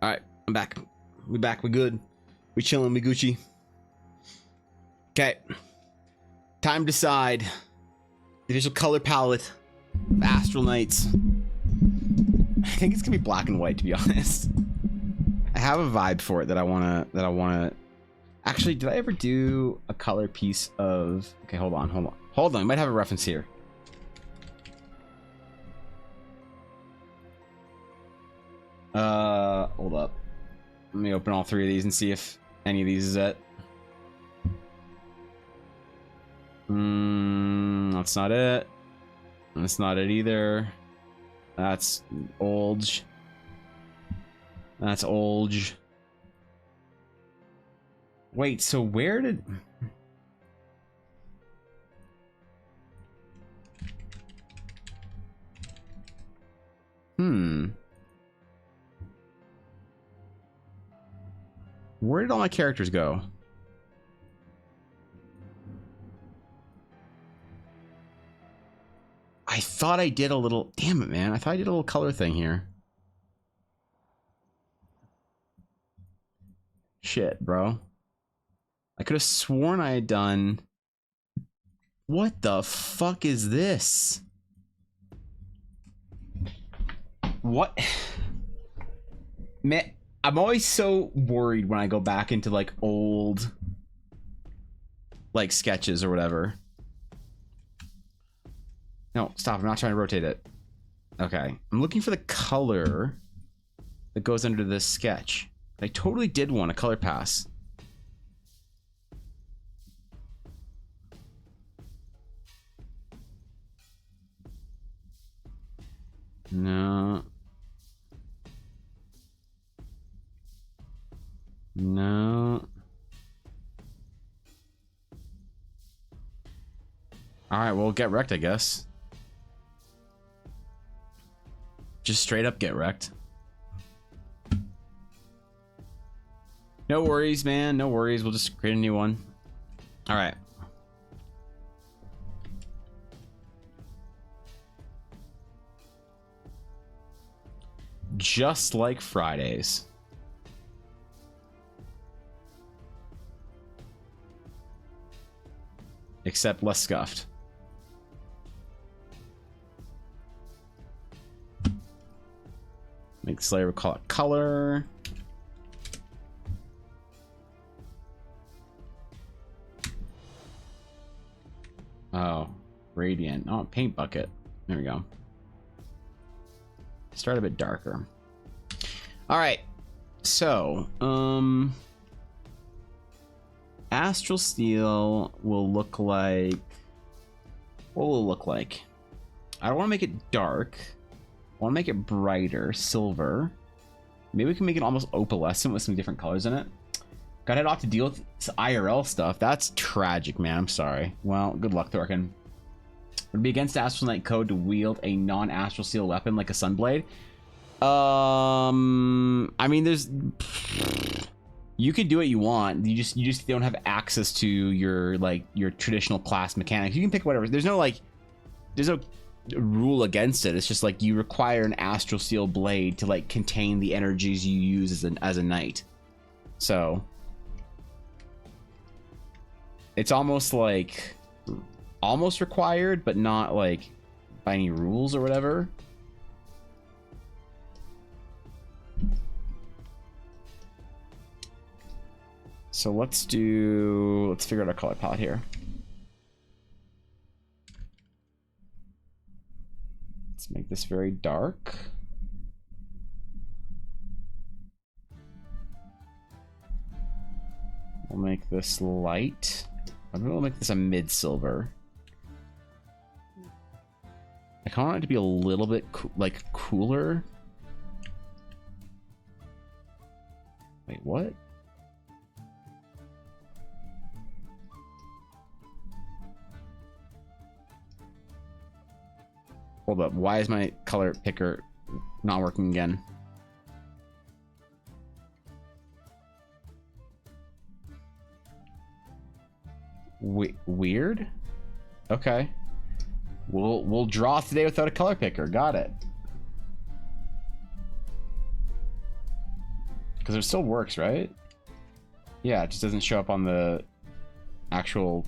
All right. I'm back. We back. We good. We chilling. We Gucci. Okay. Time to decide the official color palette of Astral Knights. I think it's gonna be black and white, to be honest. I have a vibe for it that I wanna. Actually, did I ever do a color piece of? Okay, hold on. I might have a reference here. Hold up. Let me open all three of these and see if any of these is it. That's not it. That's not it either. That's old. That's old. Wait, so where did... Where did all my characters go? I thought I did a little... Damn it, man. I thought I did a little color thing here. Shit, bro. I could have sworn I had done... What the fuck is this? What? Man, I'm always so worried when I go back into like old like sketches or whatever. No, stop. I'm not trying to rotate it. Okay. I'm looking for the color that goes under this sketch. I totally did want a color pass. No. No. Alright, well, get wrecked, I guess. Just straight up get wrecked. No worries, man. No worries. We'll just create a new one. Alright. Just like Fridays. Except less scuffed. Make the Slayer call it color. Oh, radiant. Oh, paint bucket. There we go. Start a bit darker. All right. So, Astral Steel will look like... What will it look like? I don't want to make it dark. I want to make it brighter, silver. Maybe we can make it almost opalescent with some different colors in it. Gotta head off to deal with this IRL stuff. That's tragic, man. I'm sorry. Well, good luck, Thorkin. Would it be against Astral Knight code to wield a non-Astral Steel weapon like a Sunblade? I mean, there's... You can do what you want. You just don't have access to your traditional class mechanics. You can pick whatever. There's no rule against it. It's just like you require an Astral Steel blade to like contain the energies you use as a knight. So it's almost required, but not like by any rules or whatever. So let's figure out our color palette here. Let's make this very dark. We'll make this light. I think we'll make this a mid-silver. I kind of want it to be a little bit cooler. Wait, what? Hold up, why is my color picker not working again? Weird? Okay. We'll draw today without a color picker. Got it. Because it still works, right? Yeah, it just doesn't show up on the actual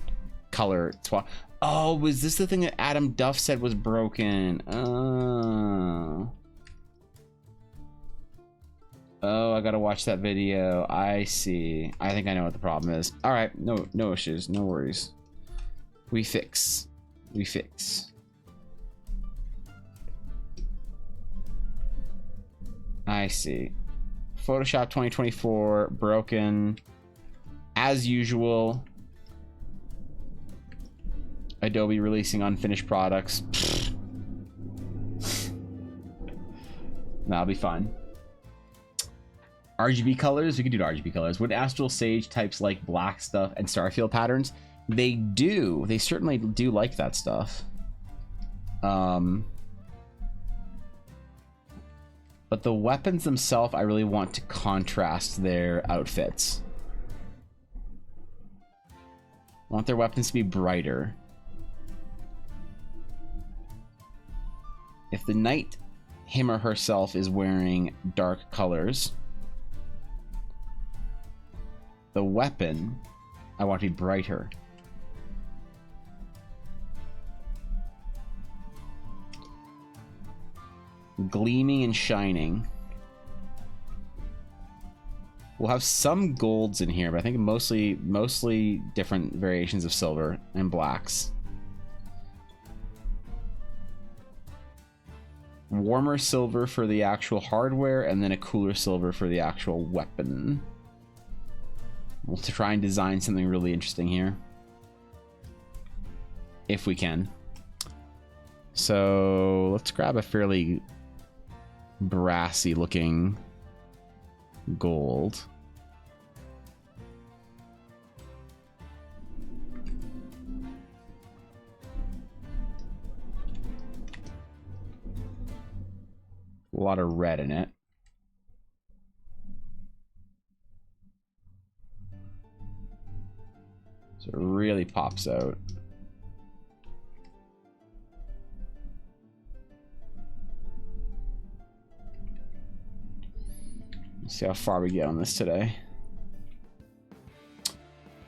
color swap. Oh, was this the thing that Adam Duff said was broken? Oh. Oh, I gotta watch that video. I see. I think I know what the problem is. All right, no issues, no worries. We fix. We fix. I see. Photoshop 2024 broken as usual. Adobe releasing unfinished products. That'll be fun. RGB colors, we can do RGB colors. Would Astral Sage types like black stuff and Starfield patterns? They do. They certainly do like that stuff. But the weapons themselves, I really want to contrast their outfits. I want their weapons to be brighter. If the knight, him or herself, is wearing dark colors, the weapon, I want to be brighter. Gleaming and shining. We'll have some golds in here, but I think mostly different variations of silver and blacks. Warmer silver for the actual hardware, and then a cooler silver for the actual weapon. We'll try and design something really interesting here, if we can. So let's grab a fairly brassy looking gold. A lot of red in it. So it really pops out. Let's see how far we get on this today.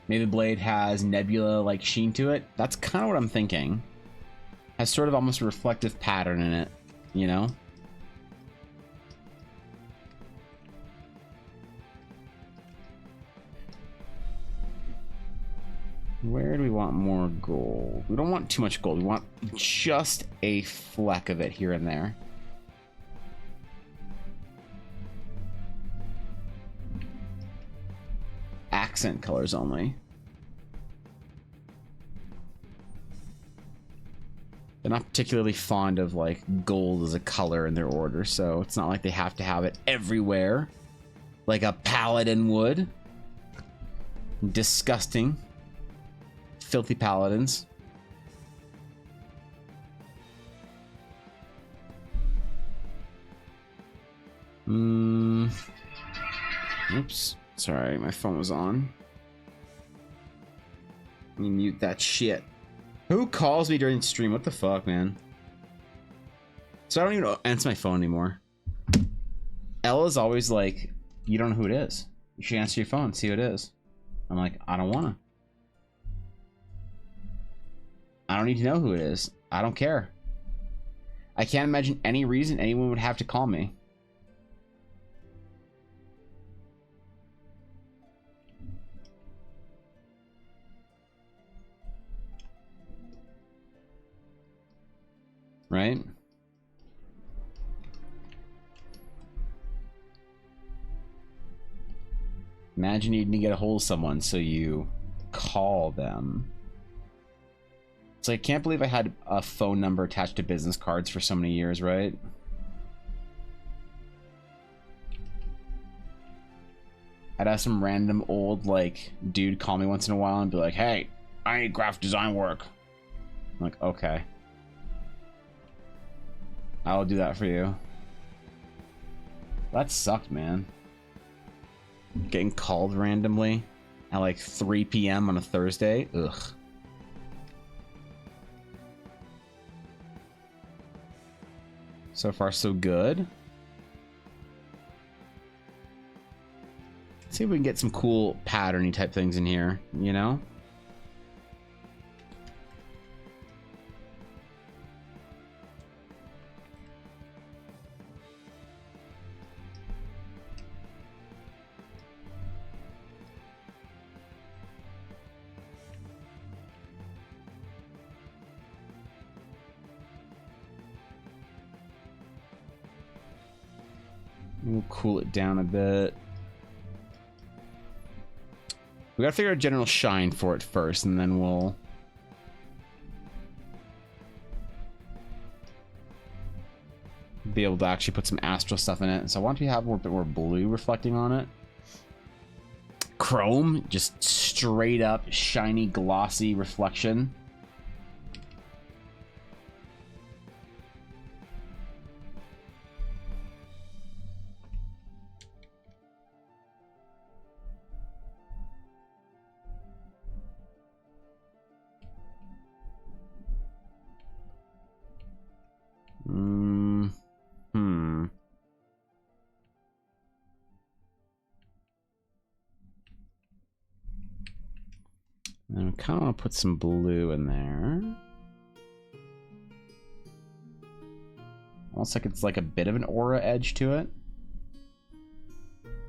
Maybe the blade has nebula like sheen to it. That's kind of what I'm thinking. Has sort of almost a reflective pattern in it, you know? Where do we want more gold? We don't want too much gold. We want just a fleck of it here and there. Accent colors only. They're not particularly fond of like gold as a color in their order, so it's not like they have to have it everywhere like a paladin would. Disgusting. Filthy paladins. Oops. Sorry, my phone was on. Let me mute that shit. Who calls me during stream? What the fuck, man? So I don't even answer my phone anymore. Ella's always like, you don't know who it is. You should answer your phone, see who it is. I'm like, I don't wanna. I don't need to know who it is. I don't care. I can't imagine any reason anyone would have to call me. Right? Imagine needing to get a hold of someone, so you call them. So I can't believe I had a phone number attached to business cards for so many years, right? I'd have some random old like dude call me once in a while and be like, hey, I need graphic design work. I'm like, okay. I'll do that for you. That sucked, man. Getting called randomly at like 3 p.m. on a Thursday. Ugh. So far, so good. See if we can get some cool patterny type things in here, you know? We'll cool it down a bit. We gotta figure out a general shine for it first, and then we'll be able to actually put some astral stuff in it. So I want to have a bit more blue reflecting on it. Chrome, just straight up shiny, glossy reflection. And I kind of want to put some blue in there. Almost like it's like a bit of an aura edge to it.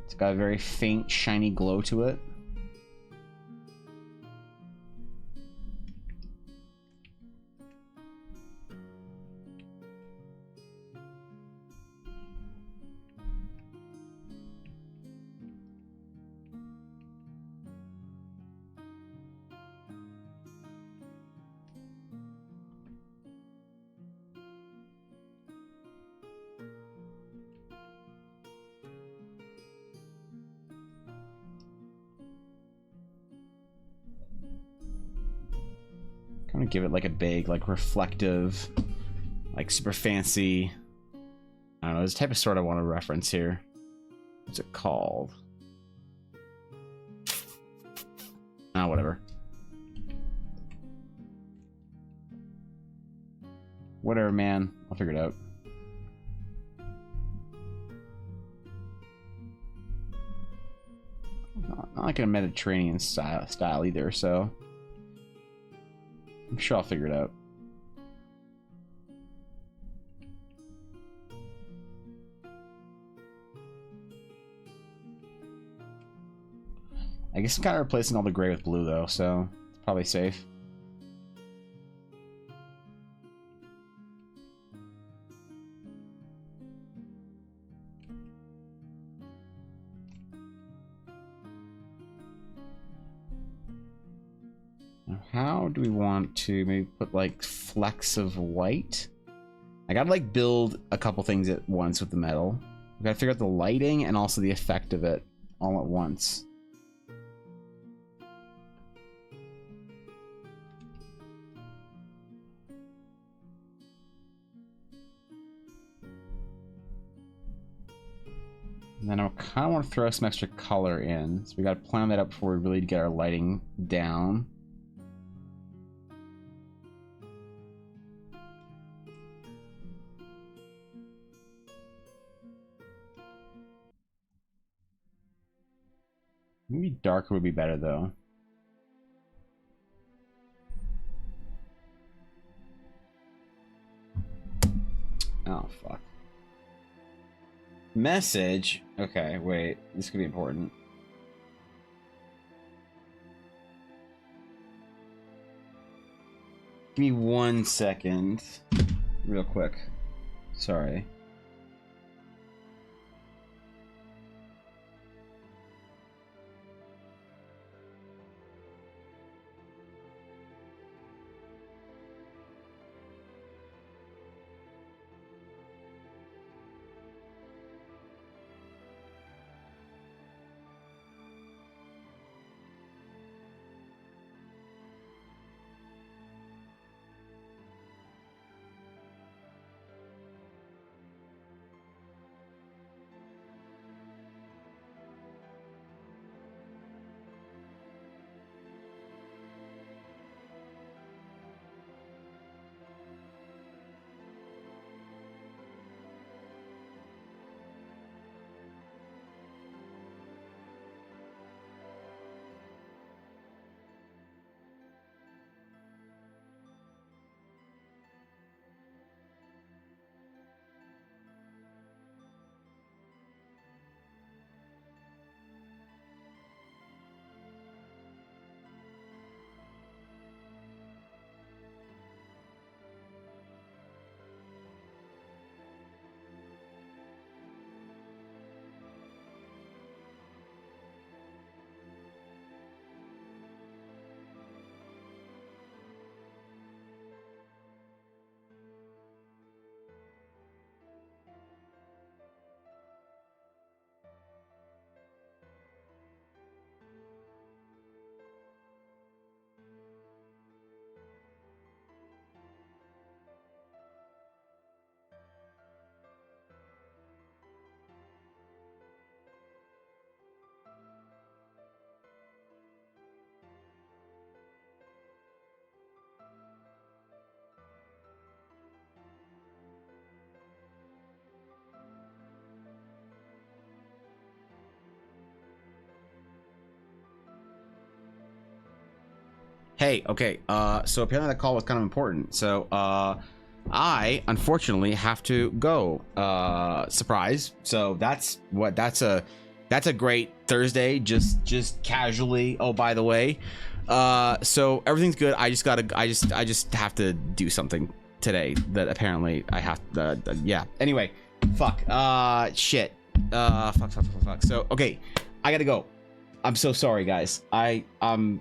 It's got a very faint, shiny glow to it. Kind of give it like a big, like reflective, like super fancy. I don't know, there's a type of sword I want to reference here. What's it called? Ah, whatever. Whatever, man. I'll figure it out. Not like a Mediterranean style either, so I'm sure I'll figure it out. I guess I'm kind of replacing all the gray with blue though, so it's probably safe. Now, how do we want to maybe put like flecks of white? I gotta like build a couple things at once with the metal. We gotta figure out the lighting and also the effect of it all at once. And then I kind of want to throw some extra color in. So we got to plan that up before we really get our lighting down. Maybe darker would be better though. Oh, fuck. Message? Okay, wait. This could be important. Give me 1 second. Real quick. Sorry. Hey, okay, so apparently that call was kind of important. So, I unfortunately have to go. Surprise. So that's a great Thursday, just casually. Oh, by the way. So everything's good. I just have to do something today that apparently I have yeah. Anyway, fuck. Shit. Fuck. So, okay, I gotta go. I'm so sorry, guys. I'm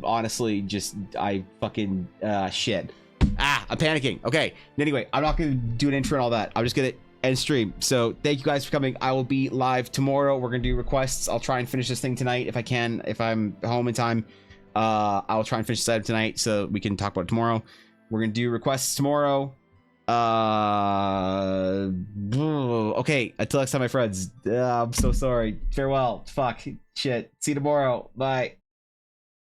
honestly just fucking shit. I'm panicking. Okay. Anyway, I'm not gonna do an intro and all that. I'm just gonna end stream. So thank you guys for coming. I will be live tomorrow. We're gonna do requests. I'll try and finish this thing tonight if I can. If I'm home in time, I'll try and finish this item tonight so we can talk about it tomorrow. We're gonna do requests tomorrow. Okay, until next time, my friends. I'm so sorry. Farewell. Fuck. Shit. See you tomorrow. Bye.